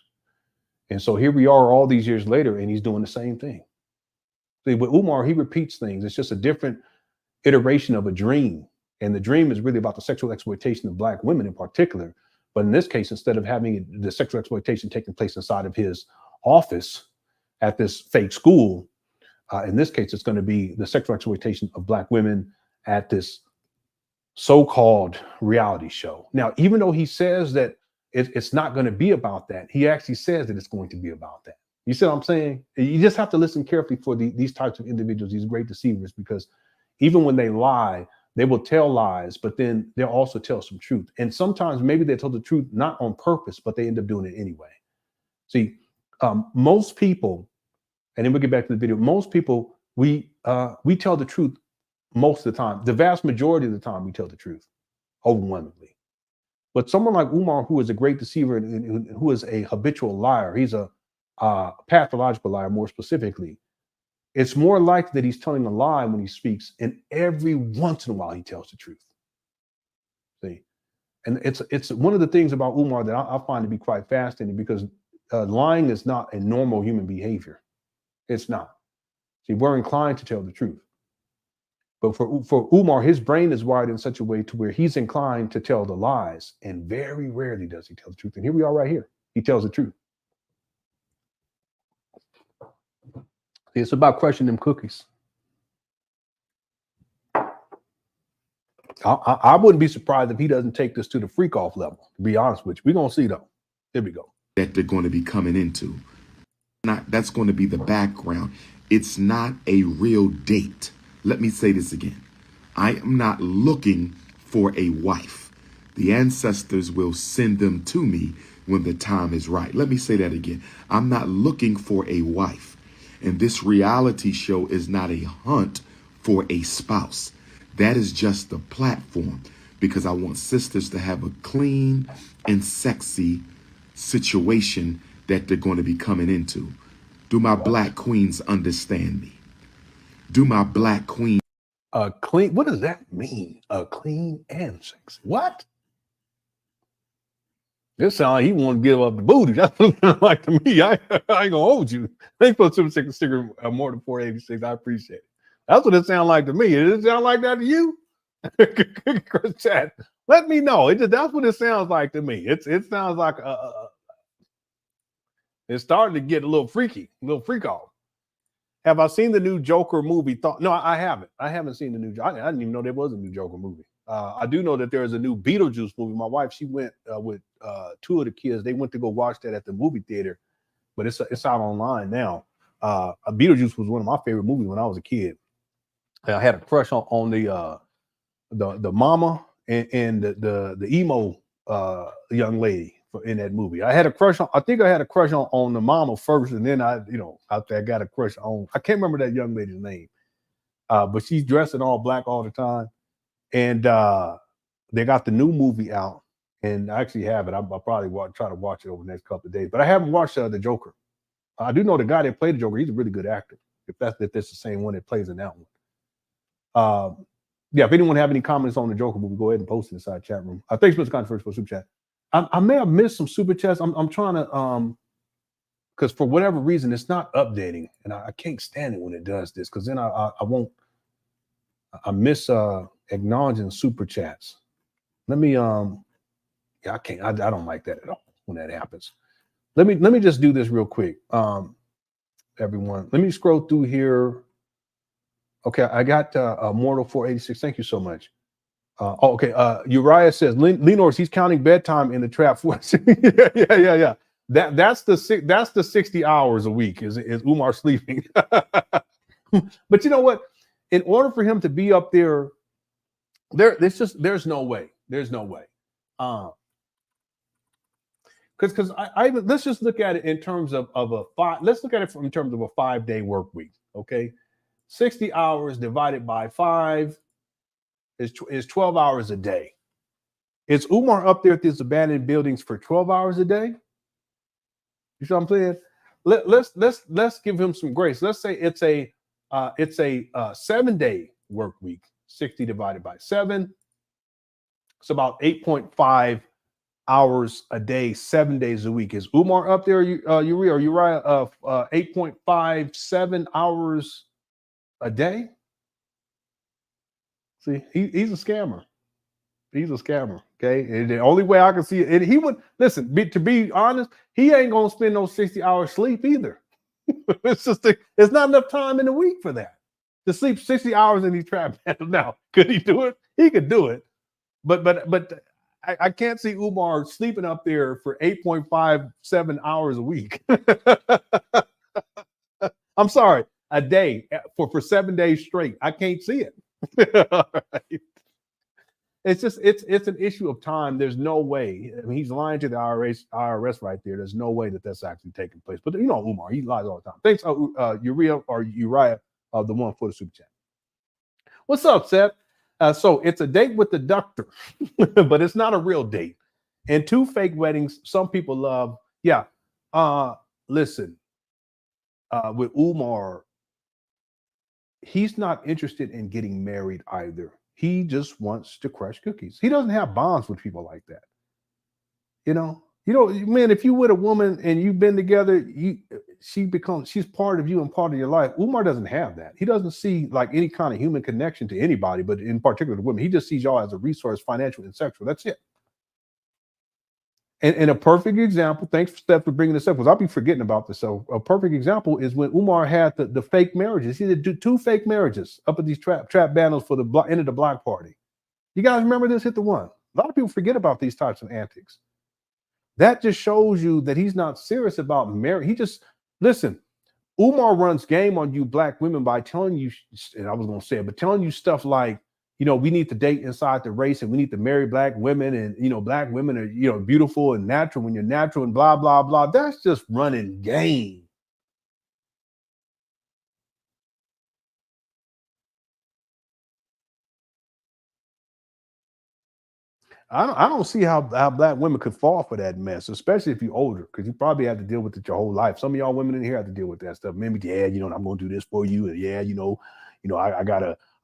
And so here we are all these years later, and he's doing the same thing. See, with Umar, he repeats things. It's just a different iteration of a dream. And the dream is really about the sexual exploitation of Black women in particular. But in this case, instead of having the sexual exploitation taking place inside of his office at this fake school, in this case, it's going to be the sexual exploitation of Black women at this so-called reality show. Now, even though he says that it's not going to be about that, he actually says that it's going to be about that. You see what I'm saying? You just have to listen carefully for these types of individuals, these great deceivers, because even when they lie, they will tell lies, but then they'll also tell some truth. And sometimes maybe they tell the truth not on purpose, but they end up doing it anyway. See, most people, and then we'll get back to the video, most people, we tell the truth most of the time. The vast majority of the time, we tell the truth, overwhelmingly. But someone like Umar, who is a great deceiver and who is a habitual liar, he's a pathological liar more specifically, it's more likely that he's telling a lie when he speaks, and every once in a while he tells the truth. See? And it's one of the things about Umar that I find to be quite fascinating, because lying is not a normal human behavior. It's not. See, we're inclined to tell the truth. But for Umar, his brain is wired in such a way to where he's inclined to tell the lies, and very rarely does he tell the truth. And here we are right here. He tells the truth. See, it's about crushing them cookies. I wouldn't be surprised if he doesn't take this to the freak off level, to be honest with you. We're going to see, though. Here we go. That they're going to be coming into. That's going to be the background. It's not a real date. Let me say this again. I am not looking for a wife. The ancestors will send them to me when the time is right. Let me say that again. I'm not looking for a wife. And this reality show is not a hunt for a spouse. That is just the platform, because I want sisters to have a clean and sexy situation that they're going to be coming into. Do my black queens understand me? Do my black queen Clean? What does that mean? Clean and sexy? What? This sounds like he want to give up the booty. That's what it sounds like to me. I ain't gonna hold you. Thanks for the super sticker more than 486. I appreciate it. That's what it sounds like to me. Does it sound like that to you? Chat, let me know. That's what it sounds like to me. It sounds like it's starting to get a little freaky, a little freak off. Have I seen the new Joker movie? No, I haven't. I haven't seen the new. I didn't even know there was a new Joker movie. I do know that there is a new Beetlejuice movie. My wife, she went with two of the kids. They went to go watch that at the movie theater, but it's out online now. Beetlejuice was one of my favorite movies when I was a kid. I had a crush on the mama and the emo young lady in that movie. I had a crush on. I think I had a crush on the mama first, and then after I got a crush on. I can't remember that young lady's name, but she's dressed in all black all the time. And they got the new movie out, and I actually have it. I'll probably try to watch it over the next couple of days. But I haven't watched the Joker. I do know the guy that played the Joker. He's a really good actor. If that's the same one that plays in that one. Yeah, if anyone have any comments on the Joker movie, go ahead and post it inside chat room. Thanks, Mr. Controversial, for super chat. I may have missed some super chats. I'm trying to because for whatever reason it's not updating, and I can't stand it when it does this, because then I won't. I miss acknowledging super chats. Let me yeah, I can't. I don't like that at all when that happens. Let me just do this real quick. Everyone, let me scroll through here. Okay, I got Mortal 486. Thank you so much. Okay, Uriah says Lenon, he's counting bedtime in the trap for yeah. That's the 60 hours a week is Umar sleeping. But you know what? In order for him to be up there, there's no way. There's no way. Because I let's just look at it in terms of a five. Let's look at it in terms of a 5-day work week. Okay, 60 hours divided by 5 is 12 hours a day. Is Umar up there at these abandoned buildings for 12 hours a day? You see what I'm saying? Let's give him some grace. Let's say it's a 7-day work week. 60 divided by 7. It's about 8.5 hours a day, 7 days a week. Is Umar up there? Uriah 8.57 hours a day? See, he's a scammer. He's a scammer. Okay. And the only way I can see it, he would listen, to be honest, he ain't gonna spend those 60 hours sleep either. It's not enough time in the week for that. To sleep 60 hours in these trap battles. Now, could he do it? He could do it. But I can't see Umar sleeping up there for 8.57 hours a week. I'm sorry, a day for 7 days straight. I can't see it. Right. It's just it's an issue of time. There's no way. I mean, he's lying to the IRS right there. There's no way that's actually taking place. But you know, Umar, he lies all the time. Thanks, Uriah, the one for the super chat. What's up, Seth? So it's a date with the doctor, but it's not a real date. And 2 fake weddings. Some people love. Yeah. Listen. With Umar, he's not interested in getting married either. He just wants to crush cookies. He doesn't have bonds with people like that. You know, man, if you with a woman and you've been together, she's part of you and part of your life. Umar doesn't have that. He doesn't see like any kind of human connection to anybody, but in particular the women. He just sees y'all as a resource, financial and sexual. That's it. And a perfect example, thanks Steph for bringing this up, because I'll be forgetting about this. So a perfect example is when Umar had the fake marriages. He did 2 fake marriages up at these trap banners for the end of the block party. You guys remember this? Hit the one. A lot of people forget about these types of antics. That just shows you that he's not serious about marriage. He just, listen, Umar runs game on you black women by telling you, and I was going to say it, but telling you stuff like, we need to date inside the race and we need to marry black women, and, black women are, beautiful and natural when you're natural and blah, blah, blah. That's just running game. I don't see how black women could fall for that mess, especially if you're older, because you probably have to deal with it your whole life. Some of y'all women in here have to deal with that stuff. Maybe, yeah, I'm going to do this for you, and yeah,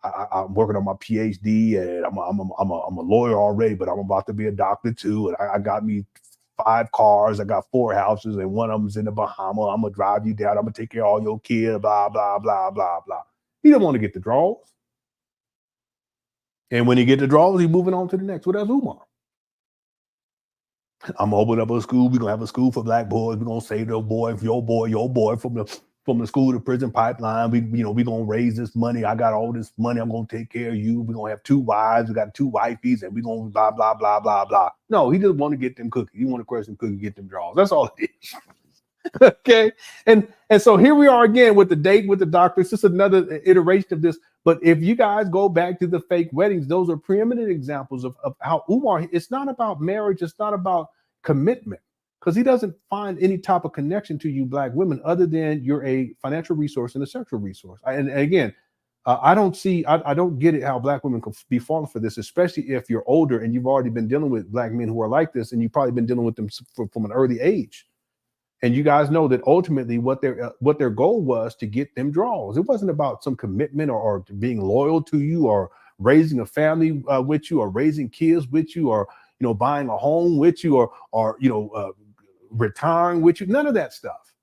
I'm working on my PhD, and I'm a lawyer already, but I'm about to be a doctor too, and I got me 5 cars, I got 4 houses, and one of them's in the Bahamas. I'm gonna drive you down. I'm gonna take care of all your kids. Blah blah blah blah blah. He don't want to get the draws. And when he get the draws, he's moving on to the next. Well, that's Umar. I'm gonna open up a school. We're gonna have a school for black boys. We're gonna save your boy from the school to prison pipeline. We're gonna raise this money. I got all this money. I'm gonna take care of you. We're gonna have 2 wives. We got 2 wifeys, and we're gonna blah blah blah blah blah. No, he just want to get them cookies. He want to crush them cookies, get them draws. That's all it is. Okay, and so here we are again with the date with the doctor. It's just another iteration of this. But if you guys go back to the fake weddings, those are preeminent examples of how Umar, it's not about marriage, it's not about commitment, because he doesn't find any type of connection to you black women other than you're a financial resource and a sexual resource. And again, I don't get it how black women can be falling for this, especially if you're older and you've already been dealing with black men who are like this, and you've probably been dealing with them from an early age. And you guys know that ultimately what their goal was to get them draws. It wasn't about some commitment or being loyal to you or raising a family with you or raising kids with you or buying a home with you or retiring with you. None of that stuff.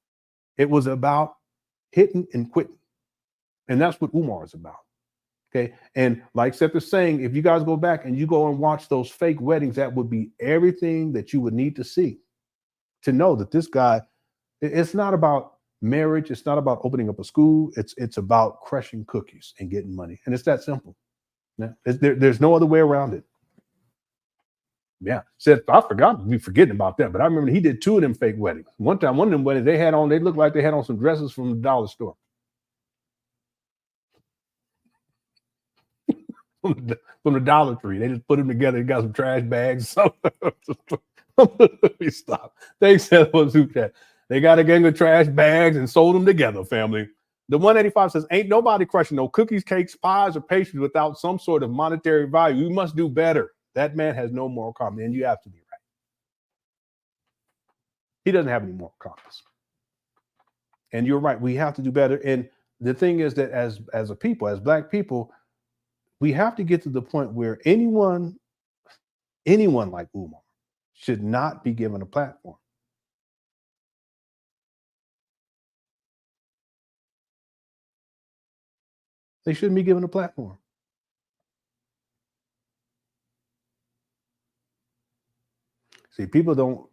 It was about hitting and quitting. And that's what Umar is about. Okay. And like Seth is saying, if you guys go back and you go and watch those fake weddings, that would be everything that you would need to see to know that this guy, it's not about marriage. It's not about opening up a school. It's about crushing cookies and getting money. And it's that simple. Yeah. There's no other way around it. Yeah. Said, I forgot to be forgetting about that, but I remember he did 2 of them fake weddings. One time, one of them weddings they looked like they had on some dresses from the dollar store. From the Dollar Tree. They just put them together and got some trash bags. Let me stop. Thanks, Seth, for Super Chat. They got a gang of trash bags and sold them together, family. The 185 says, ain't nobody crushing no cookies, cakes, pies, or pastries without some sort of monetary value. You must do better. That man has no moral compass, and you have to be right. He doesn't have any moral compass. And you're right. We have to do better. And the thing is that as a people, as black people, we have to get to the point where anyone like Umar should not be given a platform. They shouldn't be given a platform. See, people don't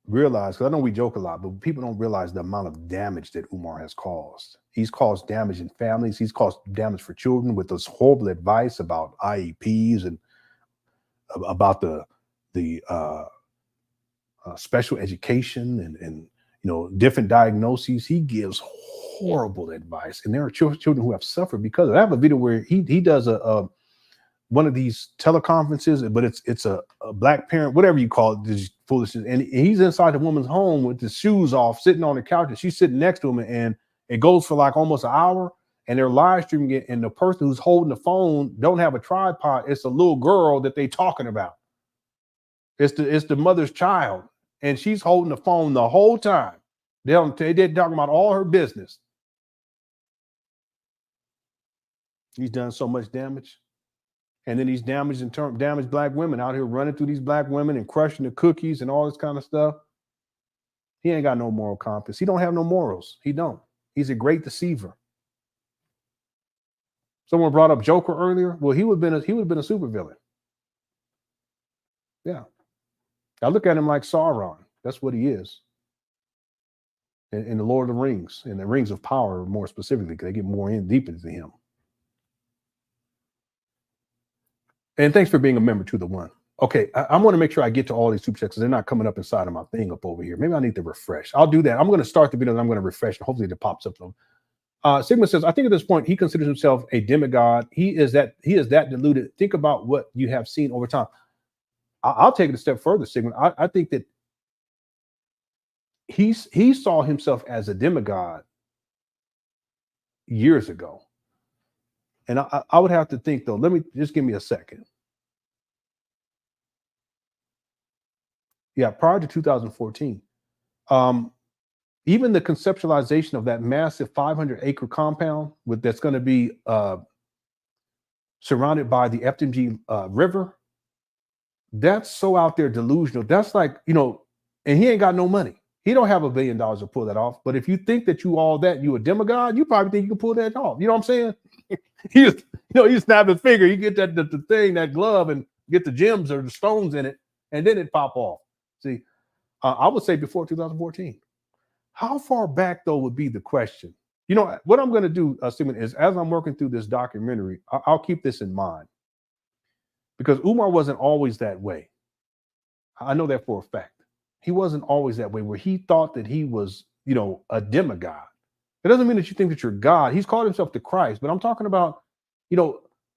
realize, because I know we joke a lot, but people don't realize the amount of damage that Umar has caused. He's caused damage in families. He's caused damage for children with this horrible advice about IEPs and about the special education and different diagnoses. He gives horrible advice, and there are children who have suffered because of it. I have a video where he does one of these teleconferences, but it's a black parent, whatever you call it, this foolishness, and he's inside the woman's home with his shoes off, sitting on the couch, and she's sitting next to him, and it goes for like almost an hour, and they're live streaming it, and the person who's holding the phone don't have a tripod. It's a little girl that they talking about. It's the mother's child, and she's holding the phone the whole time. They're talking about all her business. He's done so much damage. And then these damaged black women out here running through these black women and crushing the cookies and all this kind of stuff. He ain't got no moral compass. He don't have no morals. He don't. He's a great deceiver. Someone brought up Joker earlier. Well, he would have been a supervillain. Yeah. I look at him like Sauron. That's what he is. In the Lord of the Rings, in the Rings of Power, more specifically, because they get more deep into him. And thanks for being a member to the one. Okay, I want to make sure I get to all these super chats because they're not coming up inside of my thing up over here. Maybe I need to refresh. I'll do that. I'm going to start the video and I'm going to refresh and hopefully it pops up. Sigma says, I think at this point he considers himself a demigod. He is that deluded. Think about what you have seen over time. I'll take it a step further, Sigma. I think that he saw himself as a demigod years ago. And I would have to think, though, give me a second. Yeah, prior to 2014, even the conceptualization of that massive 500-acre compound that's going to be surrounded by the FDMG river, that's so out there delusional. That's like, and he ain't got no money. He don't have $1 billion to pull that off. But if you think that you a demigod, you probably think you can pull that off. You know what I'm saying? You snap his finger, you get the thing, that glove, and get the gems or the stones in it, and then it pop off. See, I would say before 2014. How far back, though, would be the question? What I'm going to do, Stephen, is as I'm working through this documentary, I'll keep this in mind. Because Umar wasn't always that way. I know that for a fact. He wasn't always that way, where he thought that he was, a demigod. It doesn't mean that you think that you're God. He's called himself the Christ, but I'm talking about,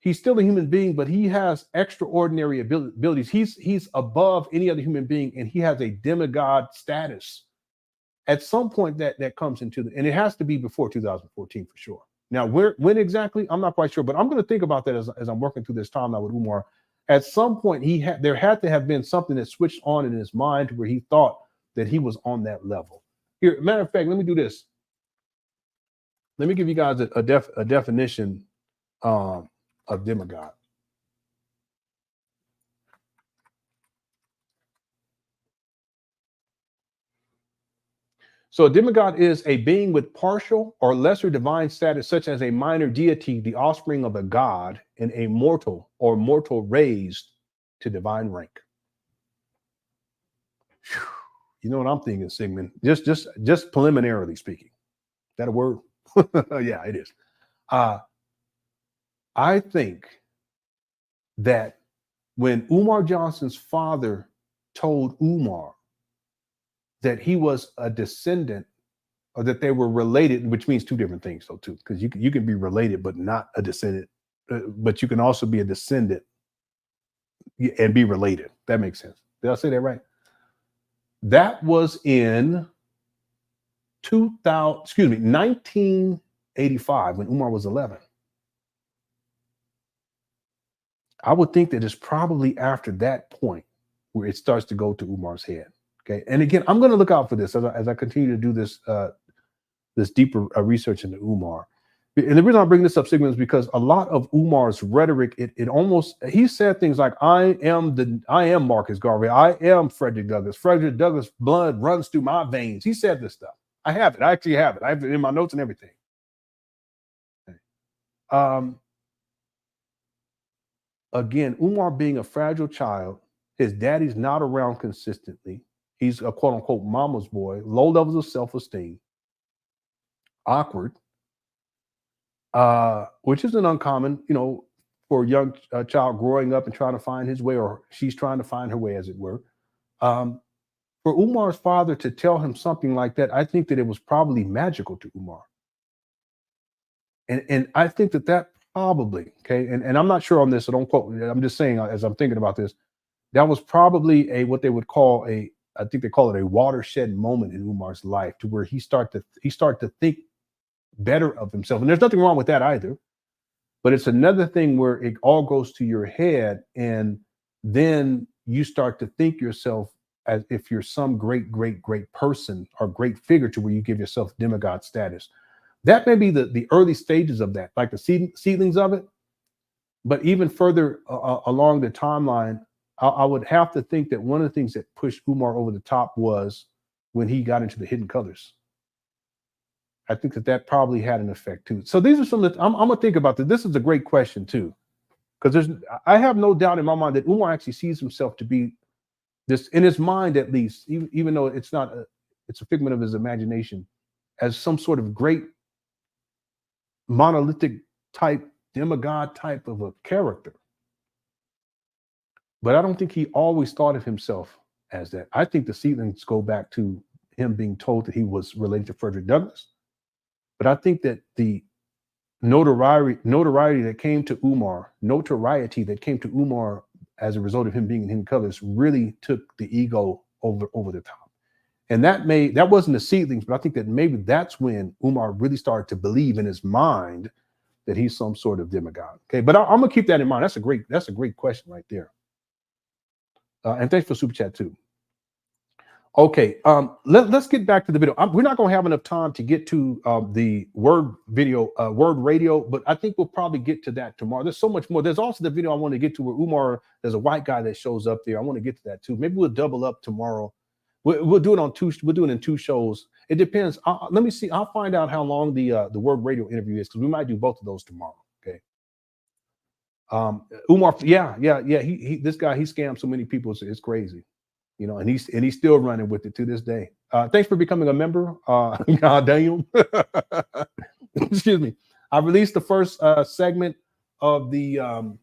he's still a human being, but he has extraordinary abilities. He's above any other human being, and he has a demigod status. At some point that comes into and it has to be before 2014 for sure. Now, when exactly, I'm not quite sure, but I'm going to think about that as I'm working through this timeline with Umar. At some point, there had to have been something that switched on in his mind to where he thought that he was on that level. Here, matter of fact, let me do this. Let me give you guys a definition of demigod. So a demigod is a being with partial or lesser divine status, such as a minor deity, the offspring of a god, and a mortal or mortal raised to divine rank. Whew. You know what I'm thinking, Sigmund? Just preliminarily speaking. Is that a word? Yeah, it is. I think that when Umar Johnson's father told Umar that he was a descendant, or that they were related, which means two different things, though, too, because you can be related but not a descendant, but you can also be a descendant and be related. That makes sense. Did I say that right? That was in 1985 when Umar was 11. I would think that it's probably after that point where it starts to go to Umar's head. Okay, and again, I'm going to look out for this as I continue to do this this deeper research into Umar. And the reason I'm bringing this up, Sigmund, is because a lot of Umar's rhetoric, he said things like, I am Marcus Garvey, I am Frederick Douglass. Frederick Douglass' blood runs through my veins. He said this stuff. I have it. I actually have it. I have it in my notes and everything. Okay. Again, Umar being a fragile child, his daddy's not around consistently. He's a quote unquote mama's boy, low levels of self-esteem, awkward, which isn't uncommon, for a young child growing up and trying to find his way, or she's trying to find her way, as it were. For Umar's father to tell him something like that, I think that it was probably magical to Umar. And I think that probably, okay, and I'm not sure on this, so don't quote me. I'm just saying, as I'm thinking about this, that was probably what they would call I think they call it a watershed moment in Umar's life, to where he started to think better of himself. And there's nothing wrong with that either. But it's another thing where it all goes to your head, and then you start to think yourself as if you're some great, great, great person or great figure, to where you give yourself demigod status. That may be the early stages of that, like the seedlings of it. But even further along the timeline, I would have to think that one of the things that pushed Umar over the top was when he got into the hidden colors. I think that probably had an effect too. So these are some. I'm gonna think about this. This is a great question too, because I have no doubt in my mind that Umar actually sees himself to be this, in his mind at least, even though it's not, it's a figment of his imagination, as some sort of great monolithic type, demigod type of a character. But I don't think he always thought of himself as that. I think the seedlings go back to him being told that he was related to Frederick Douglass. But I think that the notoriety that came to Umar as a result of him being in hidden colors really took the ego over the top. And that wasn't the seedlings, but I think that maybe that's when Umar really started to believe in his mind that he's some sort of demigod. Okay, but I'm gonna keep that in mind. That's a great question right there. And thanks for super chat too. Okay, let's get back to the video. We're not going to have enough time to get to the word radio, but I think we'll probably get to that tomorrow. There's so much more. There's also the video I want to get to where Umar, there's a white guy that shows up there. I want to get to that too. Maybe we'll double up tomorrow. We'll do it on two. We'll do it in two shows. It depends. Let me see. I'll find out how long the word radio interview is, because we might do both of those tomorrow. Okay. Umar, yeah. This guy, he scammed so many people. It's crazy. You know, and he's still running with it to this day. Thanks for becoming a member. God damn. Excuse me. I released the first segment of the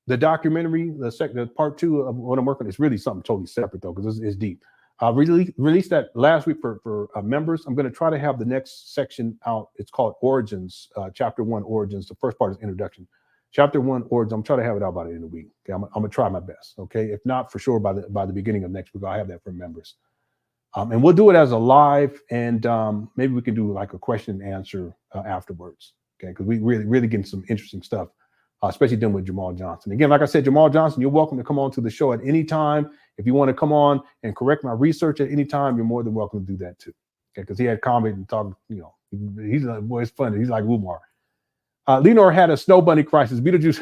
documentary, the part 2 of what I'm working on. It's really something totally separate though, because it's deep. I released that last week for members. I'm going to try to have the next section out. It's called Origins, Chapter 1 Origins. The first part is Introduction. Chapter 1 Origins, I'm trying to have it out by the end of the week. Okay, I'm gonna try my best. Okay, if not, for sure by the beginning of next week, I'll have that for members. And we'll do it as a live, and maybe we can do like a question and answer afterwards. Okay, because we really getting some interesting stuff, especially dealing with Jamal Johnson. Again, like I said, Jamal Johnson, you're welcome to come on to the show at any time. If you want to come on and correct my research at any time, you're more than welcome to do that too. Okay, because he had comment and talk. You know, he's like, boy, it's funny. He's like Umar. Lenon had a snow bunny crisis. Beetlejuice.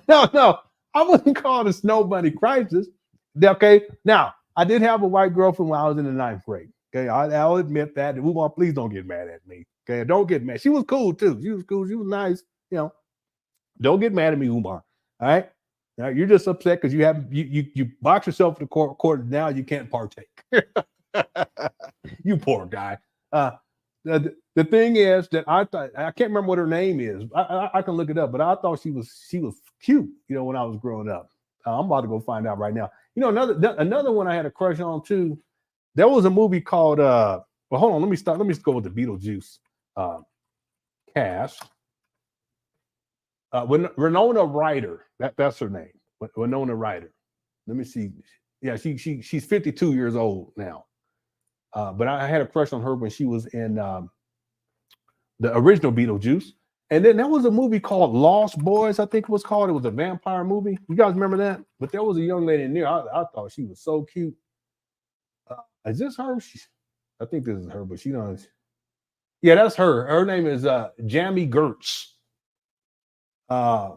No, I wouldn't call it a snow bunny crisis. Okay, now I did have a white girlfriend when I was in the 9th grade. Okay, I'll admit that. Umar, please don't get mad at me. Okay, don't get mad. She was cool too. She was cool. She was nice. You know, don't get mad at me, Umar. All right. Now you're just upset because you box yourself in the court. Now you can't partake. You poor guy. The thing is that I thought, I can't remember what her name is. I can look it up, but I thought she was cute, you know, when I was growing up. I'm about to go find out right now. You know, another one I had a crush on too. There was a movie called well, hold on, let me go with the Beetlejuice cast. Winona Ryder, that's her name. Winona Ryder. Let me see. Yeah, she's 52 years old now. But I had a crush on her when she was in the original Beetlejuice. And then there was a movie called Lost Boys, I think it was called. It was a vampire movie. You guys remember that? But there was a young lady in there. I thought she was so cute. Is this her? I think this is her, but she knows. Yeah, that's her. Her name is Jamie Gertz. Yeah,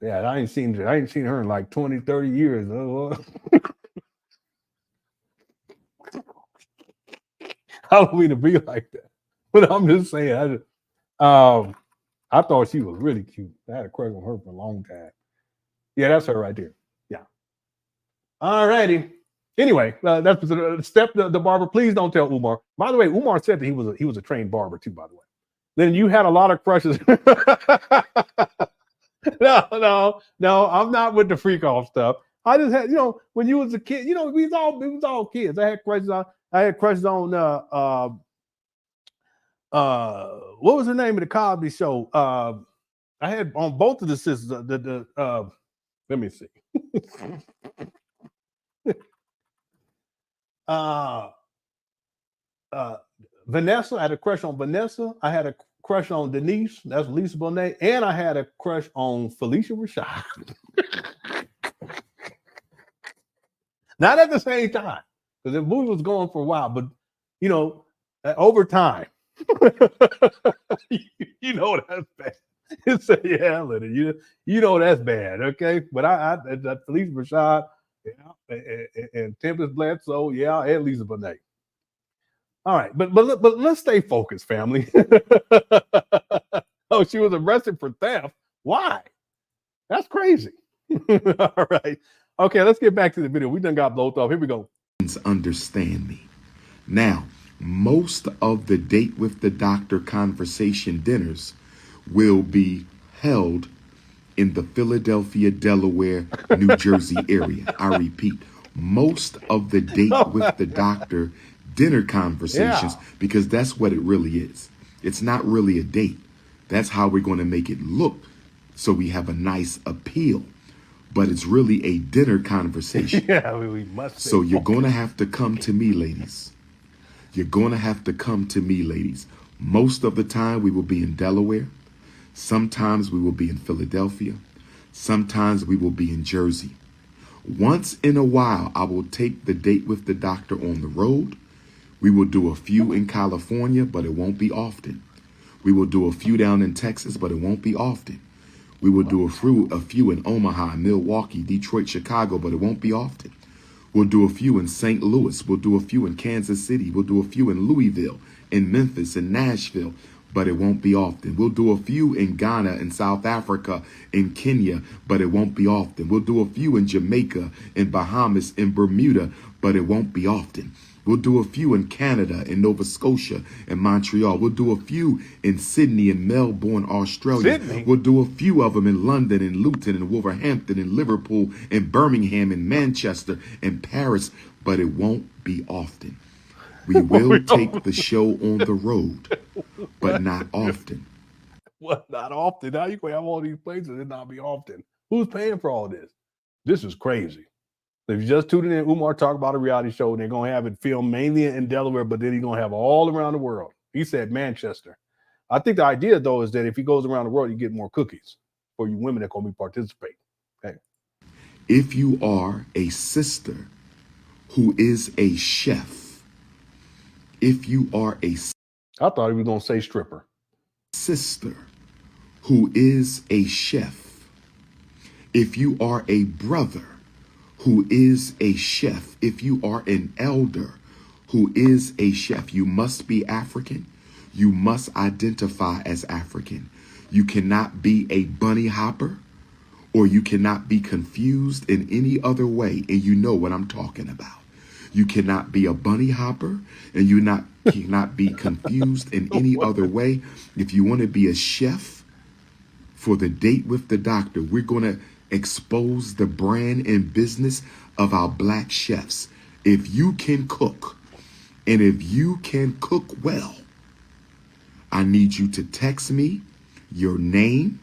I ain't seen her in like 20, 30 years. I don't mean to be like that, but I'm just saying. I thought she was really cute. I had a crush on her for a long time. Yeah, that's her right there. Yeah. All righty. Anyway, that's Steph the barber. Please don't tell Umar. By the way, Umar said that he was a trained barber too. By the way, then you had a lot of crushes. No, I'm not with the freak off stuff. I just had, you know, when you was a kid, you know, it was all kids. I had crushes on what was the name of the Cosby Show? I had on both of the sisters. Let me see. Vanessa. I had a crush on Vanessa. I had a crush on Denise. That's Lisa Bonet, and I had a crush on Felicia Rashad. Not at the same time, because the movie was going for a while, but you know, over time. You know that's bad. So, yeah, Leonard, you know that's bad, okay? But I Felicia Rashad, yeah, and Tempest Bledsoe, yeah, and Lisa Bonet. All right, but let's stay focused, family. Oh, she was arrested for theft. Why? That's crazy. All right. Okay, let's get back to the video. We done got blown off. Here we go. Understand me. Now, most of the date with the doctor conversation dinners will be held in the Philadelphia, Delaware, New Jersey area. I repeat, most of the date with the doctor dinner conversations, because that's what it really is. It's not really a date. That's how we're going to make it look so we have a nice appeal. But it's really a dinner conversation. Yeah, we must. So you're going to have to come to me, ladies. You're going to have to come to me, ladies. Most of the time we will be in Delaware. Sometimes we will be in Philadelphia. Sometimes we will be in Jersey. Once in a while, I will take the date with the doctor on the road. We will do a few in California, but it won't be often. We will do a few down in Texas, but it won't be often. We will do a few in Omaha, Milwaukee, Detroit, Chicago, but it won't be often. We'll do a few in St. Louis. We'll do a few in Kansas City. We'll do a few in Louisville, in Memphis, in Nashville, but it won't be often. We'll do a few in Ghana, in South Africa, in Kenya, but it won't be often. We'll do a few in Jamaica, in Bahamas, in Bermuda, but it won't be often. We'll do a few in Canada, in Nova Scotia, in Montreal. We'll do a few in Sydney and Melbourne, Australia. Sydney? We'll do a few of them in London, in Luton, in Wolverhampton, in Liverpool, in Birmingham, in Manchester, in Paris, but it won't be often. We will take the show on the road, but not often. What? Not often? Now you can have all these places and not be often. Who's paying for all this? This is crazy. If you just tuned in, Umar talk about a reality show, and they're going to have it filmed mainly in Delaware, but then he's going to have all around the world. He said Manchester. I think the idea, though, is that if he goes around the world, you get more cookies for you women that are going to be participating. Okay. If you are a sister who is a chef, if you are a I thought he was going to say stripper. sister who is a chef, if you are a brother who is a chef, if you are an elder who is a chef, you must be African. You must identify as African. You cannot be a bunny hopper, or you cannot be confused in any other way. And you know what I'm talking about. You cannot be a bunny hopper, and you cannot be confused in any other way. If you want to be a chef for the date with the doctor, we're going to expose the brand and business of our black chefs. If you can cook, and if you can cook well, I need you to text me your name,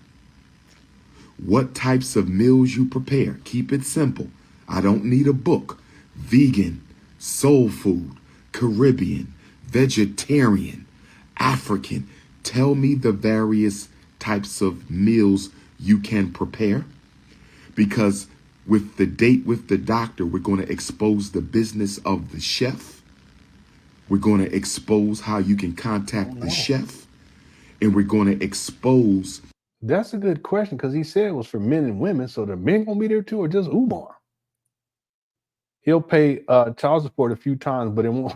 what types of meals you prepare. Keep it simple. I don't need a book. Vegan, soul food, Caribbean, vegetarian, African. Tell me the various types of meals you can prepare. Because with the date with the doctor, we're going to expose the business of the chef. We're going to expose how you can contact the chef. And we're going to expose. That's a good question, because he said it was for men and women. So the men going to be there too, or just Umar? He'll pay child support a few times, but it won't.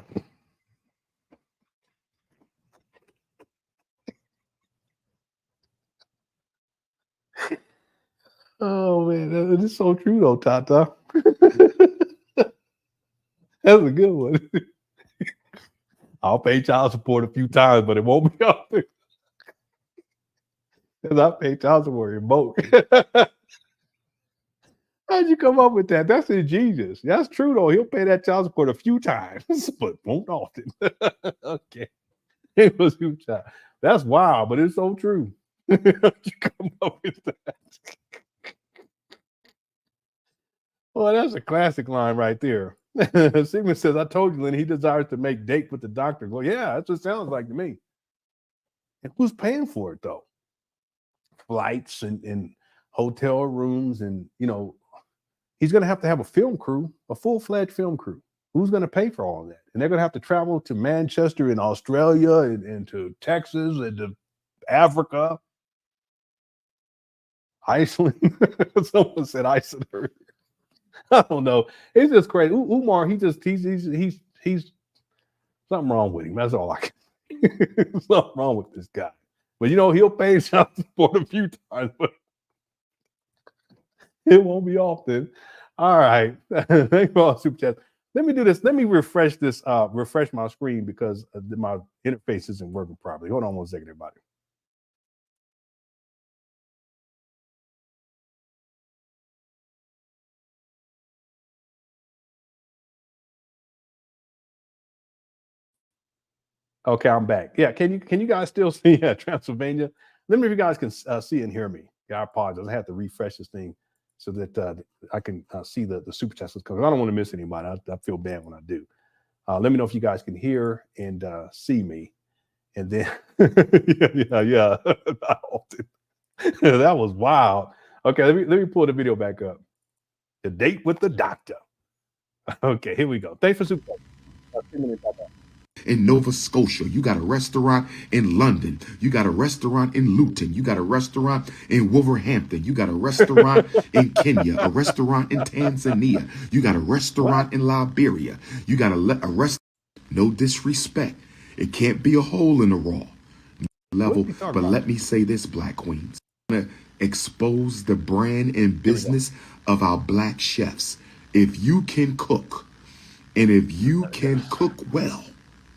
Oh, man, that is so true, though, Tata. That's a good one. I'll pay child support a few times, but it won't be often. Because I pay child support in both. How'd you come up with that? That's ingenious. That's true, though. He'll pay that child support a few times, but won't often. Okay. It was a child. That's wild, but it's so true. How'd you come up with that? Well, that's a classic line right there. Sigmund says, I told you, Lenny, he desires to make date with the doctor. Well, yeah, that's what it sounds like to me. And who's paying for it, though? Flights and hotel rooms, and, you know, he's going to have a film crew, a full-fledged film crew. Who's going to pay for all of that? And they're going to have to travel to Manchester in Australia and to Texas and to Africa, Iceland. Someone said Iceland earlier. I don't know. It's just crazy. Umar, he's something wrong with him. That's all I can. Something wrong with this guy. But you know, he'll pay child support a few times, but it won't be often. All right. Thank you for all super chats. Let me do this. Let me refresh this, refresh my screen because my interface isn't working properly. Hold on one second, everybody. Okay, I'm back. Yeah, can you guys still see Transylvania? Let me know if you guys can see and hear me. Yeah, I apologize. I have to refresh this thing so that I can see the super chats coming. I don't want to miss anybody. I feel bad when I do. Let me know if you guys can hear and see me. And then, yeah. That was wild. Okay, let me pull the video back up. The date with the doctor. Okay, here we go. Thanks for super chat. In Nova Scotia, you got a restaurant in London, you got a restaurant in Luton, you got a restaurant in Wolverhampton, you got a restaurant in Kenya, a restaurant in Tanzania, you got a restaurant in Liberia, you got a restaurant. No disrespect, it can't be a hole in the raw level, but let me say this, Black Queens, I'm gonna expose the brand and business of our Black chefs. If you can cook, and if you can cook well.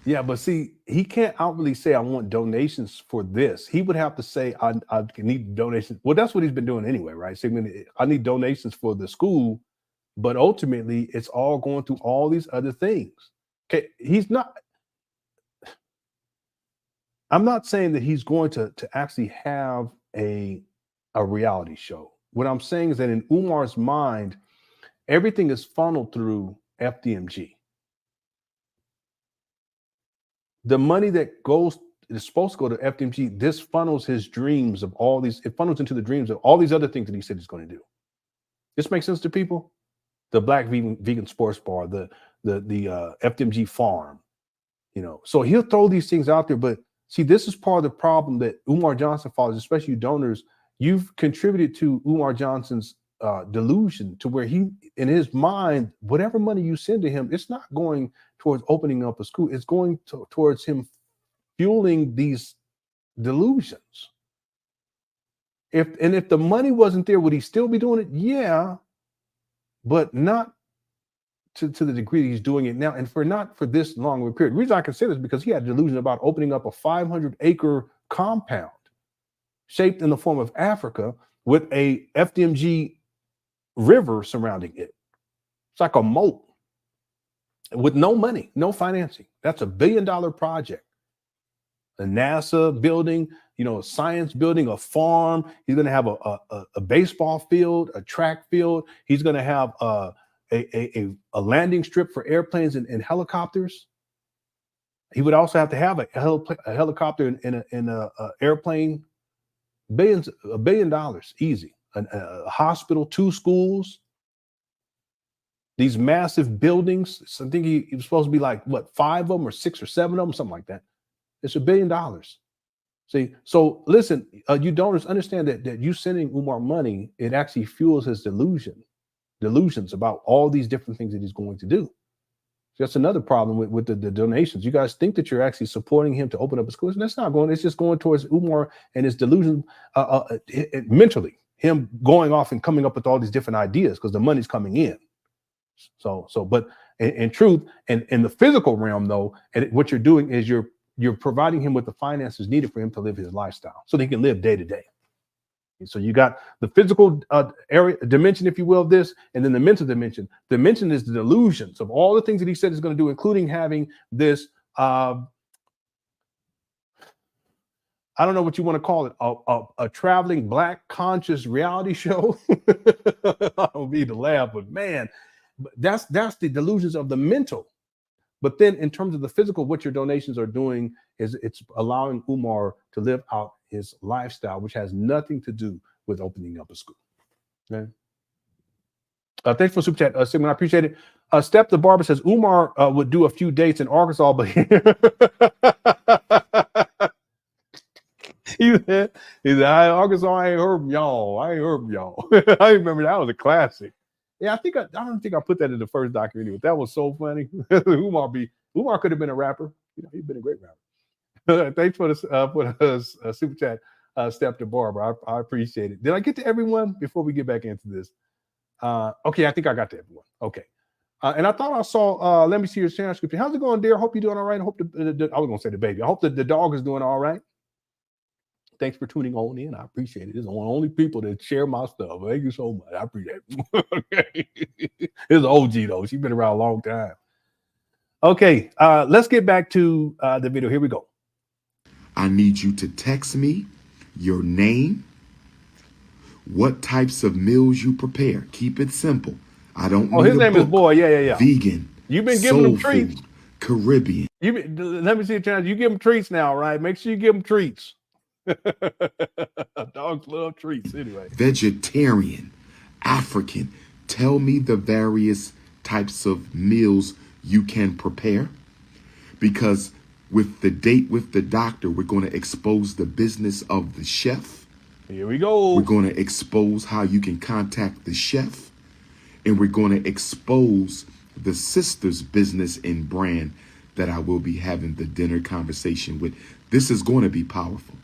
Yeah, but see, he can't outwardly say, I want donations for this. He would have to say, I need donations. Well, that's what he's been doing anyway, right? So, I need donations for the school, but ultimately it's all going through all these other things. Okay, I'm not saying that he's going to actually have a reality show. What I'm saying is that in Umar's mind, everything is funneled through FDMG. The money that is supposed to go to FDMG, this funnels his dreams of all these, it funnels into the dreams of all these other things that he said he's going to do. This makes sense to people? The Black vegan sports bar, the FDMG farm, so he'll throw these things out there. But see, this is part of the problem that Umar Johnson followers, especially you donors, you've contributed to Umar Johnson's delusion, to where he, in his mind, whatever money you send to him, it's not going towards opening up a school. It's going towards him fueling these delusions. If the money wasn't there, would he still be doing it? Yeah, but not to the degree that he's doing it now, and not for this long of a period. The reason I can say this is because he had a delusion about opening up a 500-acre compound shaped in the form of Africa with a FDMG river surrounding it. It's like a moat with no money, no financing. That's $1 billion project. A NASA building, a science building, a farm. He's going to have a baseball field, a track field. He's going to have a landing strip for airplanes and helicopters. He would also have to have a helicopter in an airplane. $1 billion, easy. A hospital, 2 schools, these massive buildings. So I think he was supposed to be like, 5 of them or 6 or 7 of them, something like that. It's $1 billion. See, so listen, you donors, understand that you sending Umar money, it actually fuels his delusions about all these different things that he's going to do. That's another problem with the donations. You guys think that you're actually supporting him to open up a school. That's not going. It's just going towards Umar and his delusion mentally. Him going off and coming up with all these different ideas because the money's coming in. But in truth, and in the physical realm, though, and what you're doing is you're providing him with the finances needed for him to live his lifestyle, so that he can live day to day. So you got the physical dimension, if you will, of this, and then the mental dimension. The dimension is the delusions of all the things that he said he's going to do, including having this, I don't know what you want to call it, a traveling Black conscious reality show. I don't mean to laugh, but man, that's the delusions of the mental. But then in terms of the physical, what your donations are doing is it's allowing Umar to live out his lifestyle, which has nothing to do with opening up a school. Okay. Thanks for super chat, Sigmund. I appreciate it. Step the Barber says Umar would do a few dates in Arkansas, but he said, Arkansas, I ain't heard from y'all. I I remember that was a classic. Yeah, I don't think I put that in the first documentary, but that was so funny. Umar could have been a rapper. You know, he'd been a great rapper. Thanks for the super chat, Step the Barber. I appreciate it. Did I get to everyone before we get back into this? Okay, I think I got to everyone. Okay. And I thought I saw, let me see your transcript. How's it going, dear? Hope you're doing all right. I hope I was going to say the baby. I hope that the dog is doing all right. Thanks for tuning on in. I appreciate it. It's one of the only people that share my stuff. Thank you so much. I appreciate it. Okay. It's an OG, though. She's been around a long time. Okay, let's get back to the video. Here we go. I need you to text me your name, what types of meals you prepare. Keep it simple. I don't need his name is Boy. Yeah. Vegan. You've been giving him treats. Food, Caribbean. Let me see a chance. You give him treats now, right? Make sure you give him treats. Dogs love treats anyway. Vegetarian, African. Tell me the various types of meals you can prepare. Because with the date with the doctor, we're going to expose the business of the chef. Here we go. We're going to expose how you can contact the chef. And we're going to expose the sister's business and brand that I will be having the dinner conversation with. This is going to be powerful.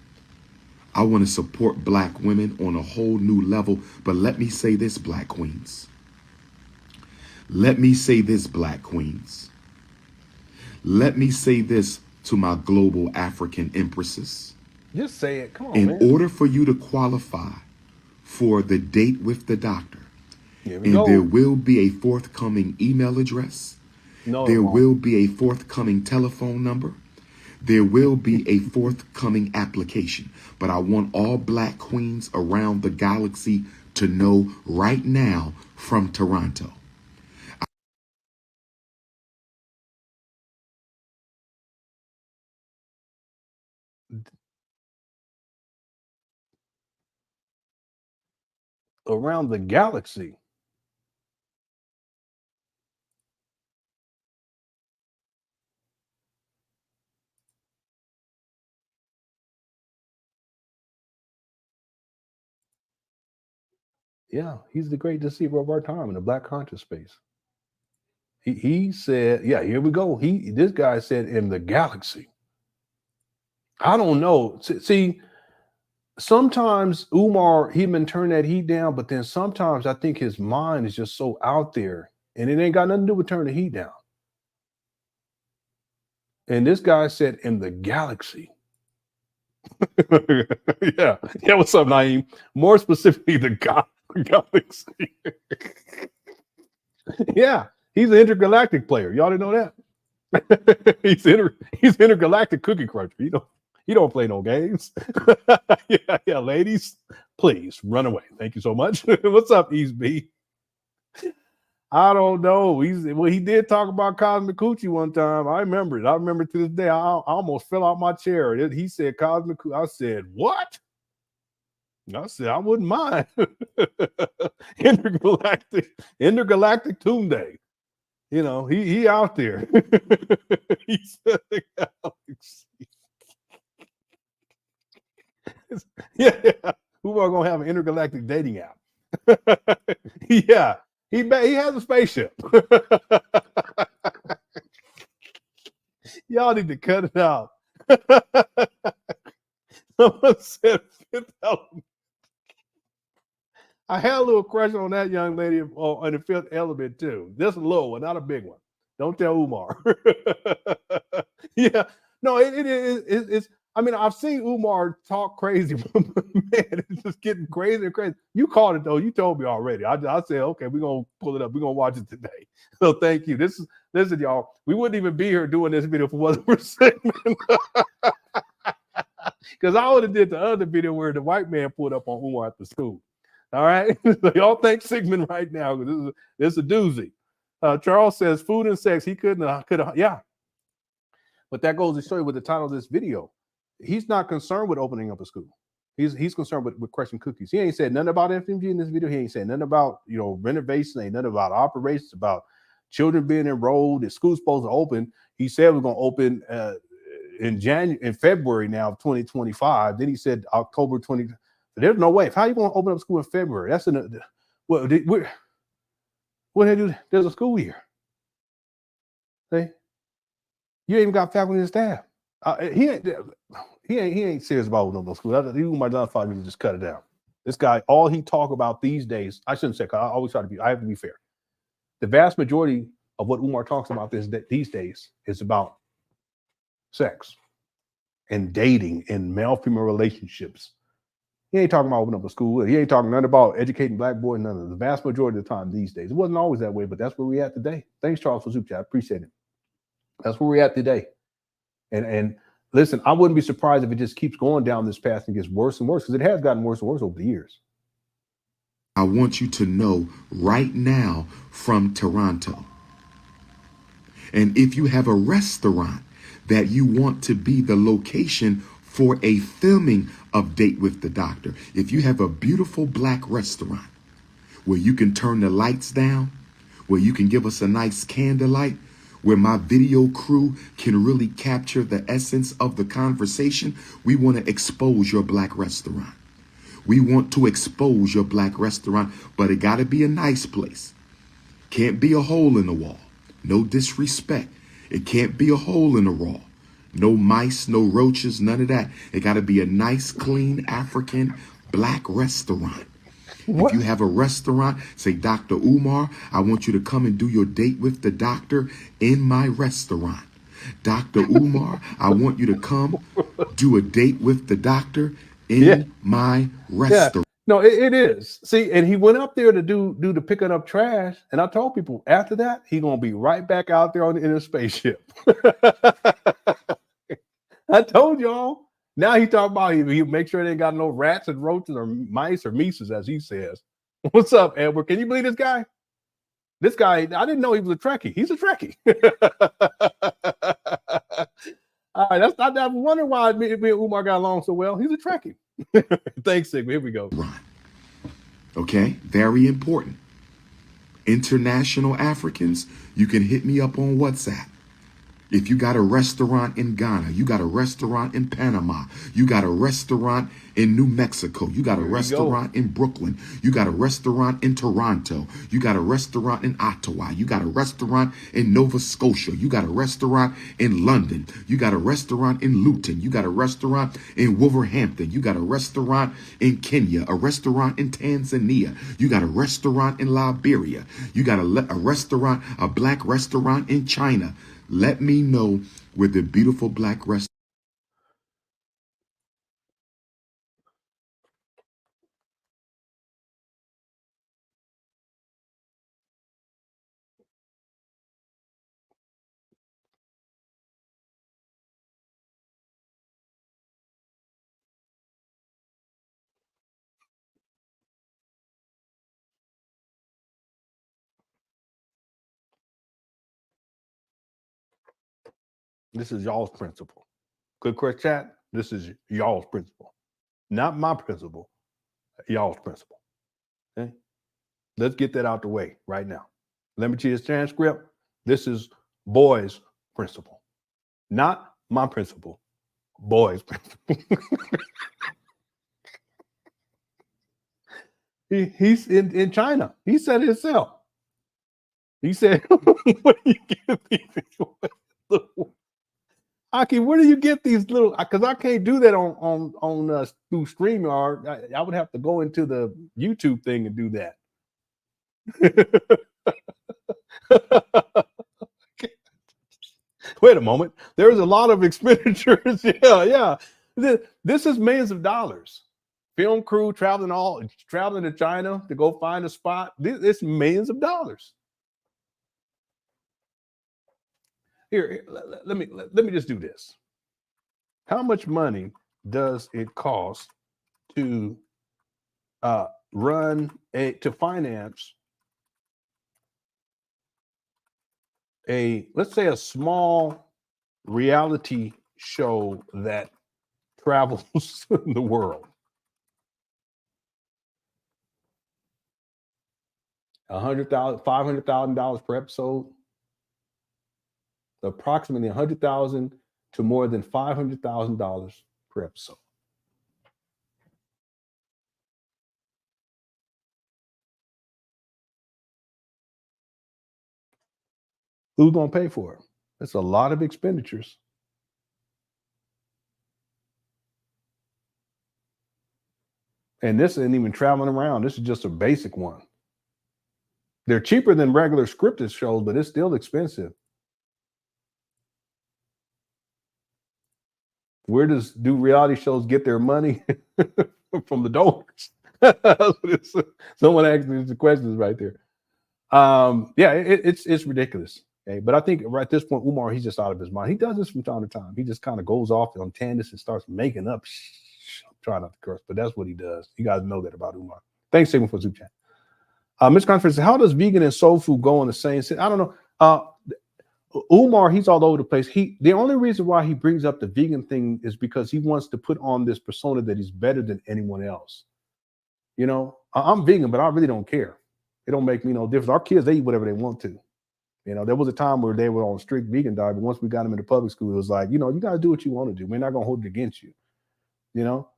I want to support Black women on a whole new level. But let me say this, Black queens. Let me say this, Black queens. Let me say this to my global African empresses. Just say it. Come on, man. In order for you to qualify for the date with the doctor, there will be a forthcoming email address. There will be a forthcoming telephone number. There will be a forthcoming application. But I want all Black queens around the galaxy to know right now from Toronto. Around the galaxy. Yeah, he's the great deceiver of our time in the Black conscious space. He said, yeah, here we go. This guy said in the galaxy. I don't know. See, sometimes Umar, he been turn that heat down, but then sometimes I think his mind is just so out there and it ain't got nothing to do with turn the heat down. And this guy said in the galaxy. Yeah. What's up, Naeem? More specifically, the galaxy. Yeah, he's an intergalactic player. Y'all didn't know that? he's intergalactic cookie cruncher. You don't play no games. Yeah, ladies, please run away. Thank you so much. What's up, East B? I don't know. He did talk about Cosmic Coochie one time. I remember it. I remember to this day. I almost fell out my chair. He said Cosmic Coochie. I said, what? I said, I wouldn't mind. Intergalactic Tunde. You know, he out there. He said the galaxy. Yeah. Who are gonna have an intergalactic dating app? Yeah, he has a spaceship. Y'all need to cut it out. Someone said Fifth Element. I had a little crush on that young lady on the Fifth Element too. Just a little one, not a big one. Don't tell Umar. Yeah, no, it's. I mean, I've seen Umar talk crazy, but man, it's just getting crazy and crazy. You called it though. You told me already. I said, okay, we're gonna pull it up. We're gonna watch it today. So thank you. Listen, y'all. We wouldn't even be here doing this video if it wasn't for Sigmund. Because I would have did the other video where the white man pulled up on Umar at the school. All right. So y'all thank Sigmund right now. This is a doozy. Charles says food and sex. He could have. Yeah. But that goes to show you with the title of this video. He's not concerned with opening up a school. He's concerned with crushing cookies. He ain't said nothing about FDMG in this video. He ain't said nothing about, renovations, ain't nothing about operations, about children being enrolled. The school's supposed to open. He said we're going to open in February now of 2025. Then he said October 20. There's no way. How are you going to open up school in February? That's what they do. There's a school year. See? You ain't even got faculty and staff. He ain't serious about no school. Umar Johnson need to just cut it down. This guy, all he talk about these days, I shouldn't say, I always try to be, I have to be fair. The vast majority of what Umar talks about these days is about sex and dating and male-female relationships. He ain't talking about opening up a school. He ain't talking nothing about educating black boys, none of it. The vast majority of the time these days. It wasn't always that way, but that's where we're at today. Thanks, Charles, for Super Chat. I appreciate it. That's where we're at today. And listen, I wouldn't be surprised if it just keeps going down this path and gets worse and worse, because it has gotten worse and worse over the years. I want you to know right now from Toronto. And if you have a restaurant that you want to be the location for a filming of Date with the Doctor, if you have a beautiful black restaurant where you can turn the lights down, where you can give us a nice candlelight, where my video crew can really capture the essence of the conversation, we want to expose your black restaurant. We want to expose your black restaurant, but it got to be a nice place. Can't be a hole in the wall. No disrespect. It can't be a hole in the wall. No mice, no roaches, none of that. It got to be a nice, clean, African black restaurant. What? If you have a restaurant, say, Dr. Umar, I want you to come and do your date with the doctor in my restaurant. Dr. Umar, I want you to come do a date with the doctor in my restaurant. Yeah. No, it is. See, and he went up there to do the picking up trash. And I told people after that, he's going to be right back out there in a spaceship. I told y'all. Now he talking about he make sure they ain't got no rats and roaches or mice or mices, as he says. What's up, Edward? Can you believe this guy? This guy, I didn't know he was a Trekkie. He's a Trekkie. All right, that's not. I wonder why me and Umar got along so well. He's a Trekkie. Thanks, Sigma. Here we go. Okay, very important. International Africans, you can hit me up on WhatsApp. If you got a restaurant in Ghana, you got a restaurant in Panama, you got a restaurant in New Mexico, you got a restaurant in Brooklyn, you got a restaurant in Toronto, you got a restaurant in Ottawa, you got a restaurant in Nova Scotia, you got a restaurant in London, you got a restaurant in Luton, you got a restaurant in Wolverhampton, you got a restaurant in Kenya, a restaurant in Tanzania, you got a restaurant in Liberia, you got a restaurant, a black restaurant in China. Let me know where the beautiful black restaurant. This is y'all's principle. Good question, chat. This is y'all's principle, not my principle. Y'all's principle. Okay, let's get that out the way right now. Let me see his transcript. This is boys' principle, not my principle. Boys' principle. He's in China. He said it himself. He said, "What do you get these?" Aki, where do you get these little? Because I can't do that on through StreamYard. I would have to go into the YouTube thing and do that. Wait a moment. There's a lot of expenditures. Yeah. This is millions of dollars. Film crew traveling to China to go find a spot. It's millions of dollars. Here, let me just do this. How much money does it cost to finance let's say a small reality show that travels the world? $100,000, $500,000 per episode. approximately $100,000 to more than $500,000 per episode. Who's going to pay for it? That's a lot of expenditures. And this isn't even traveling around. This is just a basic one. They're cheaper than regular scripted shows, but it's still expensive. Where do reality shows get their money? From the donors. Someone asked me the questions right there. Yeah, it's ridiculous. Okay, but I think right at this point, Umar, he's just out of his mind. He does this from time to time. He just kind of goes off on tangents and starts making up. I'm trying not to curse, but that's what he does. You guys know that about Umar. Thanks, Sigmund, for Super Chat. Ms. Conference, how does vegan and soul food go in the same sense? I don't know. Umar, he's all over the place. The only reason why he brings up the vegan thing is because he wants to put on this persona that he's better than anyone else. You know, I'm vegan, but I really don't care. It don't make me no difference. Our kids, they eat whatever they want to. You know, there was a time where they were on a strict vegan diet, but once we got them into public school, it was like, you know, you got to do what you want to do. We're not going to hold it against you, you know.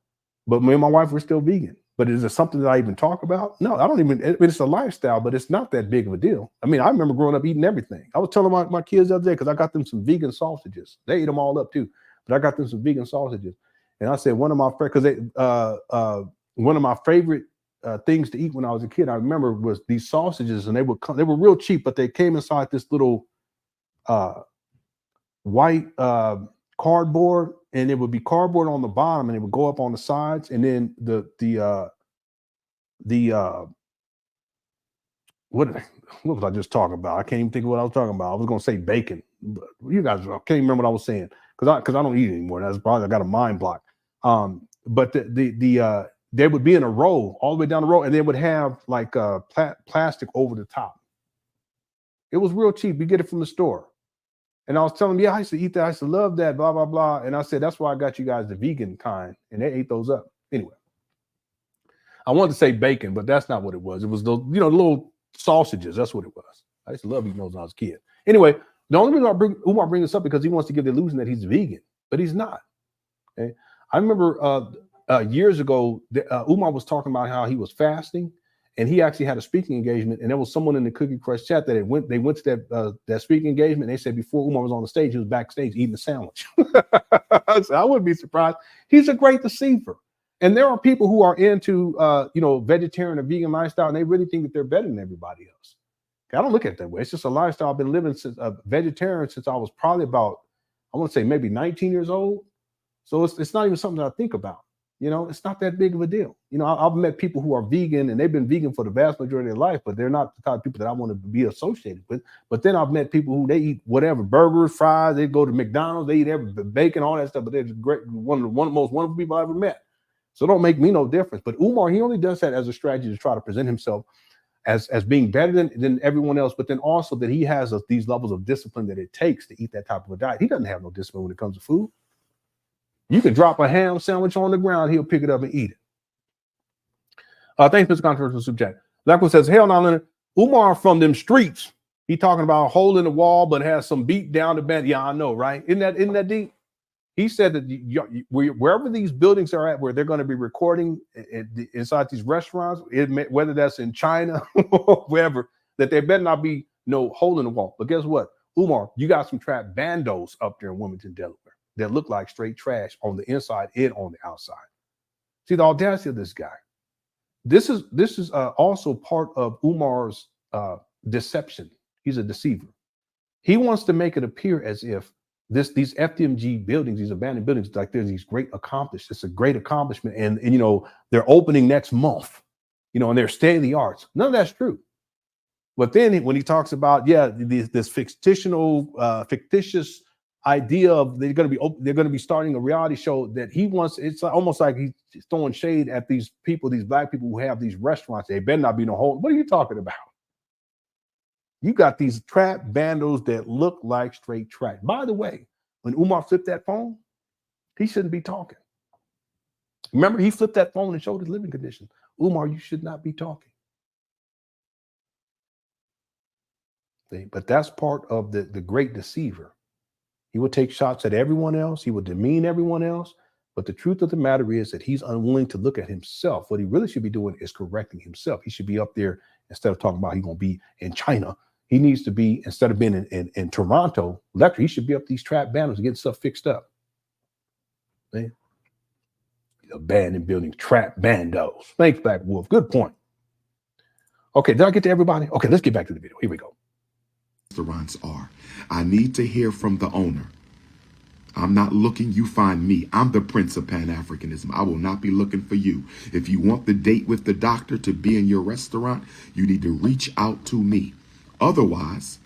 But me and my wife were still vegan. But is it something that I even talk about? No, I don't even. It's a lifestyle, but it's not that big of a deal. I mean, I remember growing up eating everything. I was telling my kids the other day, because I got them some vegan sausages. They ate them all up too, but I got them some vegan sausages. And I said, one of my favorite things to eat when I was a kid, I remember, was these sausages, and they were real cheap, but they came inside this little white cardboard, and it would be cardboard on the bottom, and it would go up on the sides, and then what was I just talking about? I can't even think of what I was talking about. I was going to say bacon, but you guys, I can't even remember what I was saying, because I don't eat anymore. That's probably, I got a mind block. But they would be in a row all the way down the row, and they would have like plastic over the top. It was real cheap. You get it from the store. And I was telling them, yeah, I used to eat that. I used to love that, blah, blah, blah. And I said, that's why I got you guys the vegan kind. And they ate those up. Anyway, I wanted to say bacon, but that's not what it was. It was the little sausages. That's what it was. I used to love eating those when I was a kid. Anyway, the only reason Umar bring this up because he wants to give the illusion that he's vegan, but he's not. Okay? I remember years ago, Umar was talking about how he was fasting, and he actually had a speaking engagement, and there was someone in the Cookie Crush chat that they went to that speaking engagement, and they said before Umar was on the stage, he was backstage eating a sandwich. So I wouldn't be surprised. He's a great deceiver. And there are people who are into vegetarian or vegan lifestyle, and they really think that they're better than everybody else. Okay, I don't look at it that way. It's just a lifestyle I've been living since vegetarian since I was probably about, I want to say maybe 19 years old. So it's not even something that I think about. You know, it's not that big of a deal. You know, I've met people who are vegan, and they've been vegan for the vast majority of their life, but they're not the type of people that I want to be associated with. But then I've met people who they eat whatever, burgers, fries, they go to McDonald's, they eat every bacon, all that stuff, but they're great, one of the most wonderful people I ever met. So don't make me no difference. But Umar, he only does that as a strategy to try to present himself as being better than everyone else, but then also that he has these levels of discipline that it takes to eat that type of a diet. He doesn't have no discipline when it comes to food. You can drop a ham sandwich on the ground, he'll pick it up and eat it. Thanks, Mr. Controversial Super Chat. Blackwood says, hell no, Leonard. Umar from them streets. He talking about a hole in the wall, but has some beat down the bed. Yeah, I know, right? Isn't that deep? He said that wherever these buildings are at, where they're going to be recording inside these restaurants, whether that's in China or wherever, that there better not be no hole in the wall. But guess what? Umar, you got some trapped bandos up there in Wilmington, Delaware, that look like straight trash on the inside and on the outside. See the audacity of this guy. This is also part of Umar's deception. He's a deceiver. He wants to make it appear as if these FDMG buildings, these abandoned buildings, like there's these great accomplishments. It's a great accomplishment, and they're opening next month, and they're state of the arts. None of that's true. But then when he talks about this fictitious idea of they're going to be starting a reality show that he wants, it's almost like he's throwing shade at these people, these black people who have these restaurants. They better not be no hole. What are you talking about? You got these trap bandos that look like straight trash. By the way, when Umar flipped that phone, he shouldn't be talking. Remember, he flipped that phone and showed his living conditions. Umar, you should not be talking. See? But that's part of the great deceiver. He will take shots at everyone else. He will demean everyone else. But the truth of the matter is that he's unwilling to look at himself. What he really should be doing is correcting himself. He should be up there instead of talking about he's going to be in China. He needs to be, instead of being in Toronto, lecture, he should be up these trap banners and getting stuff fixed up. Man. Abandoned buildings, trap bandos. Thanks, Black Wolf. Good point. Okay, did I get to everybody? Okay, let's get back to the video. Here we go. Restaurants are. I need to hear from the owner. I'm not looking, you find me. I'm the Prince of Pan-Africanism. I will not be looking for you. If you want the date with the doctor to be in your restaurant, you need to reach out to me. Otherwise,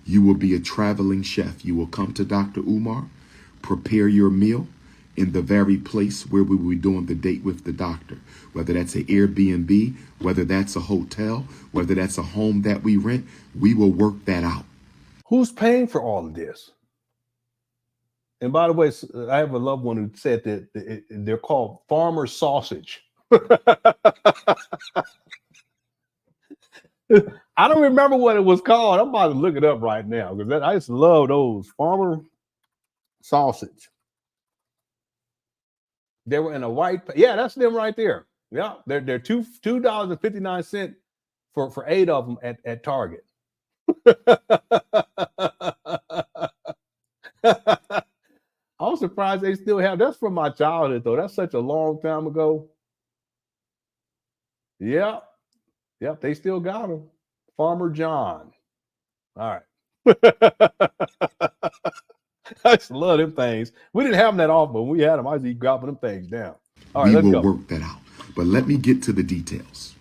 you will be a traveling chef. You will come to Dr. Umar, prepare your meal in the very place where we will be doing the date with the doctor. Whether that's an Airbnb, whether that's a hotel, whether that's a home that we rent, we will work that out. Who's paying for all of this? And by the way, I have a loved one who said that they're called farmer sausage. I don't remember what it was called. I'm about to look it up right now because I just love those farmer sausage. They were in a white. Yeah, that's them right there. Yeah, they're $2.59 for 8 of them at Target. I'm surprised they still have. That's from my childhood, though. That's such a long time ago. Yep. They still got them. Farmer John. All right. I just love them things. We didn't have them that often, but we had them. I was dropping them things down. All right, we let's will go. work that out. But let me get to the details.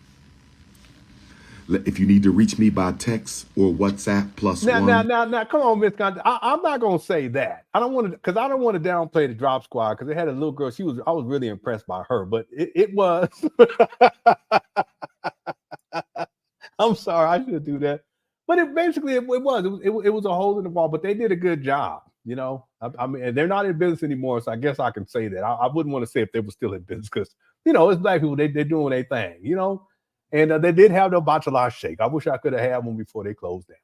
If you need to reach me by text or WhatsApp +1. Now, come on, Miss Conte. I'm not gonna say that. I don't want to, because I don't want to downplay the Drop Squad, because they had a little girl. I was really impressed by her, but it was. I'm sorry, I should do that. But it was a hole in the wall. But they did a good job. You know, I mean, they're not in business anymore, so I guess I can say that. I wouldn't want to say if they were still in business, because it's Black people. They're doing their thing. And they did have the bachelor shake. I wish I could have had one before they closed down.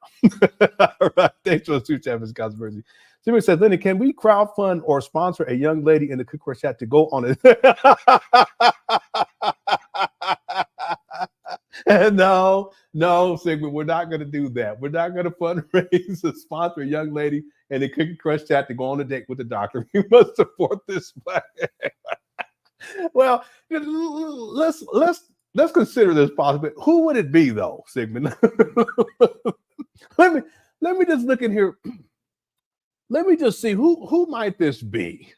All right. Thanks for the super chat, Ms. Controversy. Somebody says, Lenon, can we crowdfund or sponsor a young lady in the cookware chat to go on it? No, Sigmund, we're not going to do that. We're not going to fundraise or sponsor a young lady in the Cookie Crush chat to go on a date with the doctor. We must support this. Well, let's consider this possible. Who would it be, though, Sigmund? let me just look in here. Let me just see who might this be.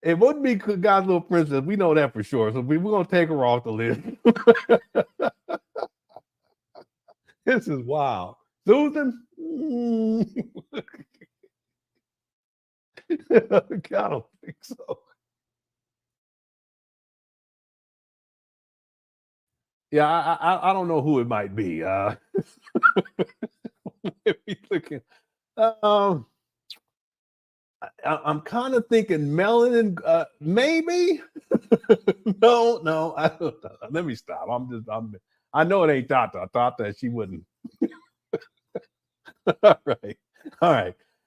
It wouldn't be God's little princess. We know that for sure. So we're gonna take her off the list. This is wild. Susan? I don't think so. Yeah, I don't know who it might be. Let me looking. I'm kind of thinking Melon, maybe. No. Let me stop. I know it ain't Tata. I thought that she wouldn't. All right.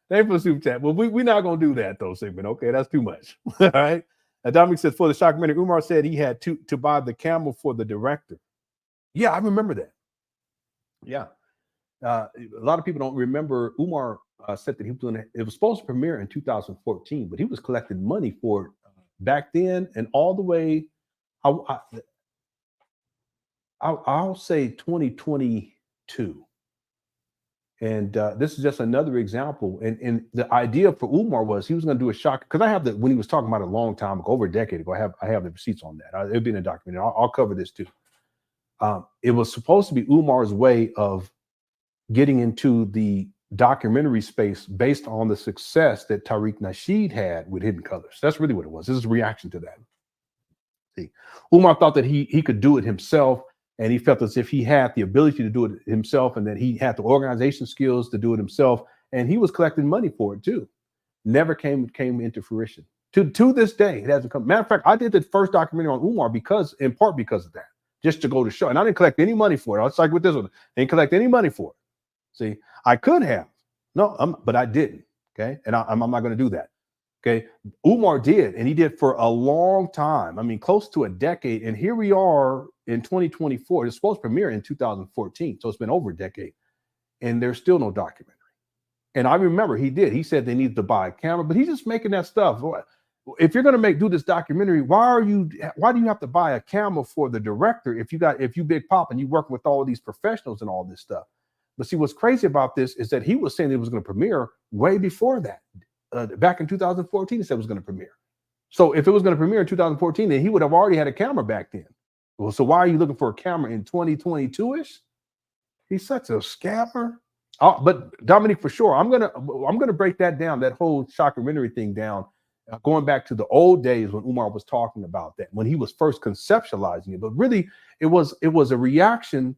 Thanks for the super chat. Well, we're not gonna do that though, Sigmund. Okay, that's too much. All right. Dominic says, for the documentary, Umar said he had to buy the camel for the director. Yeah, I remember that. Yeah. A lot of people don't remember. Umar said that he was doing it. It was supposed to premiere in 2014, but he was collecting money for it back then and all the way. I'll say 2022. And this is just another example. And the idea for Umar was he was going to do a shock, because I have when he was talking about it a long time ago, over a decade ago. I have the receipts on that. It'll be in a documentary. I'll cover this too. It was supposed to be Umar's way of getting into the documentary space based on the success that Tariq Nasheed had with Hidden Colors. That's really what it was. This is a reaction to that. See, Umar thought that he could do it himself, and he felt as if he had the ability to do it himself, and that he had the organization skills to do it himself, and he was collecting money for it too. Never came into fruition. To this day, it hasn't come. Matter of fact, I did the first documentary on Umar in part because of that, just to go to show. And I didn't collect any money for it. It's like with this one, I didn't collect any money for it. See, I could have. No, but I didn't. Okay. And I'm not going to do that. Okay. Umar did, and he did for a long time. I mean, close to a decade. And here we are in 2024. It's supposed to premiere in 2014. So it's been over a decade. And there's still no documentary. And I remember he did. He said they needed to buy a camera, but he's just making that stuff. If you're going to do this documentary, why do you have to buy a camera for the director if you big pop and you working with all these professionals and all this stuff? But see, what's crazy about this is that he was saying it was going to premiere way before that. Back in 2014, he said it was going to premiere. So if it was going to premiere in 2014, then he would have already had a camera back then. Well, so why are you looking for a camera in 2022-ish? He's such a scammer. But Dominique, for sure, I'm gonna break that down, that whole shockumentary thing down, going back to the old days when Umar was talking about that, when he was first conceptualizing it. But really, it was a reaction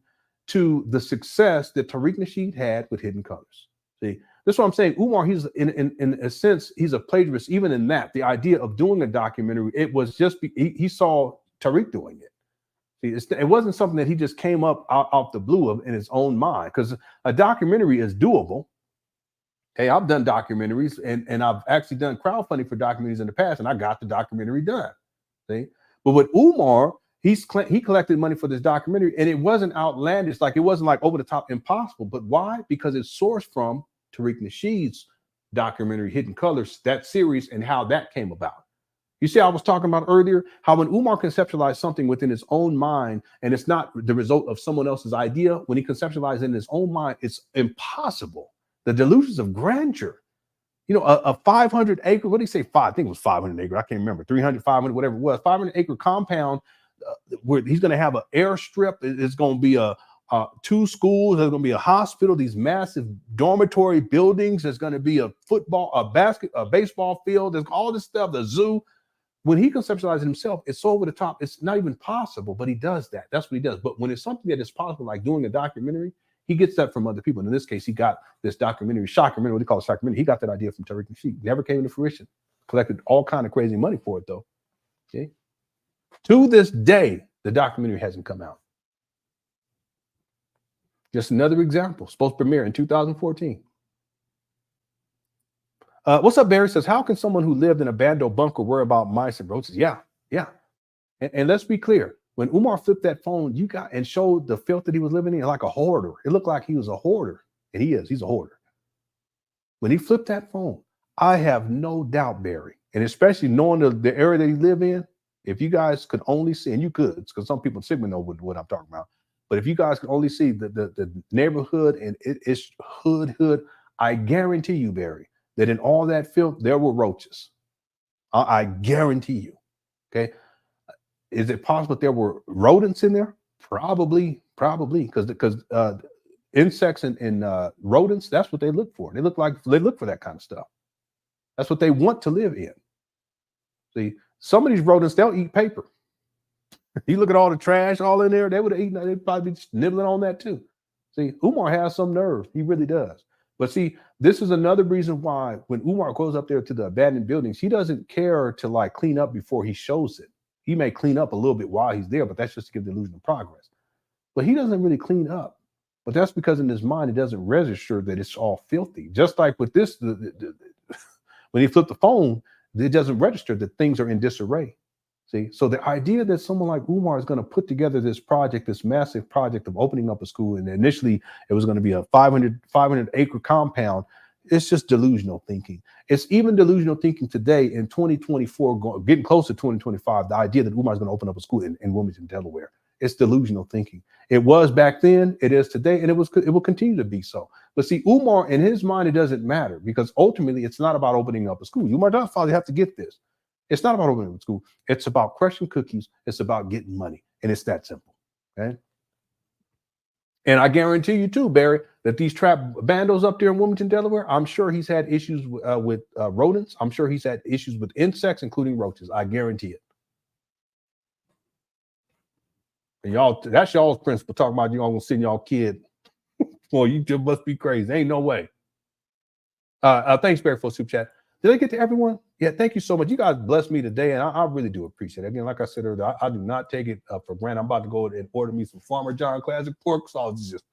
to the success that Tariq Nasheed had with Hidden Colors. See, that's what I'm saying. Umar, he's in a sense, he's a plagiarist, even in that. The idea of doing a documentary, it was just he saw Tariq doing it. See, it wasn't something that he just came up out the blue of in his own mind, because a documentary is doable. Hey, I've done documentaries, and I've actually done crowdfunding for documentaries in the past, and I got the documentary done. See, but with Umar, he collected money for this documentary, and it wasn't outlandish, like it wasn't like over the top impossible. But why? Because it's sourced from Tariq Nasheed's documentary Hidden Colors, that series, and how that came about. You see, I was talking about earlier how when Umar conceptualized something within his own mind, and it's not the result of someone else's idea, when he conceptualized it in his own mind, it's impossible. The delusions of grandeur. You know, a 500 acre, what did he say? I think it was 500 acre. I can't remember. 300, 500, whatever it was. 500 acre compound where he's going to have an airstrip. It's going to be two schools. There's going to be a hospital, these massive dormitory buildings. There's going to be a baseball field. There's all this stuff, the zoo. When he conceptualizes himself, it's so over the top. It's not even possible, but he does that. That's what he does. But when it's something that is possible, like doing a documentary, he gets that from other people. And in this case, he got this documentary, shockumentary, what they call it, shockumentary. He got that idea from Tariq Nasheed. Never came into fruition. Collected all kind of crazy money for it, though. Okay. To this day, the documentary hasn't come out. Just another example. Supposed to premiere in 2014. What's up, Barry? Says, how can someone who lived in a bando bunker worry about mice and roaches? Yeah. And let's be clear. When Umar flipped that phone, and showed the filth that he was living in, like a hoarder. It looked like he was a hoarder. And he's a hoarder. When he flipped that phone, I have no doubt, Barry, and especially knowing the area that he lived in, if you guys could only see, and you could, because some people in Sigmund know what I'm talking about, but if you guys could only see the neighborhood and it's hood, I guarantee you, Barry, that in all that filth, there were roaches. I guarantee you. Okay. Is it possible that there were rodents in there? Probably, because insects and rodents, that's what they look for. They look for that kind of stuff. That's what they want to live in. See, some of these rodents, they'll eat paper. You look at all the trash all in there, they would have eaten, they'd probably be nibbling on that too. See, Umar has some nerve. He really does. But see, this is another reason why when Umar goes up there to the abandoned buildings, he doesn't care to like clean up before he shows it. He may clean up a little bit while he's there, but that's just to give the illusion of progress. But he doesn't really clean up. But that's because in his mind, it doesn't register that it's all filthy. Just like with this, when he flipped the phone, it doesn't register that things are in disarray. See, so the idea that someone like Umar is going to put together this project, this massive project of opening up a school, and initially it was going to be a 500 acre compound, it's just delusional thinking. It's even delusional thinking today in 2024, getting close to 2025, the idea that Umar is going to open up a school in Wilmington, Delaware. It's delusional thinking. It was back then, it is today, and it will continue to be so. But see, Umar, in his mind, it doesn't matter, because ultimately it's not about opening up a school. Umar does father have to get this. It's not about opening up a school. It's about crushing cookies. It's about getting money. And it's that simple. Okay. And I guarantee you too, Barry, that these trap bandos up there in Wilmington, Delaware, I'm sure he's had issues with rodents. I'm sure he's had issues with insects, including roaches. I guarantee it. And y'all, that's y'all's principle, talking about y'all gonna send y'all kid. Well, you just must be crazy. Ain't no way. Thanks, Barry, for super chat. Did I get to everyone? Yeah, thank you so much. You guys blessed me today, and I really do appreciate it. Again, like I said earlier, I do not take it for granted. I'm about to go and order me some Farmer John Classic pork sausages.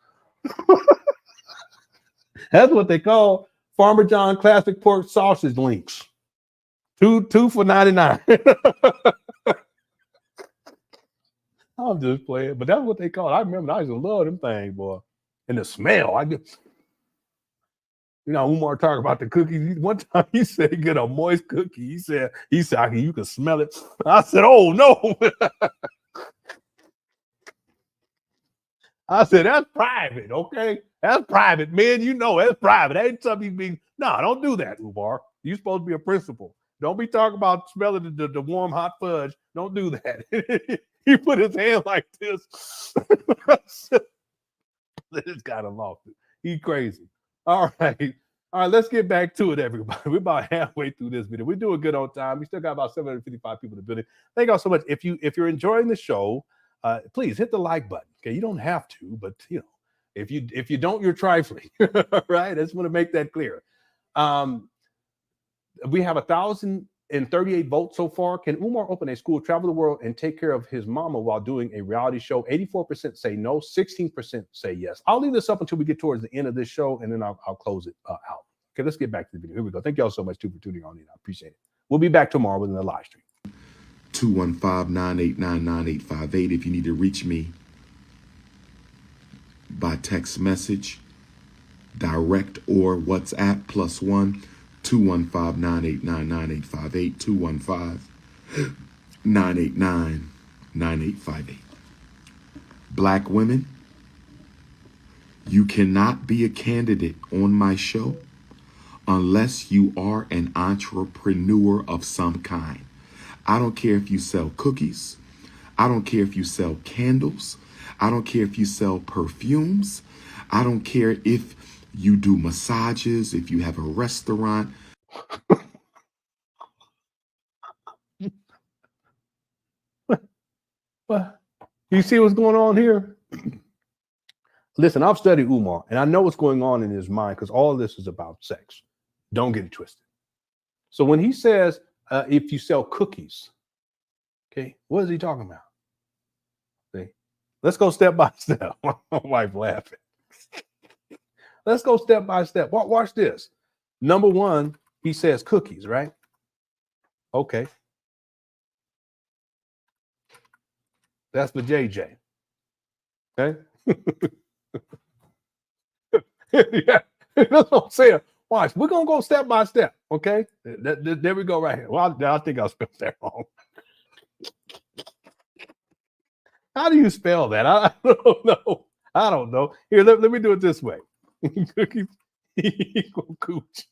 That's what they call Farmer John classic pork sausage links. Two for 99. I'm just playing, but that's what they call it. I remember I used to love them things, boy. And the smell, I get. You know, Umar talking about the cookies. One time he said, "Get a moist cookie." He said, you can smell it." I said, "Oh no." I said, "That's private, okay? That's private, man. You know, that's private. That ain't something you be. No, don't do that, Umar. You're supposed to be a principal. Don't be talking about smelling the warm hot fudge. Don't do that." He put his hand like this. This kind of lost it. He crazy. All right. All right, let's get back to it, everybody. We're about halfway through this video. We're doing good on time. We still got about 755 people in the building. Thank y'all so much. If you're enjoying the show, please hit the like button. Okay, you don't have to, but you know, if you don't, you're trifling. Right? I just want to make that clear. We have 1,038 votes so far. Can Umar open a school, travel the world, and take care of his mama while doing a reality show? 84% say no, 16% say yes. I'll leave this up until we get towards the end of this show, and then I'll close it out. Okay, let's get back to the video. Here we go. Thank y'all so much, too, for tuning on in. I appreciate it. We'll be back tomorrow with another live stream. 215-989-9858 if you need to reach me by text message, direct, or WhatsApp, +1 215-989-9858, 215-989-9858. Black women, you cannot be a candidate on my show unless you are an entrepreneur of some kind. I don't care if you sell cookies. I don't care if you sell candles. I don't care if you sell perfumes. I don't care if you do massages, if you have a restaurant. Well, you see what's going on here? Listen, I've studied Umar, and I know what's going on in his mind because all of this is about sex. Don't get it twisted. So when he says, if you sell cookies, okay, what is he talking about? See? Let's go step by step. My wife laughing. Let's go step by step. Watch this. Number one, he says cookies, right? Okay. That's for JJ. Okay. Yeah, that's what I'm saying. Watch, we're gonna go step by step. Okay. There we go, right here. Well, I think I spelled that wrong. How do you spell that? I don't know. I don't know. Here, let me do it this way. Cookies equal cooch.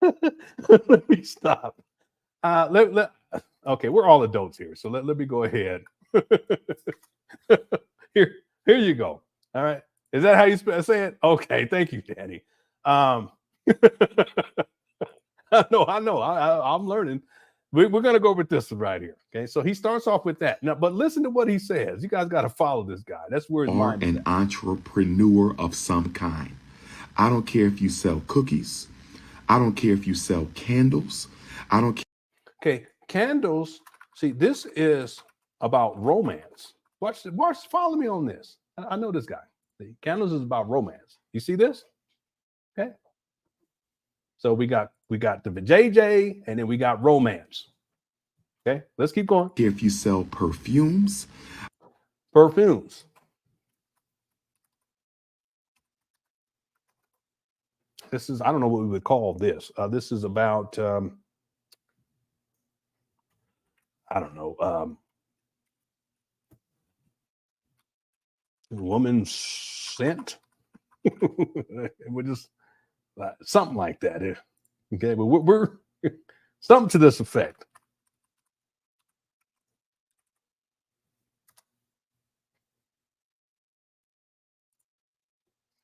Let me stop. Okay, we're all adults here, so let me go ahead. Here you go. All right. Is that how you say it? Okay, thank you, Danny. I know. I'm learning. We're going to go with this one right here. Okay, so he starts off with that. Now, but listen to what he says. You guys got to follow this guy. That's where his mind is. An entrepreneur of some kind. I don't care if you sell cookies. I don't care if you sell candles. I don't care. Okay, candles. See, this is about romance. Watch, follow me on this. I know this guy. See, candles is about romance. You see this? Okay. So we got the JJ, and then we got romance. Okay, let's keep going. If you sell perfumes. This is, I don't know what we would call this. This is about, I don't know, woman scent. We're just something like that. Okay, but we're something to this effect.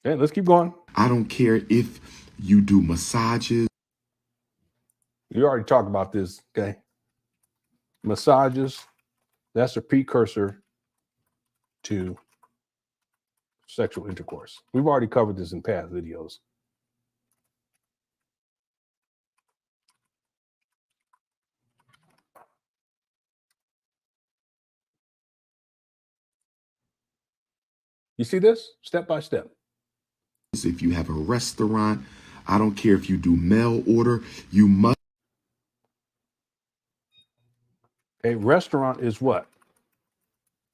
Okay, let's keep going. I don't care if you do massages. You already talked about this, okay? Massages, that's a precursor to sexual intercourse. We've already covered this in past videos. You see this? Step by step. If you have a restaurant, I don't care if you do mail order, you must. A restaurant is what?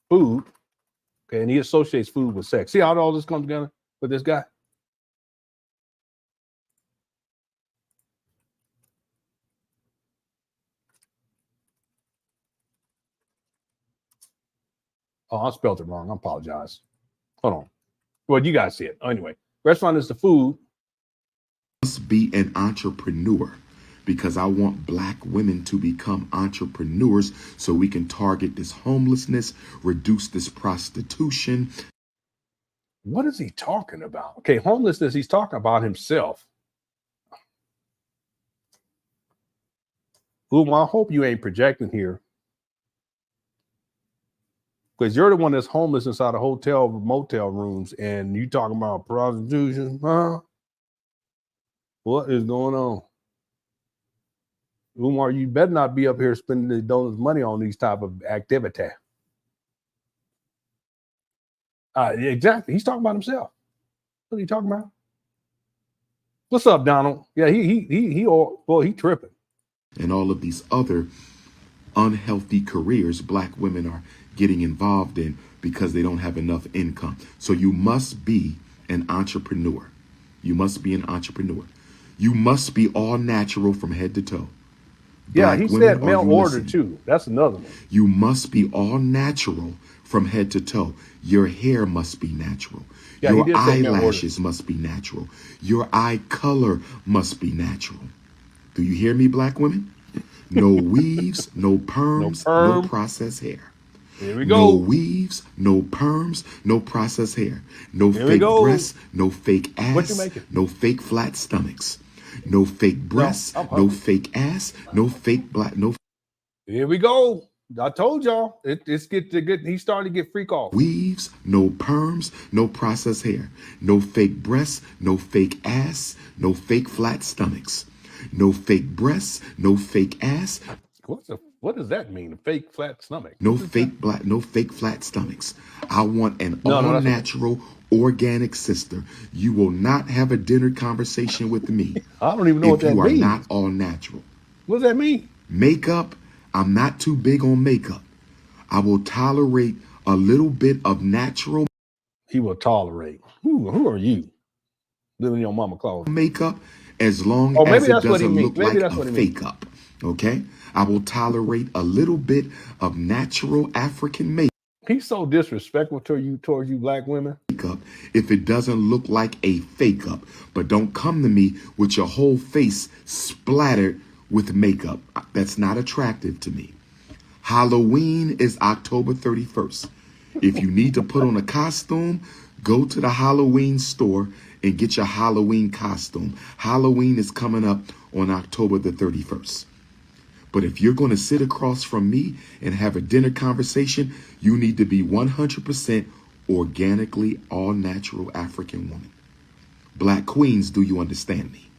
Food. Okay, and he associates food with sex. See how all this comes together with this guy? Oh, I spelled it wrong. I apologize. Hold on. Well, you guys see it. Anyway, restaurant is the food. Must be an entrepreneur, because I want black women to become entrepreneurs so we can target this homelessness, reduce this prostitution. What is he talking about? Okay, homelessness, he's talking about himself. Well, I hope you ain't projecting here, because you're the one that's homeless inside of hotel, motel rooms, and you talking about prostitution, huh? What is going on? Umar, you better not be up here spending the donors' money on these type of activity. Exactly. He's talking about himself. What are you talking about? What's up, Donald? Yeah, he tripping. And all of these other unhealthy careers black women are getting involved in because they don't have enough income. So you must be an entrepreneur. You must be an entrepreneur. You must be all natural from head to toe. Yeah, he said mail order too. That's another one. You must be all natural from head to toe. Your hair must be natural. Yeah, your eyelashes must be natural. Your eye color must be natural. Do you hear me, black women? No weaves, no perms, no processed hair. Here we go. No weaves, no perms, no processed hair. No fake breasts, no fake ass, no fake flat stomachs. No fake breasts, no fake ass, no fake black, no. Here we go. I told y'all, he's starting to get freak off. Weaves, no perms, no processed hair. No fake breasts, no fake ass, no fake flat stomachs. No fake breasts, no fake ass. What does that mean? A fake flat stomach? No fake flat stomachs. I want an all natural, organic sister. You will not have a dinner conversation with me. I don't even know what that means. If you are not all natural. What does that mean? Makeup, I'm not too big on makeup. I will tolerate a little bit of natural. He will tolerate. Who are you? Living in your mama clothes. Makeup, as long as it doesn't look like a fake up. Okay? I will tolerate a little bit of natural African makeup. He's so disrespectful towards you black women. If it doesn't look like a fake up, but don't come to me with your whole face splattered with makeup. That's not attractive to me. Halloween is October 31st. If you need to put on a costume, go to the Halloween store and get your Halloween costume. Halloween is coming up on October the 31st. But if you're going to sit across from me and have a dinner conversation, you need to be 100% organically all natural African woman. Black queens, do you understand me?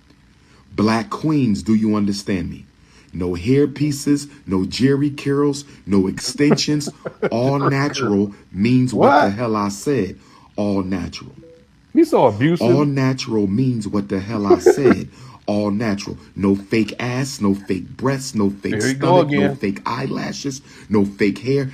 Black queens, do you understand me? No hair pieces, no Jerry curls, no extensions. All natural means what the hell I said. All natural. He's so abusive. All natural means what the hell I said. All natural. No fake ass, no fake breasts, no fake stomach, no fake eyelashes, no fake hair.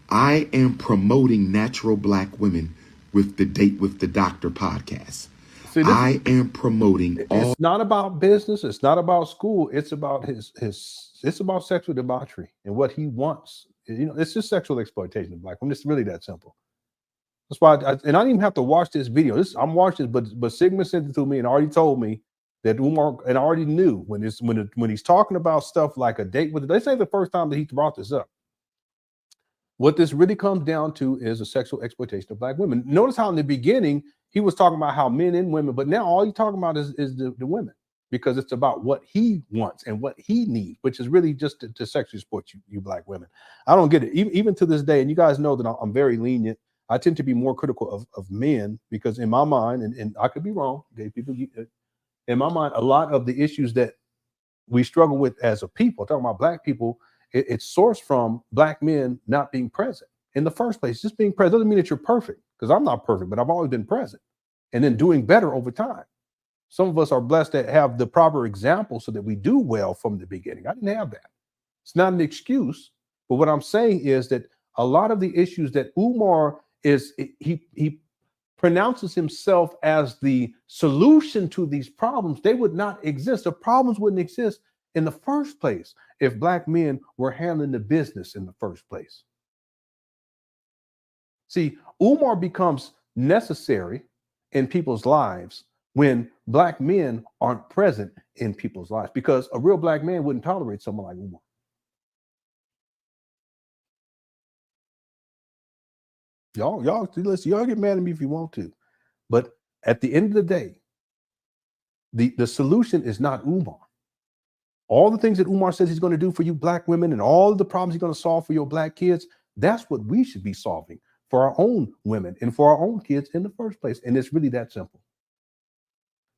I am promoting natural black women with the Date with the Doctor podcast. I am promoting It's not about business. It's not about school. It's about it's about sexual debauchery and what he wants. You know, it's just sexual exploitation of black women. It's really that simple. That's why, I didn't even have to watch this video. I'm watching this, but Sigma sent it to me and already told me that Umar, and I already knew when he's talking about stuff like a date with. This ain't the first time that he brought this up. What this really comes down to is a sexual exploitation of black women. Notice how in the beginning he was talking about how men and women, but now all he's talking about is the women, because it's about what he wants and what he needs, which is really just to sexually exploit you black women. I don't get it. Even to this day, and you guys know that I'm very lenient. I tend to be more critical of men because in my mind, and I could be wrong, okay, people, in my mind, a lot of the issues that we struggle with as a people, talking about black people, it's sourced from black men not being present. in the first place. Just being present doesn't mean that you're perfect, because I'm not perfect, but I've always been present and then doing better over time. Some of us are blessed to have the proper example so that we do well from the beginning. I didn't have that. It's not an excuse, but what I'm saying is that a lot of the issues that Umar is, he pronounces himself as the solution to these problems. They would not exist. The problems wouldn't exist in the first place if black men were handling the business in the first place. See, Umar becomes necessary in people's lives when black men aren't present in people's lives, because a real black man wouldn't tolerate someone like Umar. Y'all listen, y'all get mad at me if you want to, but at the end of the day, the solution is not Umar. All the things that Umar says he's going to do for you black women and all the problems he's going to solve for your black kids, that's what we should be solving for our own women and for our own kids in the first place. And it's really that simple.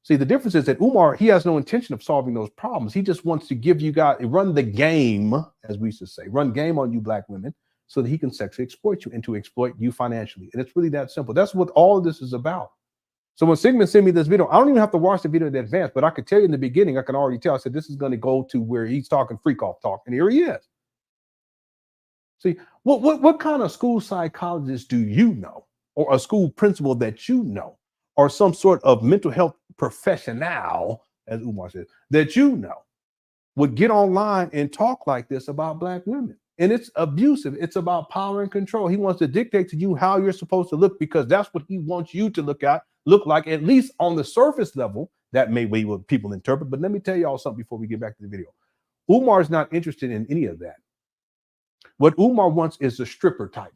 See, the difference is that Umar, he has no intention of solving those problems. He just wants to give you guys, run the game, as we used to say, run game on you black women so that he can sexually exploit you and to exploit you financially. And it's really that simple. That's what all of this is about. So when Sigmund sent me this video, I don't even have to watch the video in advance, but I could tell you in the beginning, I can already tell. I said, this is going to go to where he's talking freak off talk. And here he is. See, what kind of school psychologist do you know, or a school principal that you know, or some sort of mental health professional, as Umar says, that you know, would get online and talk like this about black women? And it's abusive. It's about power and control. He wants to dictate to you how you're supposed to look, because that's what he wants you to look like, at least on the surface level. That may be what people interpret. But let me tell y'all something before we get back to the video. Umar is not interested in any of that. What Umar wants is the stripper type.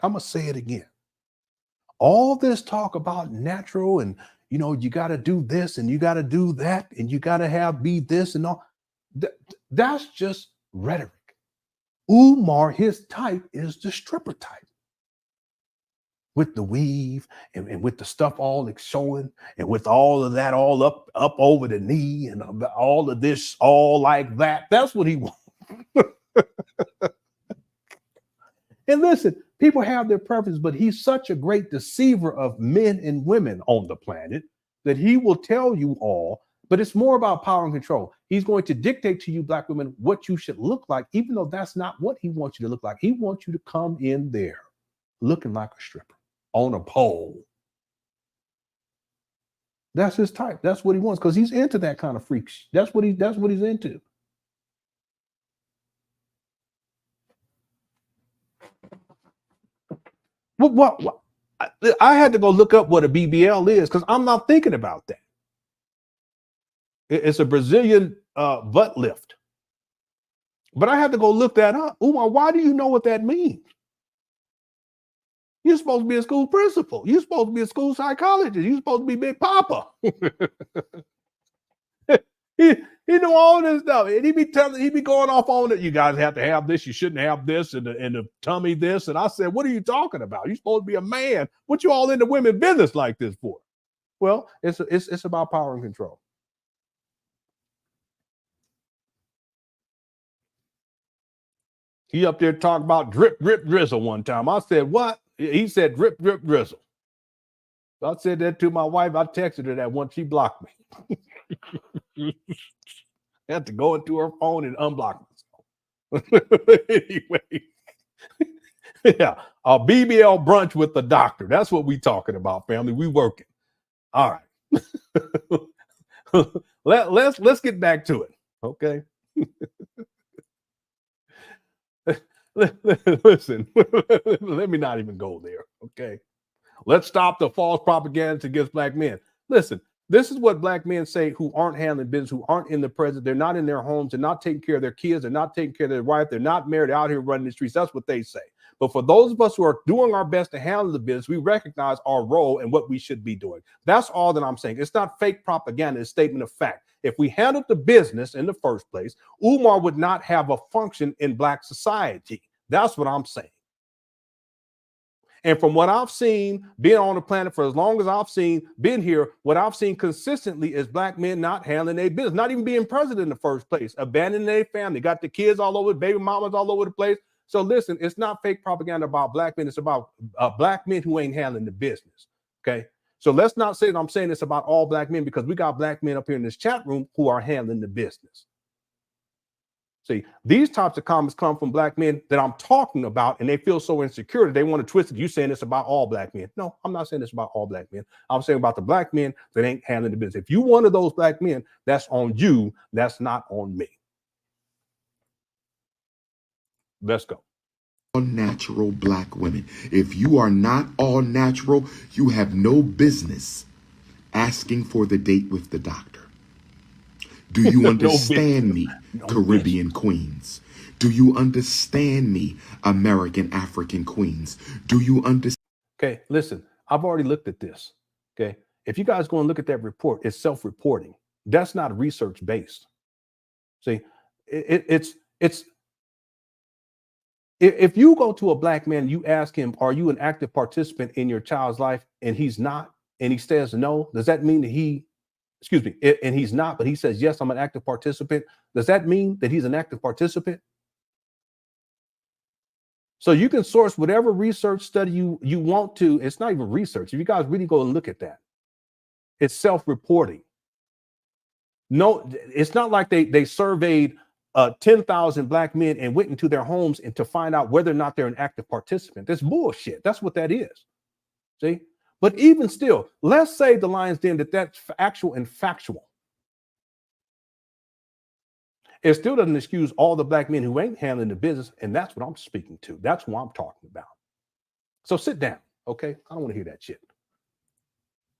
I'm going to say it again. All this talk about natural and, you know, you got to do this and you got to do that and you got to be this and all. That's just rhetoric. Umar, his type is the stripper type. With the weave and with the stuff all showing and with all of that all up over the knee and all of this all like that. That's what he wants. And listen, people have their preferences, but he's such a great deceiver of men and women on the planet that he will tell you all, but it's more about power and control. He's going to dictate to you black women what you should look like, even though that's not what he wants you to look like. He wants you to come in there looking like a stripper on a pole. That's his type. That's what he wants, because he's into that kind of freaks. That's what he's into. What? I had to go look up what a BBL is, because I'm not thinking about that. It's a Brazilian butt lift. But I had to go look that up. Umar, why do you know what that means? You're supposed to be a school principal. You're supposed to be a school psychologist. You're supposed to be Big Papa. he knew all this stuff. And he be going off on it. You guys have to have this. You shouldn't have this, and the tummy this. And I said, what are you talking about? You're supposed to be a man. What you all into women's business like this for? Well, it's about power and control. He up there talking about drip, drip, drizzle one time. I said, what? He said drip, drip, drizzle. I said that to my wife. I texted her that once. She blocked me. I had to go into her phone and unblock me. Anyway, yeah, a BBL brunch with the doctor. That's what we talking about, family. We working. All right. Let's get back to it. Okay. Listen, let me not even go there. Okay. Let's stop the false propaganda against black men. Listen, this is what black men say who aren't handling business, who aren't in the present. They're not in their homes. They're not taking care of their kids. They're not taking care of their wife. They're not married, out here running the streets. That's what they say. But for those of us who are doing our best to handle the business, we recognize our role and what we should be doing. That's all that I'm saying. It's not fake propaganda. It's a statement of fact. If we handled the business in the first place, Umar would not have a function in black society. That's what I'm saying. And from what I've seen, being on the planet for as long as I've been here, what I've seen consistently is black men not handling their business, not even being president in the first place, abandoning their family, got the kids all over, baby mamas all over the place. So listen, it's not fake propaganda about black men. It's about black men who ain't handling the business. Okay. So let's not say that I'm saying it's about all black men, because we got black men up here in this chat room who are handling the business. See, these types of comments come from black men that I'm talking about, and they feel so insecure that they want to twist it. You saying it's about all black men. No, I'm not saying it's about all black men. I'm saying about the black men that ain't handling the business. If you one of those black men, that's on you. That's not on me. Let's go. Natural black women. If you are not all natural, you have no business asking for the date with the doctor. Do you understand me, Caribbean queens? Do you understand me, American African queens? Do you understand? Okay, listen, I've already looked at this. Okay, if you guys go and look at that report, it's self-reporting. That's not research based. See, it's if you go to a black man, you ask him, are you an active participant in your child's life? And he's not, and he says no. Does that mean that and he's not, but he says, yes, I'm an active participant. Does that mean that he's an active participant? So you can source whatever research study you want to. It's not even research. If you guys really go and look at that, it's self-reporting. No, it's not like they surveyed 10,000 black men and went into their homes and to find out whether or not they're an active participant. That's bullshit. That's what that is. See? But even still, let's say the Lion's Den that's actual and factual. It still doesn't excuse all the black men who ain't handling the business, and that's what I'm speaking to. That's what I'm talking about. So sit down, okay? I don't want to hear that shit.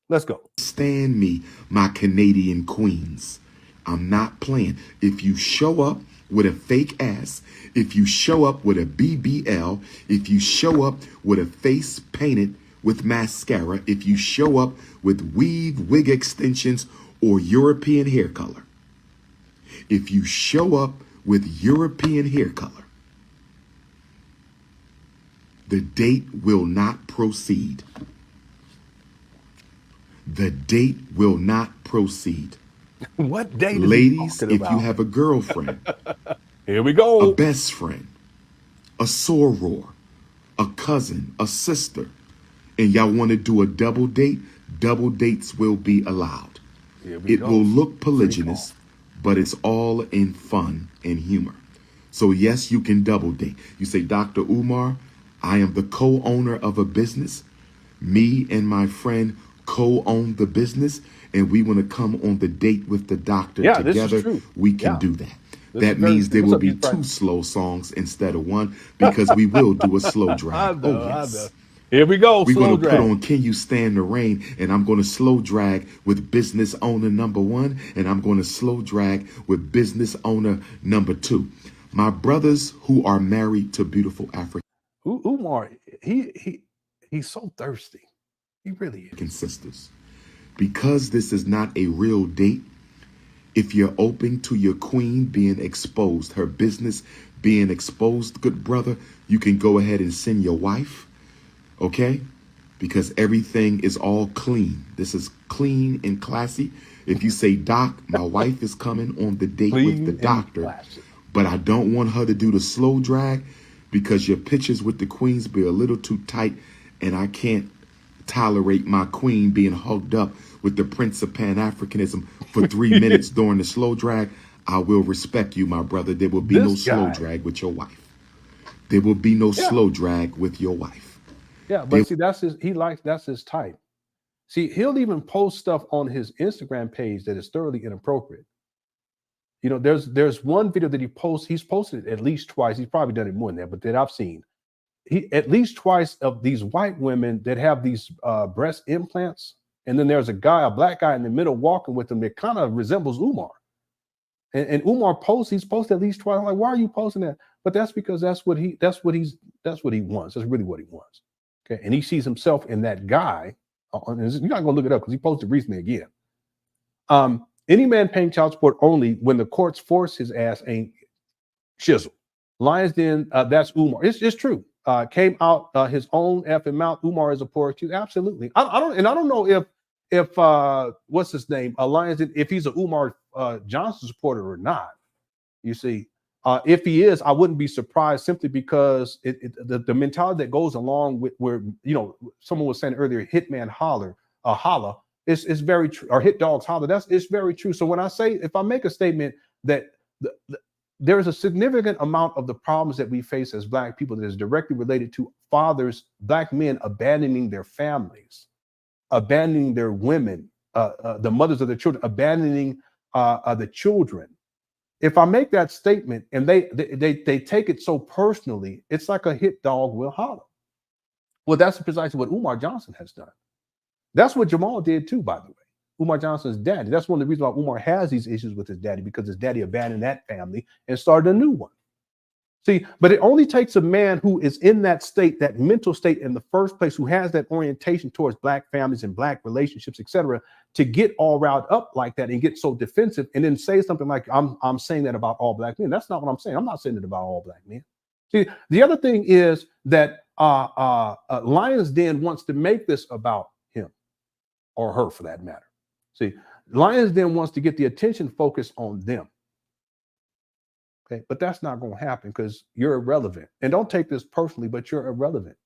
Let's go. Stand me, my Canadian queens. I'm not playing. If you show up with a fake ass, if you show up with a BBL, if you show up with a face painted with mascara, if you show up with weave, wig extensions, or European hair color, if you show up with European hair color, the date will not proceed. The date will not proceed. What date? Ladies, if you have a girlfriend, here we go, a best friend, a soror, a cousin, a sister, and y'all want to do a double date, double dates will be allowed. It will look polygynous, but it's all in fun and humor. So yes, you can double date. You say, Dr. Umar, I am the co-owner of a business. Me and my friend co-own the business, and we want to come on the date with the doctor together. We can do that. That means there will be 2 slow songs instead of 1, because we will do a slow drag. Oh, yes. Here we go. We're going to put on Can You Stand the Rain, and I'm going to slow drag with business owner number 1, and I'm going to slow drag with business owner number 2. My brothers who are married to beautiful African Umar, he's so thirsty. He really is. Sisters. Because this is not a real date, if you're open to your queen being exposed, her business being exposed, good brother, you can go ahead and send your wife. Okay? Because everything is all clean. This is clean and classy. If you say, Doc, my wife is coming on the date with the doctor, but I don't want her to do the slow drag because your pictures with the queens be a little too tight, and I can't tolerate my queen being hugged up with the Prince of Pan-Africanism for 3 minutes during the slow drag, I will respect you, my brother. There will be no slow drag with your wife. There will be no slow drag with your wife. Yeah, but see, that's his type. See, he'll even post stuff on his Instagram page that is thoroughly inappropriate. You know, there's one video that he's posted it at least twice. He's probably done it more than that, but that I've seen. He at least twice of these white women that have these breast implants, and then there's a black guy in the middle walking with them that kind of resembles Umar. And Umar he's posted at least twice. I'm like, why are you posting that? But that's because that's what he wants. That's really what he wants. Okay, and he sees himself in that guy. You're not gonna look it up because he posted recently again. Any man paying child support only when the courts force his ass ain't shizzle. Lions Den, that's Umar. It's true. came out his own effing mouth. Umar is a poor accused. Absolutely. I don't know if what's his name, Alliance, if he's a Umar Johnson supporter or not. You see, if he is, I wouldn't be surprised, simply because the mentality that goes along with where, you know, someone was saying earlier, hitman holla is very true, or hit dogs holler. It's very true. So when I say, if I make a statement that there is a significant amount of the problems that we face as Black people that is directly related to fathers, Black men abandoning their families, abandoning their women, the mothers of their children, abandoning the children. If I make that statement and they take it so personally, it's like a hit dog will holler. Well, that's precisely what Umar Johnson has done. That's what Jamal did too, by the way. Umar Johnson's daddy. That's one of the reasons why Umar has these issues with his daddy, because his daddy abandoned that family and started a new one. See, but it only takes a man who is in that state, that mental state in the first place, who has that orientation towards Black families and Black relationships, etc., to get all riled up like that and get so defensive and then say something like, I'm saying that about all Black men. That's not what I'm saying. I'm not saying it about all Black men. See, the other thing is that Lion's Den wants to make this about him or her, for that matter. See, Lion's Den wants to get the attention focused on them. Okay, but that's not going to happen because you're irrelevant. And don't take this personally, but you're irrelevant.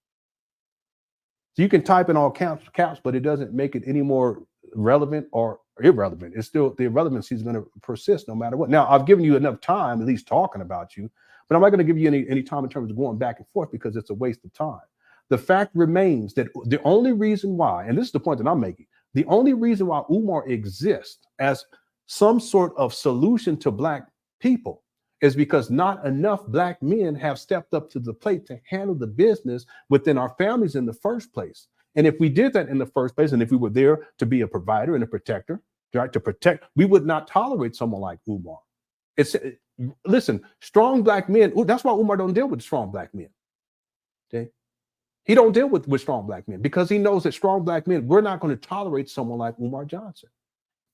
So you can type in all caps, but it doesn't make it any more relevant or irrelevant. It's still, the irrelevancy is going to persist no matter what. Now, I've given you enough time, at least talking about you, but I'm not going to give you any time in terms of going back and forth, because it's a waste of time. The fact remains that the only reason why, and this is the point that I'm making, the only reason why Umar exists as some sort of solution to Black people is because not enough Black men have stepped up to the plate to handle the business within our families in the first place. And if we did that in the first place, and if we were there to be a provider and a protector, right, to protect, we would not tolerate someone like Umar. Listen, strong Black men, that's why Umar don't deal with strong Black men. Okay? He don't deal with strong Black men, because he knows that strong Black men, we're not going to tolerate someone like Umar Johnson.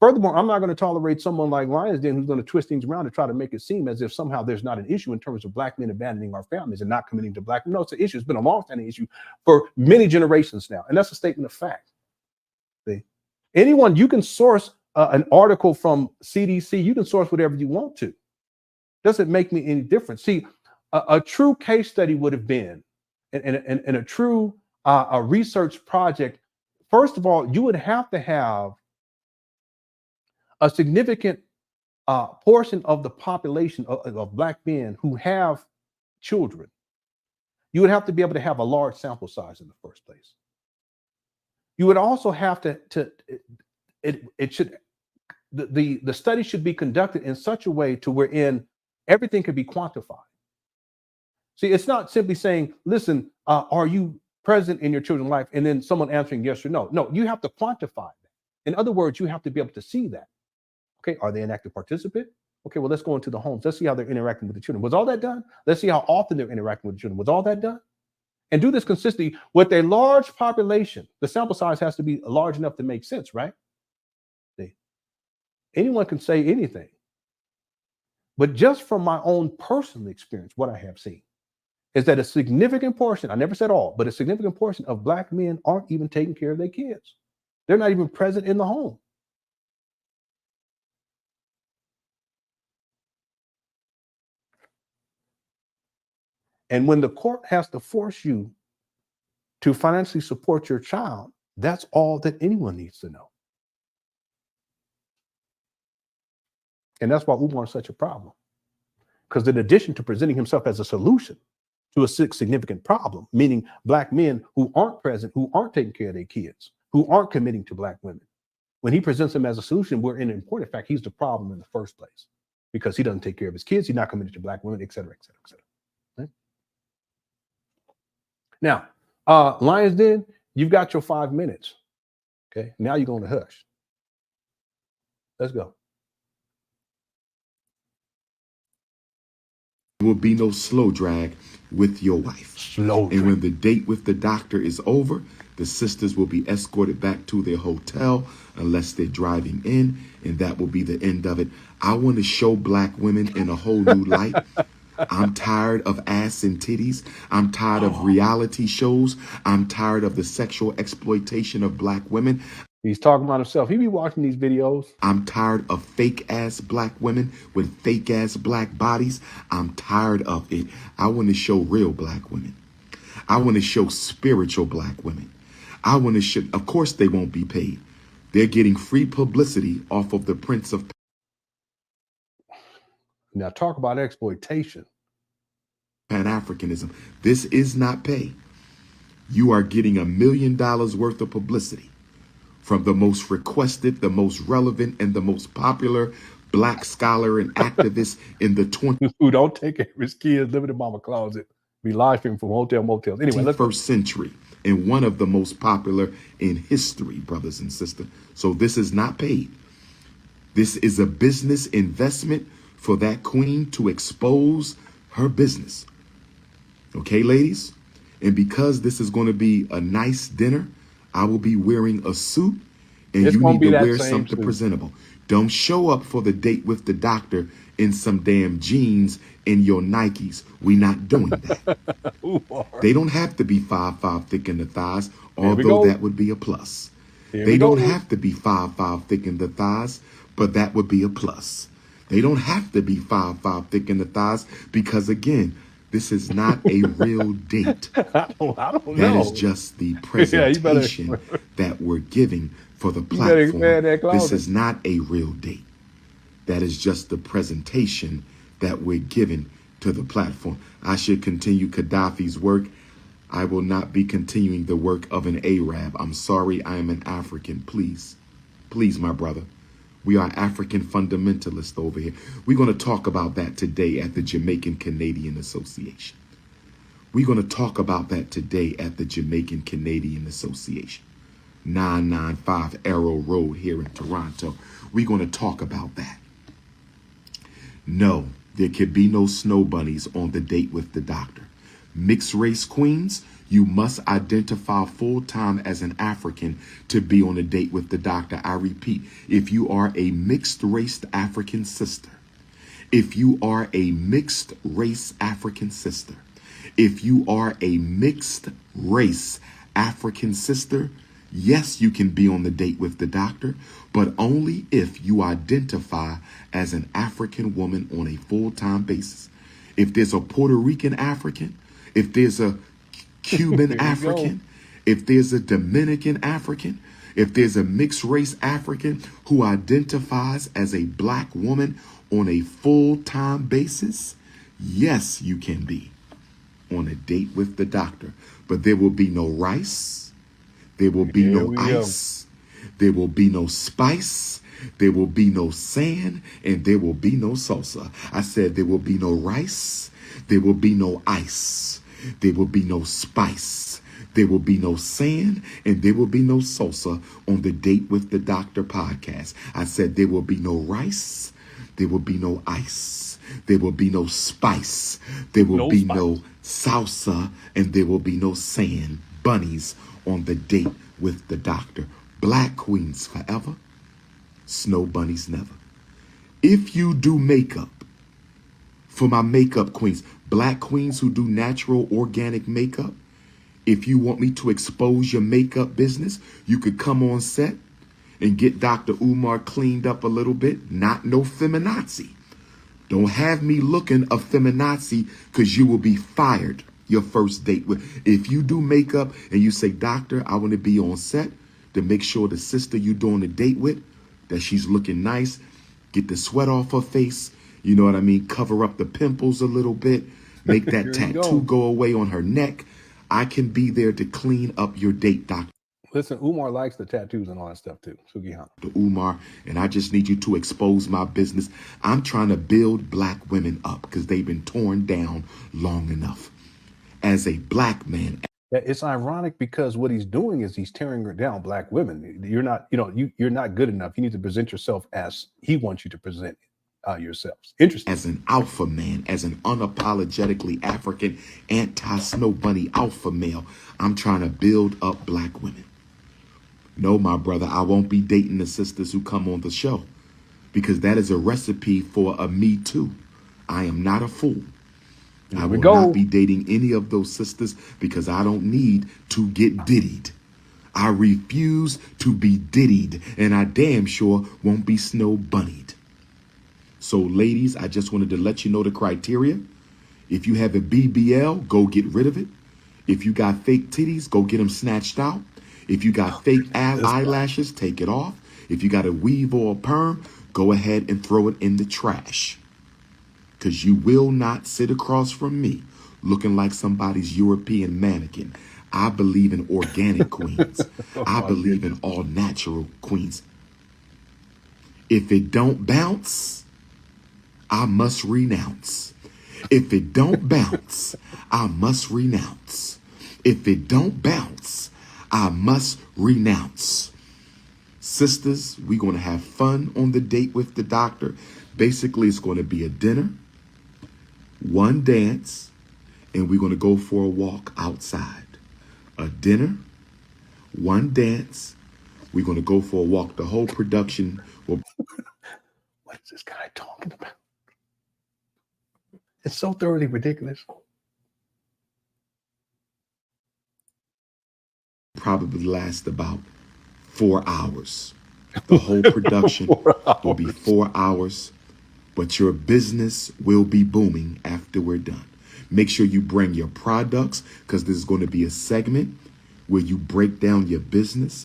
Furthermore, I'm not going to tolerate someone like Lion's Den who's going to twist things around to try to make it seem as if somehow there's not an issue in terms of Black men abandoning our families and not committing to Black. No, it's an issue. It's been a long-standing issue for many generations now. And that's a statement of fact. See? Anyone, you can source an article from CDC. You can source whatever you want to. Doesn't make me any difference. See, a true case study would have been, and a true a research project, first of all, you would have to have a significant portion of the population of Black men who have children. You would have to be able to have a large sample size in the first place. You would also have the study should be conducted in such a way to wherein everything can be quantified. See, it's not simply saying, listen, are you present in your children's life? And then someone answering yes or no. No, you have to quantify that. In other words, you have to be able to see that. Okay, are they an active participant? Okay, well, let's go into the homes. Let's see how they're interacting with the children. Was all that done? Let's see how often they're interacting with the children. Was all that done? And do this consistently with a large population. The sample size has to be large enough to make sense, right? See, anyone can say anything. But just from my own personal experience, what I have seen is that a significant portion, I never said all, but a significant portion of Black men aren't even taking care of their kids. They're not even present in the home. And when the court has to force you to financially support your child, that's all that anyone needs to know. And that's why Umar is such a problem. Because in addition to presenting himself as a solution to a significant problem, meaning Black men who aren't present, who aren't taking care of their kids, who aren't committing to Black women, when he presents them as a solution, we're in important fact, he's the problem in the first place, because he doesn't take care of his kids, he's not committed to Black women, et cetera, et cetera, et cetera. Right? Now, Lion's Den, you've got your 5 minutes. Okay, now you're going to hush. Let's go. There will be no slow drag with your wife. And when the date with the doctor is over, the sisters will be escorted back to their hotel unless they're driving in, and that will be the end of it. I want to show Black women in a whole new light. I'm tired of ass and titties. I'm tired of reality shows. I'm tired of the sexual exploitation of black women. He's talking about himself. He be watching these videos. I'm tired of fake ass black women with fake ass black bodies. I'm tired of it. I want to show real black women. I want to show spiritual black women. I want to show, of course they won't be paid. They're getting free publicity off of the Prince of. Now talk about exploitation. Pan-Africanism. This is not pay. You are getting $1 million worth of publicity from the most requested, the most relevant, and the most popular black scholar and activist in the 20th Who don't take care of his kids, live in the mama closet, be live streaming from hotel motels. Anyway, let's 21st century, and one of the most popular in history, brothers and sisters. So this is not paid. This is a business investment for that queen to expose her business. Okay, ladies? And because this is going to be a nice dinner, I will be wearing a suit, and It's you gonna need be to that wear same something suit. presentable. Don't show up for the date with the doctor in some damn jeans in your Nikes. We're not doing that. They don't have to be 5'5" thick in the thighs, although that would be a plus. They don't have to be 5'5" thick in the thighs, but that would be a plus. They don't have to be 5'5" thick in the thighs because, again, this is not a real date. I don't know. That is just the presentation that we're giving for the platform. This is not a real date. That is just the presentation that we're giving to the platform. I should continue Gaddafi's work. I will not be continuing the work of an Arab. I'm sorry, I am an African. Please, please, my brother. We are African fundamentalists over here. We're going to talk about that today at the Jamaican Canadian Association. We're going to talk about that today at the Jamaican Canadian Association. 995 Arrow Road here in Toronto. We're going to talk about that. No, there could be no snow bunnies on the date with the doctor. Mixed race queens, you must identify full-time as an African to be on a date with the doctor. I repeat, if you are a mixed race African sister, if you are a mixed race African sister, if you are a mixed race African sister, yes, you can be on the date with the doctor, but only if you identify as an African woman on a full-time basis. If there's a Puerto Rican African, if there's a Cuban African, if there's a Dominican African, if there's a mixed race African who identifies as a black woman on a full-time basis, yes, you can be on a date with the doctor. But there will be no rice. There will be no ice. There will be no spice. There will be no sand, and there will be no salsa. I said there will be no rice. There will be no ice. There will be no spice. There will be no sand, and there will be no salsa on the Date with the Doctor podcast. I said there will be no rice. There will be no ice. There will be no spice. There will be no salsa, and there will be no sand bunnies on the Date with the Doctor. Black queens forever, snow bunnies never. If you do makeup, for my makeup queens, black queens who do natural organic makeup, if you want me to expose your makeup business, you could come on set and get Dr. Umar cleaned up a little bit. Not no feminazi. Don't have me looking a feminazi, because you will be fired your first date with. If you do makeup and you say, doctor, I want to be on set to make sure the sister you doing a date with, that she's looking nice, get the sweat off her face, you know what I mean, cover up the pimples a little bit, make that tattoo go away on her neck. I can be there to clean up your date, doctor. Listen, Umar likes the tattoos and all that stuff too. Sugihana. Umar, and I just need you to expose my business. I'm trying to build black women up because they've been torn down long enough. As a black man. It's ironic because what he's doing is he's tearing down black women. You're not, you're not good enough. You need to present yourself as he wants you to present yourselves. Interesting. As an alpha man, as an unapologetically African anti-snow bunny alpha male, I'm trying to build up black women. No, my brother, I won't be dating the sisters who come on the show, because that is a recipe for a me too. I am not a fool. I will not be dating any of those sisters because I don't need to get diddied. I refuse to be diddied, and I damn sure won't be snow bunnied. So ladies, I just wanted to let you know the criteria. If you have a BBL, go get rid of it. If you got fake titties, go get them snatched out. If you got fake eyelashes, take it off. If you got a weave or a perm, go ahead and throw it in the trash. Because you will not sit across from me looking like somebody's European mannequin. I believe in organic queens. I believe in all natural queens. If it don't bounce, I must renounce. If it don't bounce, I must renounce. If it don't bounce, I must renounce. Sisters, we're going to have fun on the date with the doctor. Basically, it's going to be a dinner, one dance, and we're going to go for a walk outside. A dinner, one dance, we're going to go for a walk. The whole production will... What is this guy talking about? It's so thoroughly ridiculous. Probably last about 4 hours. The whole production will be 4 hours, but your business will be booming after we're done. Make sure you bring your products because this is going to be a segment where you break down your business.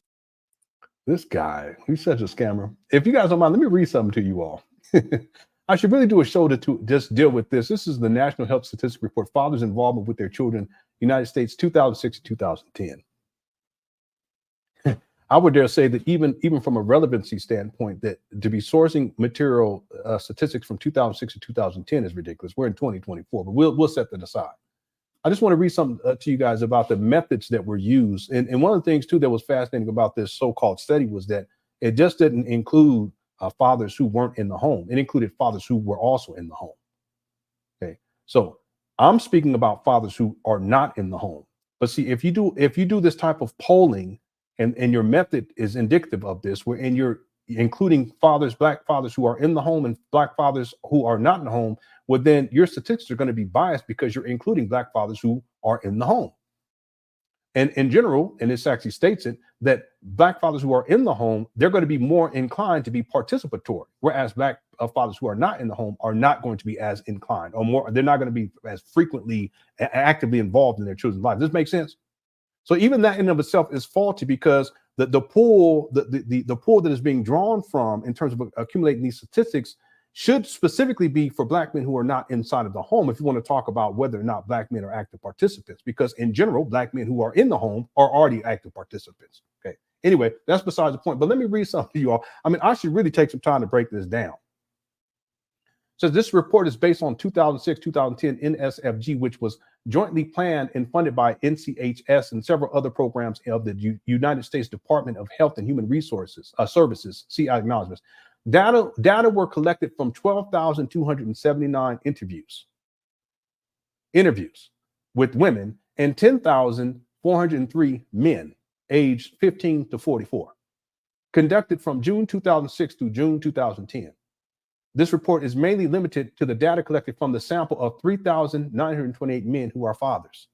This guy, he's such a scammer. If you guys don't mind, let me read something to you all. I should really do a show to just deal with this. This is the National Health Statistics Report, Fathers' Involvement with Their Children, United States, 2006 to 2010. I would dare say that even from a relevancy standpoint, that to be sourcing material statistics from 2006 to 2010 is ridiculous. We're in 2024, but we'll set that aside. I just want to read something to you guys about the methods that were used. And one of the things, too, that was fascinating about this so-called study was that it just didn't include fathers who weren't in the home. It included fathers who were also in the home. Okay, so I'm speaking about fathers who are not in the home. But see, if you do this type of polling, and your method is indicative of this, wherein you're including fathers, black fathers who are in the home and black fathers who are not in the home, well, then your statistics are going to be biased because you're including black fathers who are in the home. And in general, and this actually states it, that black fathers who are in the home, they're going to be more inclined to be participatory, whereas black fathers who are not in the home are not going to be as inclined, or more, they're not going to be as frequently actively involved in their children's lives. Does this make sense? So even that in and of itself is faulty because the pool that is being drawn from in terms of accumulating these statistics should specifically be for black men who are not inside of the home, if you want to talk about whether or not black men are active participants, because in general, black men who are in the home are already active participants. Okay. Anyway, that's besides the point. But let me read something to you all. I mean, I should really take some time to break this down. So this report is based on 2006-2010 NSFG, which was jointly planned and funded by NCHS and several other programs of the United States Department of Health and Human Resources Services, CI acknowledgements. Data were collected from 12,279 interviews with women and 10,403 men aged 15 to 44, conducted from June 2006 through June 2010. This report is mainly limited to the data collected from the sample of 3,928 men who are fathers.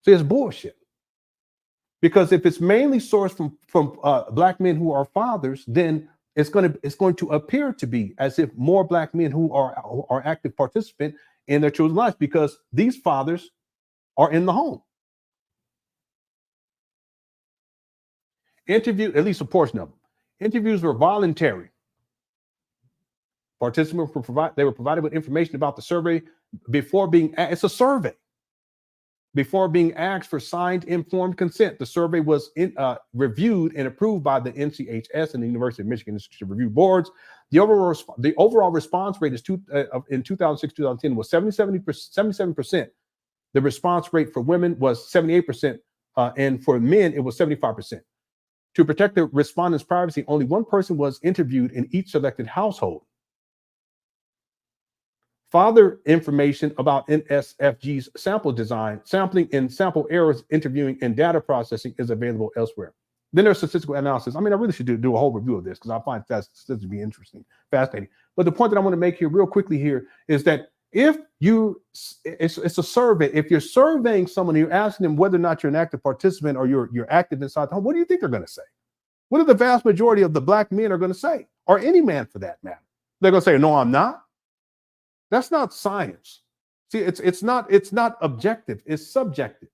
See, it's bullshit. Because if it's mainly sourced from black men who are fathers, then it's going to appear to be as if more black men who are active participant in their children's lives, because these fathers are in the home. At least a portion of them. Interviews were voluntary. Participants were provided with information about the survey before being asked. It's a survey. Before being asked for signed informed consent. The survey was reviewed and approved by the NCHS and the University of Michigan Institute Review Boards. The overall response rate is in 2006-2010 was 77%. The response rate for women was 78%, and for men it was 75%. To protect the respondents' privacy, only one person was interviewed in each selected household. Further information about NSFG's sample design, sampling and sample errors, interviewing, and data processing is available elsewhere. Then there's statistical analysis. I mean, I really should do a whole review of this because I find that to be interesting, fascinating. But the point that I want to make here real quickly here is that if it's a survey, if you're surveying someone, you're asking them whether or not you're an active participant or you're active inside the home, what do you think they're going to say? What are the vast majority of the black men are going to say, or any man for that matter? They're going to say, no, I'm not. That's not science. See, it's not objective, it's subjective.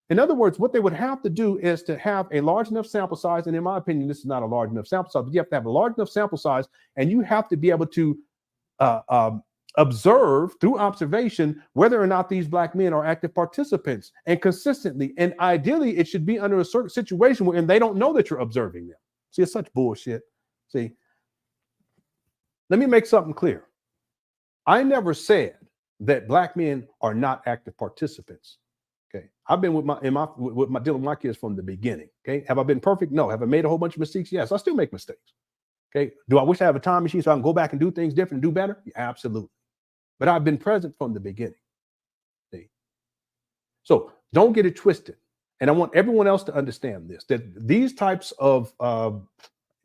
In other words, what they would have to do is to have a large enough sample size, and in my opinion, this is not a large enough sample size, but you have to have a large enough sample size, and you have to be able to observe through observation whether or not these black men are active participants, and consistently, and ideally, it should be under a certain situation where they don't know that you're observing them. See, it's such bullshit. See, let me make something clear. I never said that black men are not active participants. Okay, I've been dealing with my kids from the beginning. Okay, have I been perfect? No. Have I made a whole bunch of mistakes? Yes, I still make mistakes. Okay, do I wish I have a time machine so I can go back and do things different and do better? Yeah, absolutely. But I've been present from the beginning. See? So don't get it twisted. And I want everyone else to understand this: that these types of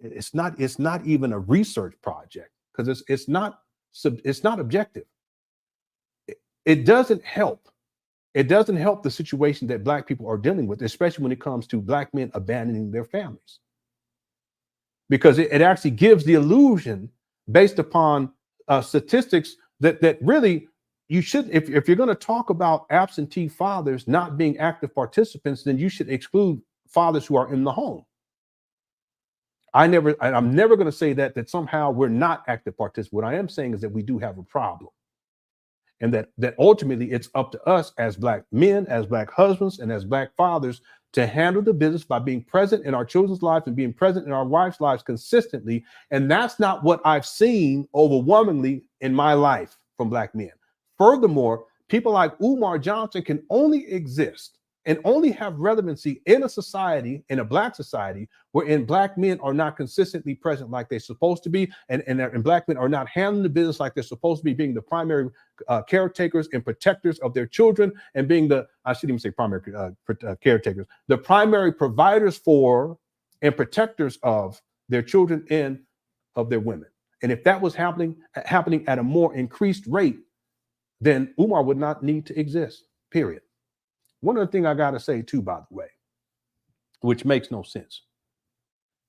it's not even a research project because it's not objective. It doesn't help. It doesn't help the situation that black people are dealing with, especially when it comes to black men abandoning their families. Because it actually gives the illusion based upon statistics that really you should, if you're going to talk about absentee fathers not being active participants, then you should exclude fathers who are in the home. I'm never going to say that somehow we're not active participants. What I am saying is that we do have a problem. And that ultimately it's up to us as black men, as black husbands, and as black fathers to handle the business by being present in our children's lives and being present in our wives' lives consistently. And that's not what I've seen overwhelmingly in my life from black men. Furthermore, people like Umar Johnson can only exist and only have relevancy in a society, in a black society, wherein black men are not consistently present like they're supposed to be, and black men are not handling the business like they're supposed to be, being the primary caretakers and protectors of their children, and being I shouldn't even say primary caretakers, the primary providers for and protectors of their children and of their women. And if that was happening at a more increased rate, then Umar would not need to exist, period. One other thing I got to say too, by the way, which makes no sense.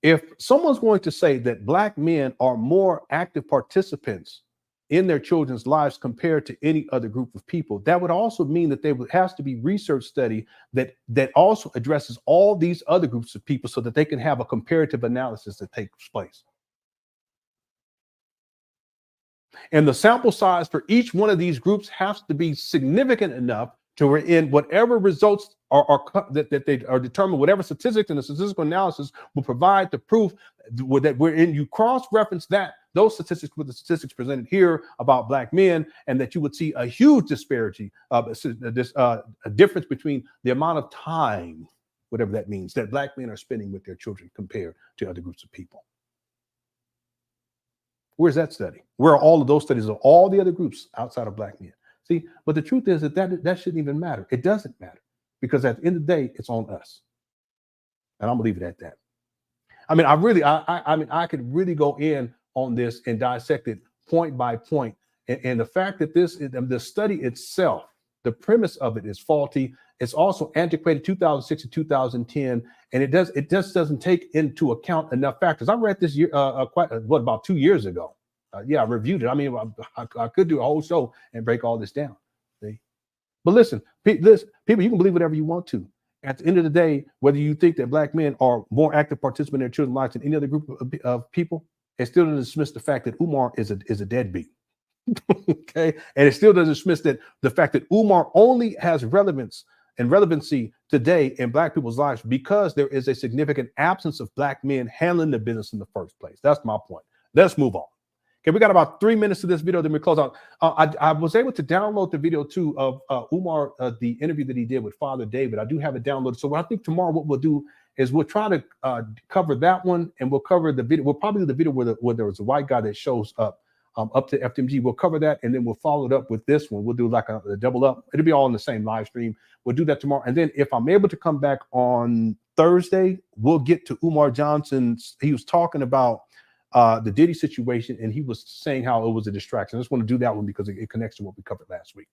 If someone's going to say that black men are more active participants in their children's lives compared to any other group of people, that would also mean that there has to be research study that also addresses all these other groups of people so that they can have a comparative analysis that takes place. And the sample size for each one of these groups has to be significant enough to where in whatever results that they are determined, whatever statistics and the statistical analysis will provide the proof that wherein you cross-reference those statistics with the statistics presented here about black men, and that you would see a huge disparity, a difference between the amount of time, whatever that means, that black men are spending with their children compared to other groups of people. Where's that study? Where are all of those studies of all the other groups outside of black men? See, but the truth is that shouldn't even matter. It doesn't matter, because at the end of the day, it's on us. And I'm gonna leave it at that. I mean, I could really go in on this and dissect it point by point. And the fact that the study itself, the premise of it is faulty. It's also antiquated 2006 to 2010, and it just doesn't take into account enough factors. I read this year, about 2 years ago. I reviewed it. I mean, I could do a whole show and break all this down. See? But listen, people, you can believe whatever you want to. At the end of the day, whether you think that black men are more active participants in their children's lives than any other group of people, it still doesn't dismiss the fact that Umar is a deadbeat. Okay, and it still doesn't dismiss the fact that Umar only has relevance and relevancy today in black people's lives because there is a significant absence of black men handling the business in the first place. That's my point. Let's move on. Okay, we got about 3 minutes to this video, then we close out. I was able to download the video too of Umar, the interview that he did with Father David. I do have it downloaded. So I think tomorrow what we'll do is we'll try to cover that one, and we'll cover the video. We'll probably do the video where there was a white guy that shows up up to FDMG. We'll cover that, and then we'll follow it up with this one. We'll do like a double up. It'll be all in the same live stream. We'll do that tomorrow. And then if I'm able to come back on Thursday, we'll get to Umar Johnson. He was talking about the Diddy situation, and he was saying how it was a distraction. I just want to do that one because it connects to what we covered last week.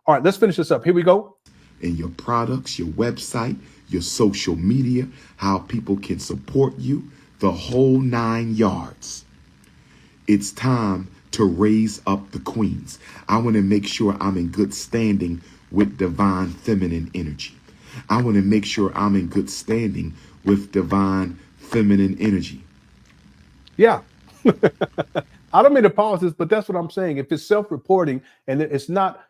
All right, let's finish this up. Here we go. In your products, your website, your social media, how people can support you, the whole 9 yards. It's time to raise up the queens. I want to make sure I'm in good standing with divine feminine energy. I want to make sure I'm in good standing with divine feminine energy. Yeah. I don't mean to pause this, but that's what I'm saying. If it's self-reporting and it's not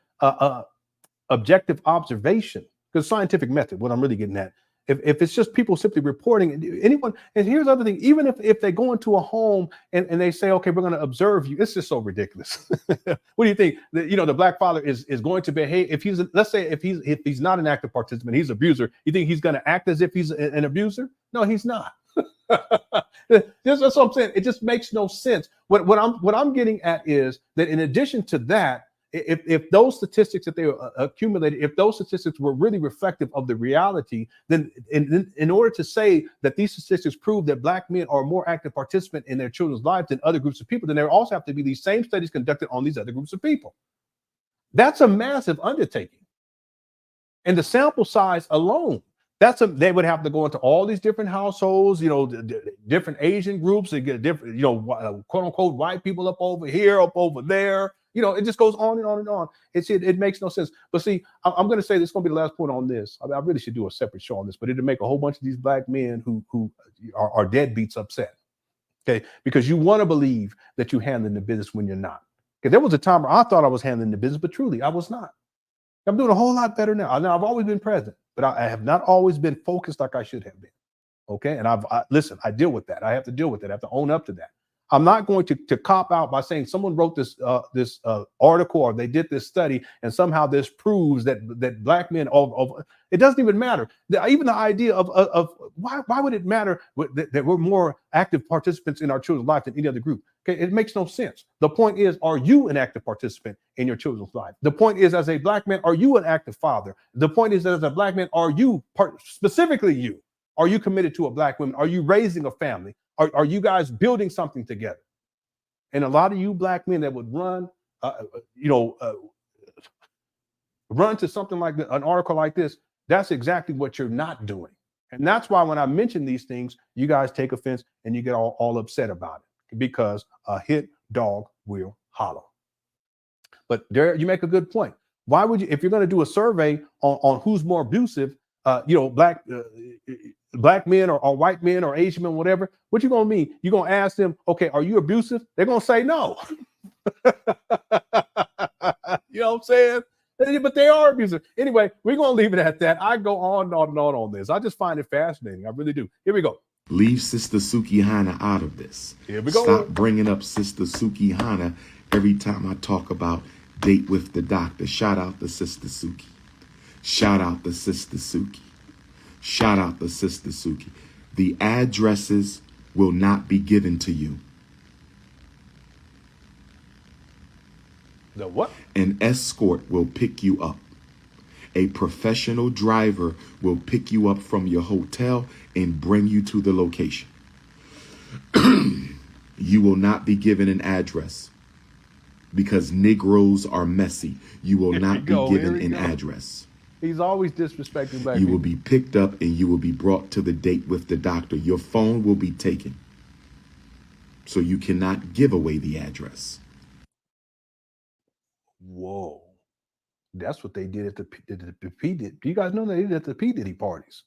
objective observation, because scientific method, what I'm really getting at, if it's just people simply reporting, anyone, and here's the other thing, even if they go into a home and they say, okay, we're going to observe you, it's just so ridiculous. What do you think? The black father is going to behave, if he's, let's say if he's not an active participant, he's an abuser, you think he's going to act as if he's an abuser? No, he's not. That's what I'm saying. It just makes no sense. What I'm getting at is that in addition to that, if those statistics that they accumulated, if those statistics were really reflective of the reality, then in order to say that these statistics prove that black men are more active participant in their children's lives than other groups of people, then there also have to be these same studies conducted on these other groups of people. That's a massive undertaking. And the sample size alone, they would have to go into all these different households, different Asian groups, and get different, quote unquote, white people up over here, up over there. It just goes on and on and on. It makes no sense. But see, I'm going to say this is going to be the last point on this. I really should do a separate show on this, but it'll make a whole bunch of these black men who are deadbeats upset. Okay, because you want to believe that you're handling the business when you're not. Okay, there was a time where I thought I was handling the business, but truly I was not. I'm doing a whole lot better now. I've always been present, but I have not always been focused like I should have been. Okay, and listen, I deal with that. I have to deal with it. I have to own up to that. I'm not going to cop out by saying someone wrote this article or they did this study and somehow this proves that black men it doesn't even matter. Even the idea of why would it matter that we're more active participants in our children's life than any other group? Okay, it makes no sense. The point is, are you an active participant in your children's life? The point is, as a black man, are you an active father? The point is that as a black man, are you specifically you? Are you committed to a black woman? Are you raising a family? Are you guys building something together? And a lot of you black men that would run to something like an article like this, that's exactly what you're not doing. And that's why when I mention these things, you guys take offense and you get all upset about it, because a hit dog will holler. But there, you make a good point. Why would you, if you're going to do a survey on who's more abusive, black men or white men or Asian men, whatever, what you gonna mean? You're gonna ask them, okay, are you abusive? They're gonna say no. You know what I'm saying? But they are abusive. Anyway, we're gonna leave it at that. I go on and on and on this. I just find it fascinating. I really do. Here we go. Leave Sister Suki Hana out of this. Here we go. Stop bringing up Sister Suki Hana every time I talk about date with the doctor. Shout out to Sister Suki. Shout out to Sister Suki. Shout out to Sister Suki. The addresses will not be given to you. The what? An escort will pick you up. A professional driver will pick you up from your hotel and bring you to the location. You will not be given an address because Negroes are messy. You will not be given an address. He's always disrespecting black You people. will be picked up and you will be brought to the date with the doctor. Your phone will be taken. So you cannot give away the address. Whoa. That's what they did at the P Diddy. Do you guys know they did at the P Diddy parties?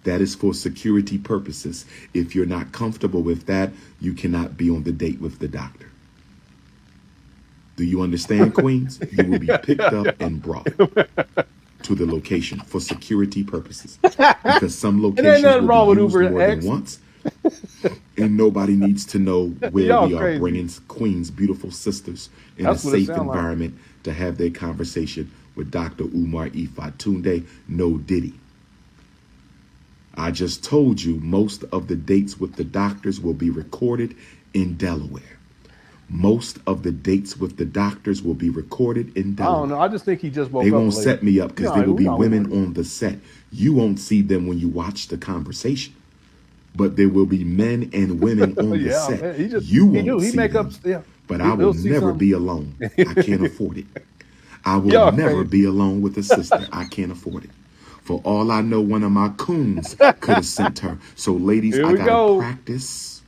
That is for security purposes. If you're not comfortable with that, you cannot be on the date with the doctor. Do you understand, Queens? You will be picked up and brought to the location for security purposes. Because some locations will be used more than once. And nobody needs to know where we are bringing Queens' beautiful sisters in a safe environment to have their conversation with Dr. Umar Ifatunde, no Diddy. I just told you most of the dates with the doctors will be recorded in Delaware. Most of the dates with the doctors will be recorded in Delaware. I don't know. I just think he just woke They up won't late. set me up because there will be No, women on the set. You won't see them when you watch the conversation, but there will be men and women on the Yeah, set. man, You won't see make them, up. Yeah, but I will never be alone. I can't afford it. I will Y'all never crazy. be alone with a sister. I can't afford it. For all I know, one of my coons could have sent her. So, ladies, Here I we gotta go. practice.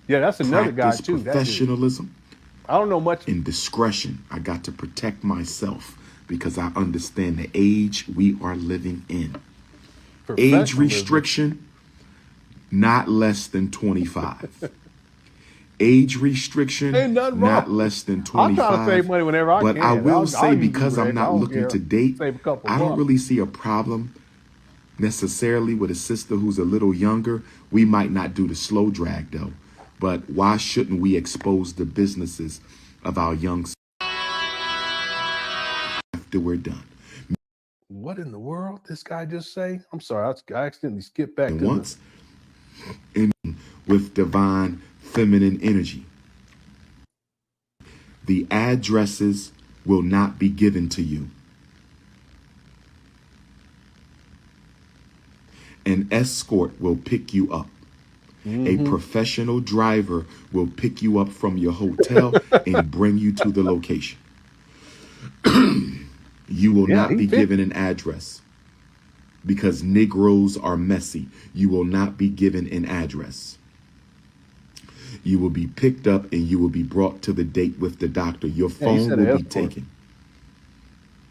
Yeah, that's another guy Practice too. That dude. professionalism I don't know much. and discretion. I got to protect myself because I understand the age we are living in. Age restriction, not less than 25. Age restriction, Ain't nothing not wrong. less than I'm trying to 25. save money whenever I But can. I will I'll say, use because I'm Greg. I not don't looking care. to date, Save a couple I don't bucks. really see a problem necessarily with a sister who's a little younger. We might not do the slow drag though. But why shouldn't we expose the businesses of our young after we're done? What in the world this guy just say? I'm sorry, I accidentally skipped back And to once with divine feminine energy, the addresses will not be given to you. An escort will pick you up. A professional driver will pick you up from your hotel and bring you to the location. You will not be given an address because Negroes are messy. You will not be given an address. You will be picked up and you will be brought to the date with the doctor. Your phone will be taken.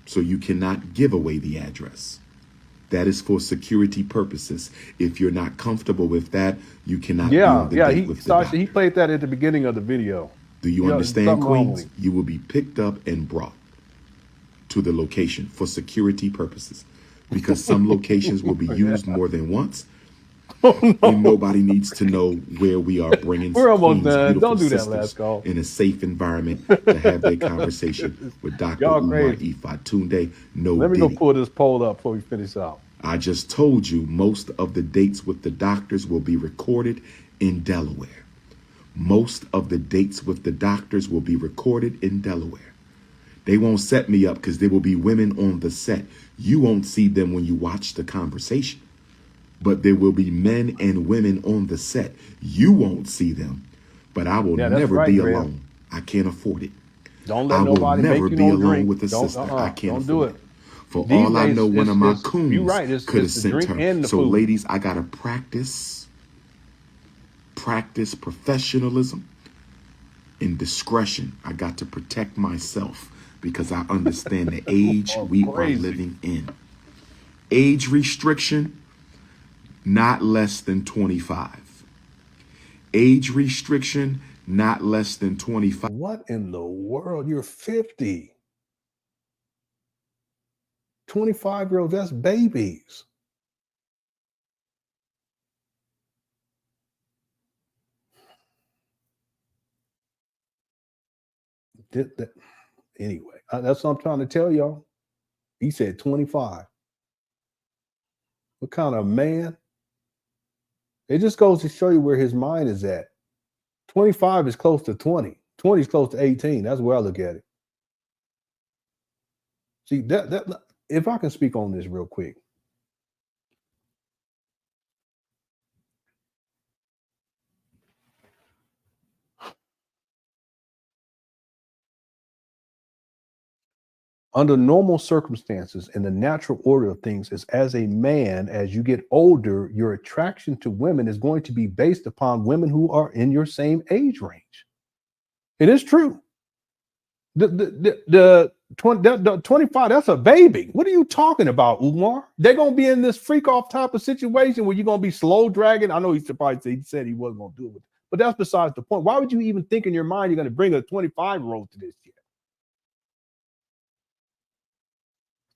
So you cannot give away the address. That is for security purposes. If you're not comfortable with that, you cannot be on the date with the doctor. He played that at the beginning of the video. Do you understand, Queens? You will be picked up and brought to the location for security purposes, because some locations will be used more than once. And nobody needs to know where we are bringing We're almost Queens' done. beautiful Don't do that sisters last call. in a safe environment to have their conversation with Dr. Y'all Umar crazy. Tunde. No Let me go Diddy. pull this poll up before we finish out. I just told you most of the dates with the doctors will be recorded in Delaware. Most of the dates with the doctors will be recorded in Delaware. They won't set me up because there will be women on the set. You won't see them when you watch the conversation, but there will be men and women on the set. You won't see them, but I will never be alone. I can't afford it. Don't let nobody make you be no alone drink. with a sister. I can't Don't do afford it. For These all I days, know, one of my you're coons right. could have It's the sent drink her. and the So, food. ladies, I gotta practice professionalism and discretion. I got to protect myself because I understand the age we are living in. Age restriction, not less than 25. Age restriction, not less than 25. What in the world? You're 50. 25-year-olds, that's babies. Anyway, that's what I'm trying to tell y'all. He said 25. What kind of man? It just goes to show you where his mind is at. 25 is close to 20. 20 is close to 18. That's where I look at it. See, that if I can speak on this real quick. Under normal circumstances and the natural order of things is, as a man, as you get older, your attraction to women is going to be based upon women who are in your same age range. It is true. The 25, that's a baby. What are you talking about, Umar? They're going to be in this freak off type of situation where you're going to be slow dragging. I know he said he wasn't going to do it, but that's besides the point. Why would you even think in your mind you're going to bring a 25-year-old to this shit?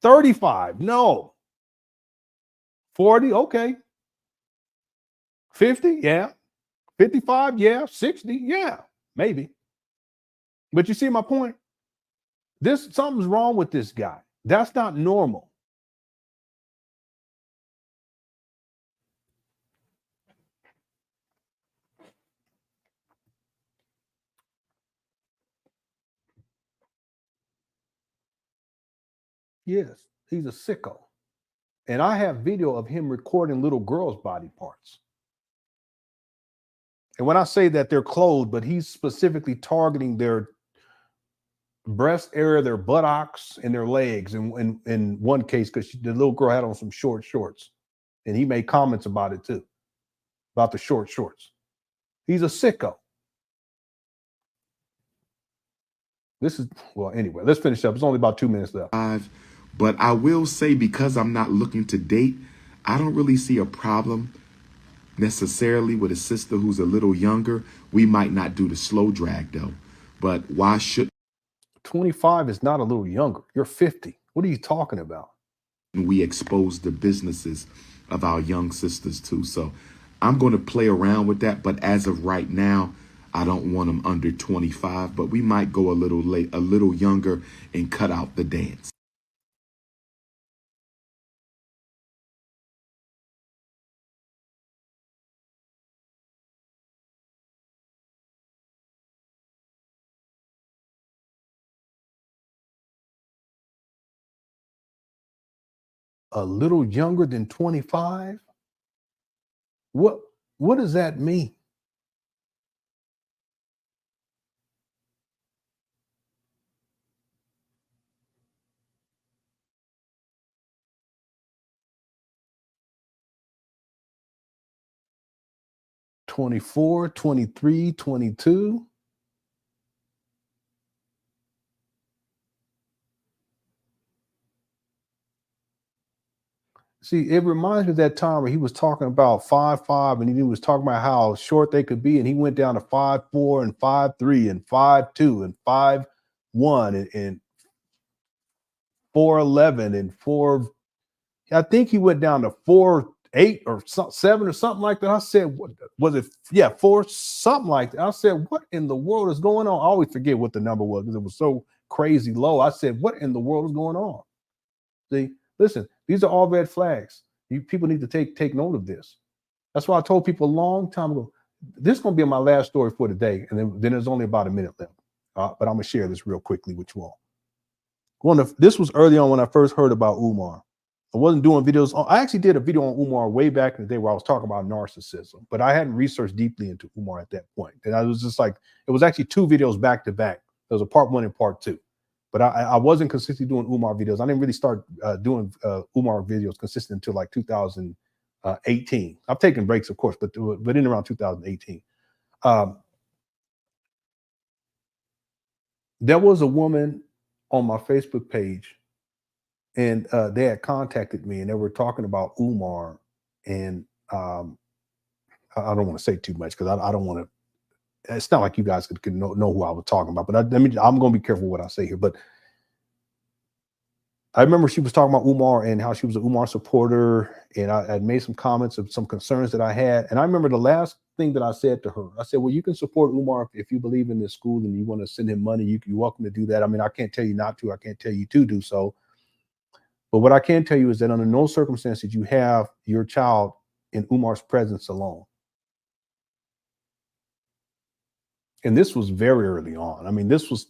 35, no. 40, okay. 50, yeah. 55, yeah. 60, yeah, maybe. But you see my point? Something's wrong with this guy. That's not normal. Yes, he's a sicko. And I have video of him recording little girls' body parts. And when I say that they're clothed, but he's specifically targeting their breast area, their buttocks, and their legs. And in one case, because the little girl had on some short shorts, and he made comments about it too, about the short shorts. He's a sicko. This is, well, anyway, let's finish up. It's only about 2 minutes left. But I will say, because I'm not looking to date, I don't really see a problem necessarily with a sister who's a little younger. We might not do the slow drag though, but why should 25 is not a little younger. You're 50. What are you talking about? we expose the businesses of our young sisters too? So I'm going to play around with that, but as of right now, I don't want them under 25, but we might go a little younger and cut out the dance. A little younger than 25? What does that mean? "24, 23, 22? See, it reminds me of that time where he was talking about 5'5", and he was talking about how short they could be, and he went down to 5'4" and 5'3" and 5'2" and 5'1" and 4'11" and 4. I think he went down to 4'8" or 7 or something like that. I said, what was it? Yeah, 4, something like that. I said, what in the world is going on? I always forget what the number was because it was so crazy low. I said, what in the world is going on? See, listen, these are all red flags. People need to take note of this. That's why I told people a long time ago, this is going to be my last story for today. And then there's only about a minute left. But I'm going to share this real quickly with you all. This was early on when I first heard about Umar. I wasn't doing videos. I actually did a video on Umar way back in the day where I was talking about narcissism, but I hadn't researched deeply into Umar at that point. And I was just like, it was actually 2 videos back to back. There was a part 1 and part 2. But I wasn't consistently doing Umar videos. I didn't really start doing Umar videos consistent until like 2018. I've taken breaks, of course, but in around 2018. There was a woman on my Facebook page, and they had contacted me, and they were talking about Umar. And I don't want to say too much because I don't want to. It's not like you guys could know who I was talking about, but I'm going to be careful what I say here. But I remember she was talking about Umar and how she was an Umar supporter, and I had made some comments of some concerns that I had. And I remember the last thing that I said to her, I said, well, you can support Umar if you believe in this school and you want to send him money. You're welcome to do that. I mean, I can't tell you not to. I can't tell you to do so. But what I can tell you is that under no circumstances you have your child in Umar's presence alone. And this was very early on. I mean, this was,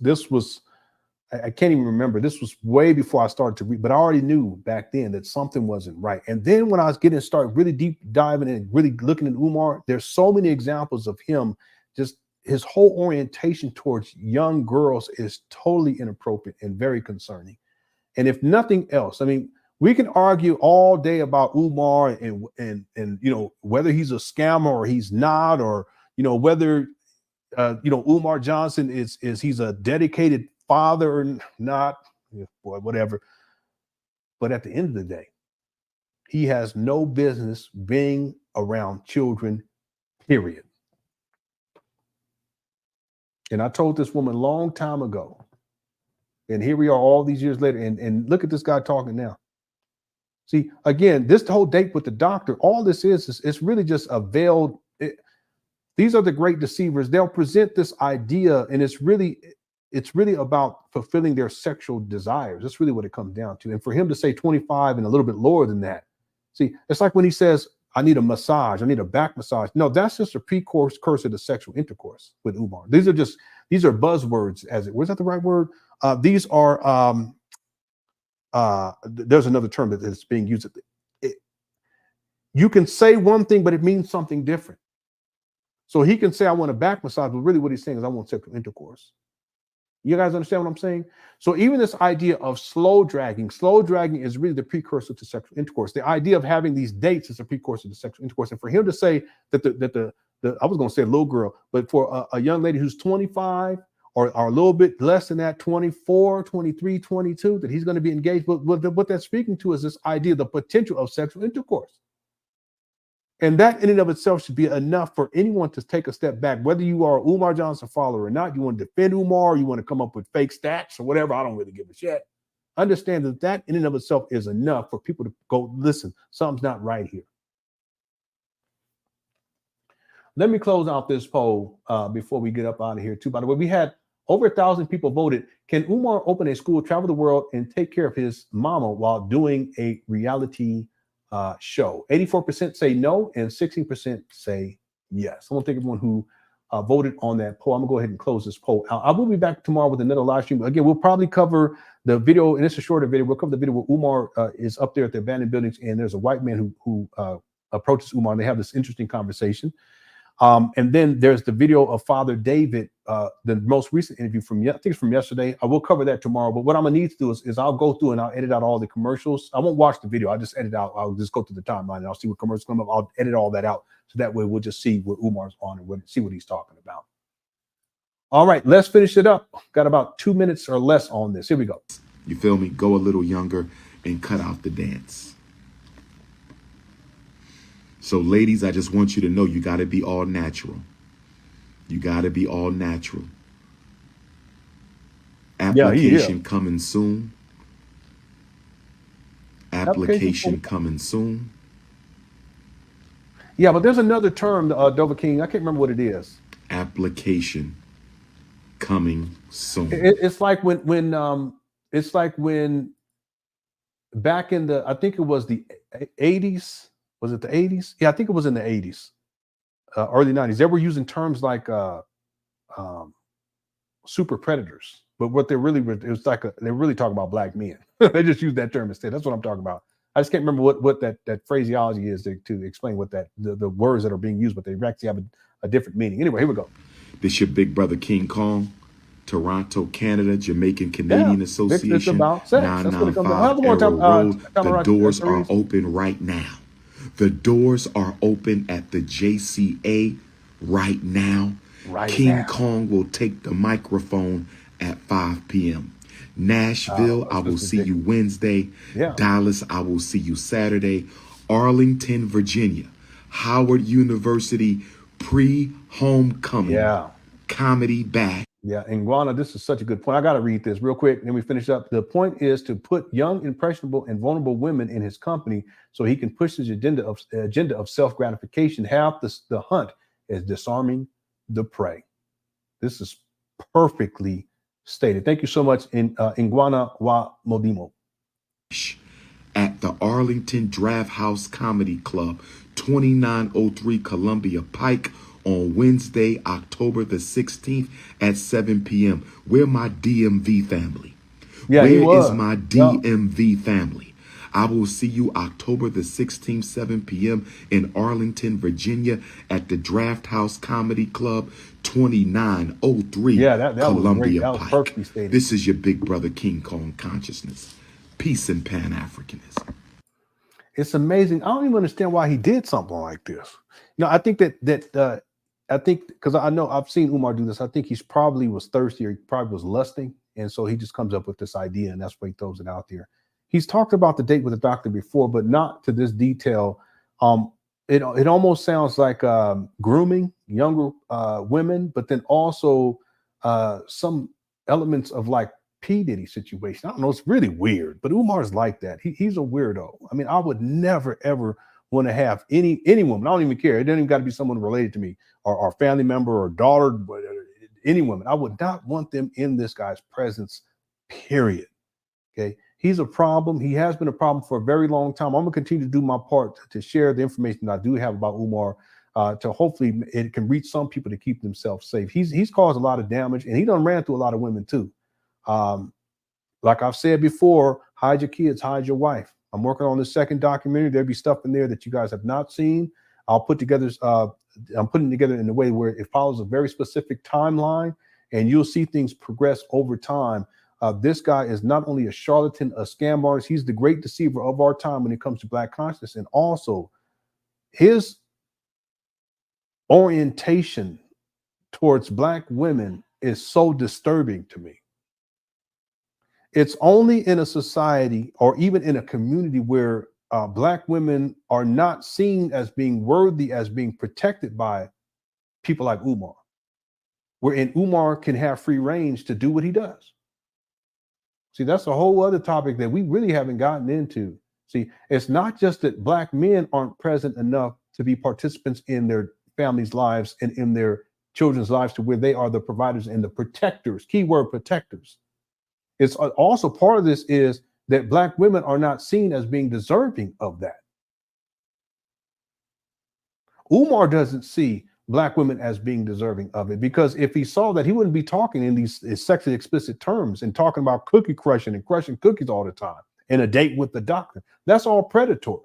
I can't even remember. This was way before I started to read, but I already knew back then that something wasn't right. And then when I was started really deep diving and really looking at Umar, there's so many examples of him, just his whole orientation towards young girls is totally inappropriate and very concerning. And if nothing else, I mean, we can argue all day about Umar and whether he's a scammer or he's not, or, whether, Umar Johnson he's a dedicated father or not, boy, whatever. But at the end of the day, he has no business being around children, period. And I told this woman a long time ago, and here we are all these years later, and look at this guy talking now. See, again, this whole date with the doctor, all this is it's really just a veiled. These are the great deceivers. They'll present this idea, and it's really about fulfilling their sexual desires. That's really what it comes down to. And for him to say 25 and a little bit lower than that, see, it's like when he says, I need a massage, I need a back massage. No, that's just a precursor to sexual intercourse with Umar. These are buzzwords, was that the right word? These are there's another term that is being used. You can say one thing, but it means something different. So he can say, I want a back massage, but really what he's saying is I want sexual intercourse. You guys understand what I'm saying? So even this idea of slow dragging is really the precursor to sexual intercourse. The idea of having these dates is a precursor to sexual intercourse. And for him to say that I was going to say a little girl, but for a young lady who's 25 or a little bit less than that, 24, 23, 22, that he's going to be engaged. But what that's speaking to is this idea, the potential of sexual intercourse. And that in and of itself should be enough for anyone to take a step back, whether you are an Umar Johnson follower or not. You want to defend Umar, you want to come up with fake stats or whatever. I don't really give a shit. Understand that in and of itself is enough for people to go, listen, something's not right here. Let me close out this poll before we get up out of here too. By the way, we had over 1,000 people voted. Can Umar open a school, travel the world, and take care of his mama while doing a reality show? 84% say no, and 16% say yes. I want to thank everyone who voted on that poll. I'm gonna go ahead and close this poll out. I will be back tomorrow with another live stream. Again, we'll probably cover the video, and it's a shorter video. We'll cover the video where Umar is up there at the abandoned buildings, and there's a white man who approaches Umar, and they have this interesting conversation. And then there's the video of Father David, the most recent interview from, I think it's from yesterday. I will cover that tomorrow. But what I'm gonna need to do is I'll go through and I'll edit out all the commercials. I won't watch the video. I'll just edit out. I'll just go through the timeline and I'll see what commercials come up. I'll edit all that out. So that way we'll just see what Umar's on and see what he's talking about. All right, let's finish it up. Got about 2 minutes or less on this. Here we go. You feel me? Go a little younger and cut out the dance. So ladies, I just want you to know you got to be all natural. You got to be all natural. Application coming soon. Application coming soon. Yeah, but there's another term, Dover King. I can't remember what it is. Application coming soon. It's like when back in the, I think it was the 80s. Was it the 80s? Yeah, I think it was in the 80s, early 90s. They were using terms like super predators, but what they really were, it was like they're really talking about black men. They just used that term instead. That's what I'm talking about. I just can't remember what that phraseology is to explain what that the words that are being used, but they actually have a different meaning. Anyway, here we go. This your big brother King Kong, Toronto, Canada, Jamaican Canadian Association, it's about sex. 995 Arrow Road. The doors are open right now. The doors are open at the JCA right now. King Kong will take the microphone at 5 p.m. Nashville, I will see you Wednesday. Dallas, I will see you Saturday. Arlington, Virginia, Howard University, pre-homecoming comedy bash. Yeah, and Guana, this is such a good point. I got to read this real quick, and then we finish up. The point is to put young, impressionable, and vulnerable women in his company so he can push his agenda of self-gratification. Half the hunt is disarming the prey. This is perfectly stated. Thank you so much, Nguana wa Modimo. At the Arlington Draft House Comedy Club, 2903 Columbia Pike, on Wednesday, October the 16th at 7 p.m. Where my DMV family? Where is my DMV family? I will see you October the 16th, 7 p.m. in Arlington, Virginia at the Draft House Comedy Club, 2903 Columbia Pike. This is your big brother King Kong Consciousness. Peace and Pan-Africanism. It's amazing. I don't even understand why he did something like this. I think I think because I know I've seen Umar do this. I think he's probably was thirsty or he probably was lusting. And so he just comes up with this idea and that's why he throws it out there. He's talked about the date with the doctor before, but not to this detail. It almost sounds like grooming younger women, but then also some elements of like P. Diddy situation. I don't know. It's really weird, but Umar's like that. He's a weirdo. I mean, I would never, ever want to have any woman. I don't even care. It doesn't even got to be someone related to me or family member or daughter, any woman. I would not want them in this guy's presence, period. Okay. He's a problem. He has been a problem for a very long time. I'm going to continue to do my part to share the information that I do have about Umar to hopefully it can reach some people to keep themselves safe. He's caused a lot of damage and he done ran through a lot of women too. Like I've said before, hide your kids, hide your wife. I'm working on the second documentary. There'll be stuff in there that you guys have not seen. I'm putting together in a way where it follows a very specific timeline, and you'll see things progress over time. This guy is not only a charlatan, a scam artist, he's the great deceiver of our time when it comes to Black consciousness. And also his orientation towards Black women is so disturbing to me. It's only in a society or even in a community where Black women are not seen as being worthy, as being protected by people like Umar, wherein Umar can have free range to do what he does. See, that's a whole other topic that we really haven't gotten into. See, it's not just that Black men aren't present enough to be participants in their families' lives and in their children's lives to where they are the providers and the protectors, keyword protectors. It's also part of this is that Black women are not seen as being deserving of that. Umar doesn't see Black women as being deserving of it, because if he saw that, he wouldn't be talking in these sexually explicit terms and talking about cookie crushing and crushing cookies all the time and a date with the doctor. That's all predatory.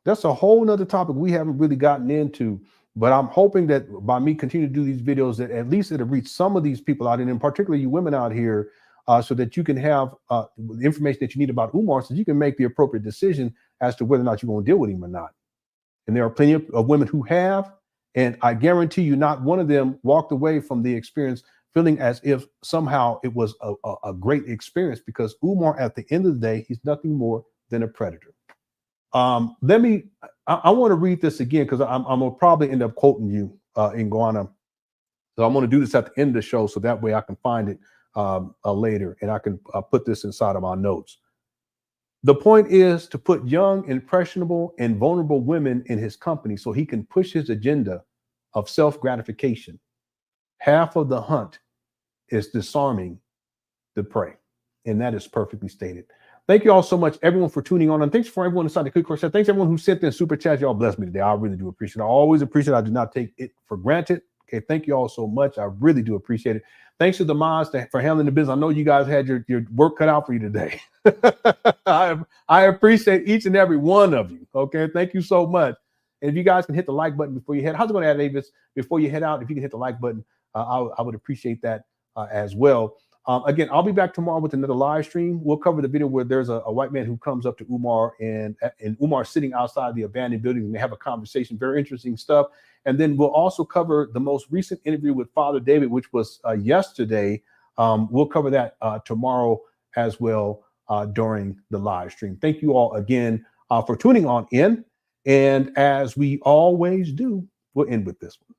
That's a whole nother topic we haven't really gotten into, but I'm hoping that by me continuing to do these videos, that at least it'll reach some of these people out, and in particular you women out here, so that you can have the information that you need about Umar, so you can make the appropriate decision as to whether or not you're going to deal with him or not. And there are plenty of women who have, and I guarantee you not one of them walked away from the experience feeling as if somehow it was a great experience, because Umar, at the end of the day, he's nothing more than a predator. I want to read this again, because I'm gonna probably end up quoting you in Guana. So I'm going to do this at the end of the show, so that way I can find it later, and I can put this inside of my notes. The point is to put young, impressionable, and vulnerable women in his company so he can push his agenda of self-gratification. Half of the hunt is disarming the prey, and that is perfectly stated. Thank you all so much, everyone, for tuning on, and thanks for everyone inside the Quick Course. Thanks everyone who sent in super chats. Y'all blessed me today. I really do appreciate it. I always appreciate it. I do not take it for granted. Okay, thank you all so much. I really do appreciate it. Thanks to the mods for handling the business. I know you guys had your work cut out for you today. I appreciate each and every one of you. Okay, thank you so much. And if you guys can hit the like button before you head, how's it going to add, Davis? Before you head out, if you can hit the like button, I would appreciate that as well. Again, I'll be back tomorrow with another live stream. We'll cover the video where there's a white man who comes up to Umar, and Umar sitting outside the abandoned building, and they have a conversation. Very interesting stuff. And then we'll also cover the most recent interview with Father David, which was yesterday. We'll cover that tomorrow as well during the live stream. Thank you all again for tuning on in. And as we always do, we'll end with this one.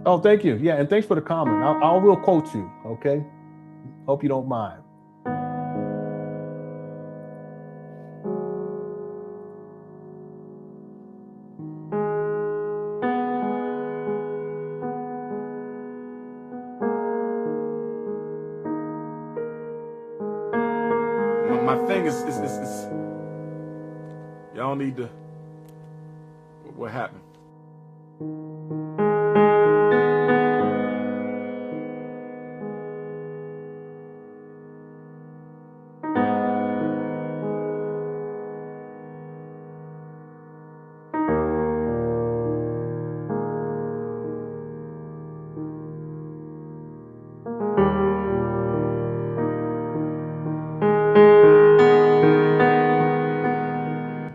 Oh, thank you. Yeah, and thanks for the comment. I will quote you, okay? Hope you don't mind. My thing is y'all need to. What happened?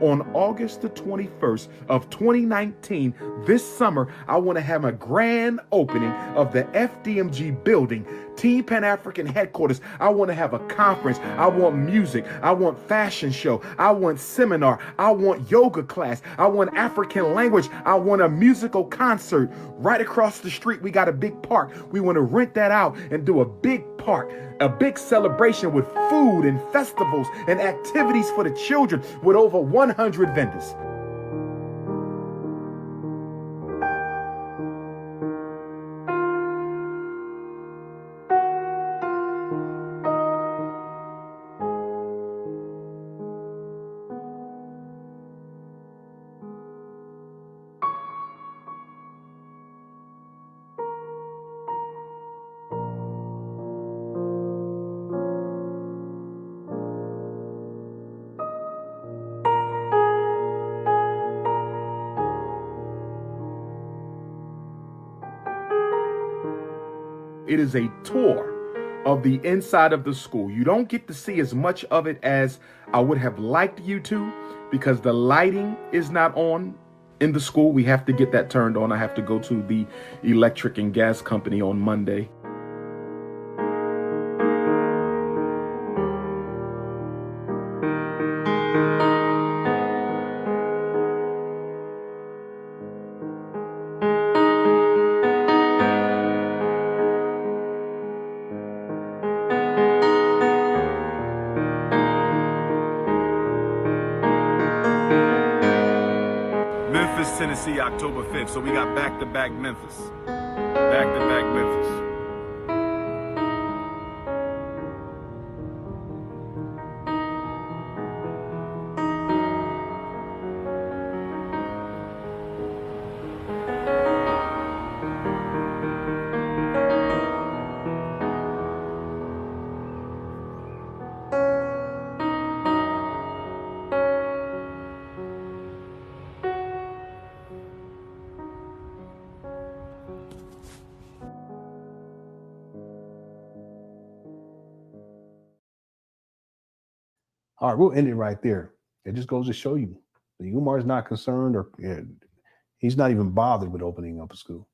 On August the 21st of 2019, this summer, I want to have a grand opening of the FDMG building, Team Pan-African headquarters. I want to have a conference. I want music. I want fashion show. I want seminar. I want yoga class. I want African language. I want a musical concert. Right across the street, we got a big park. We want to rent that out and do a big park, a big celebration with food and festivals and activities for the children with over 100 vendors. It is a tour of the inside of the school. You don't get to see as much of it as I would have liked you to, because the lighting is not on in the school. We have to get that turned on. I have to go to the electric and gas company on Monday. Memphis, Tennessee, October 5th. So we got back-to-back Memphis. Back-to-back Memphis. All right, we'll end it right there. It just goes to show you that Umar is not concerned, or he's not even bothered with opening up a school.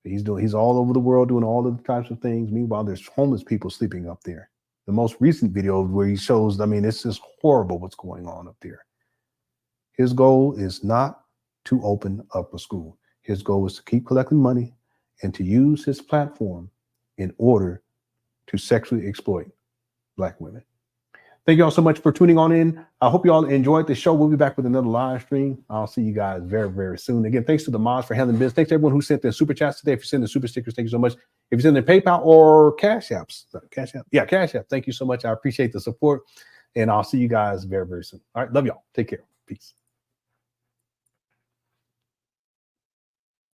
He's all over the world doing all of the types of things. Meanwhile, there's homeless people sleeping up there. The most recent video where he shows, I mean, it's just horrible what's going on up there. His goal is not to open up a school. His goal is to keep collecting money and to use his platform in order to sexually exploit Black women. Thank you all so much for tuning on in. I hope you all enjoyed the show. We'll be back with another live stream. I'll see you guys very, very soon. Again, thanks to the mods for handling business. Thanks to everyone who sent their super chats today. If you send the super stickers, thank you so much. If you send their PayPal or Cash Apps, Cash App. Yeah, Cash App. Thank you so much. I appreciate the support. And I'll see you guys very, very soon. All right. Love y'all. Take care. Peace.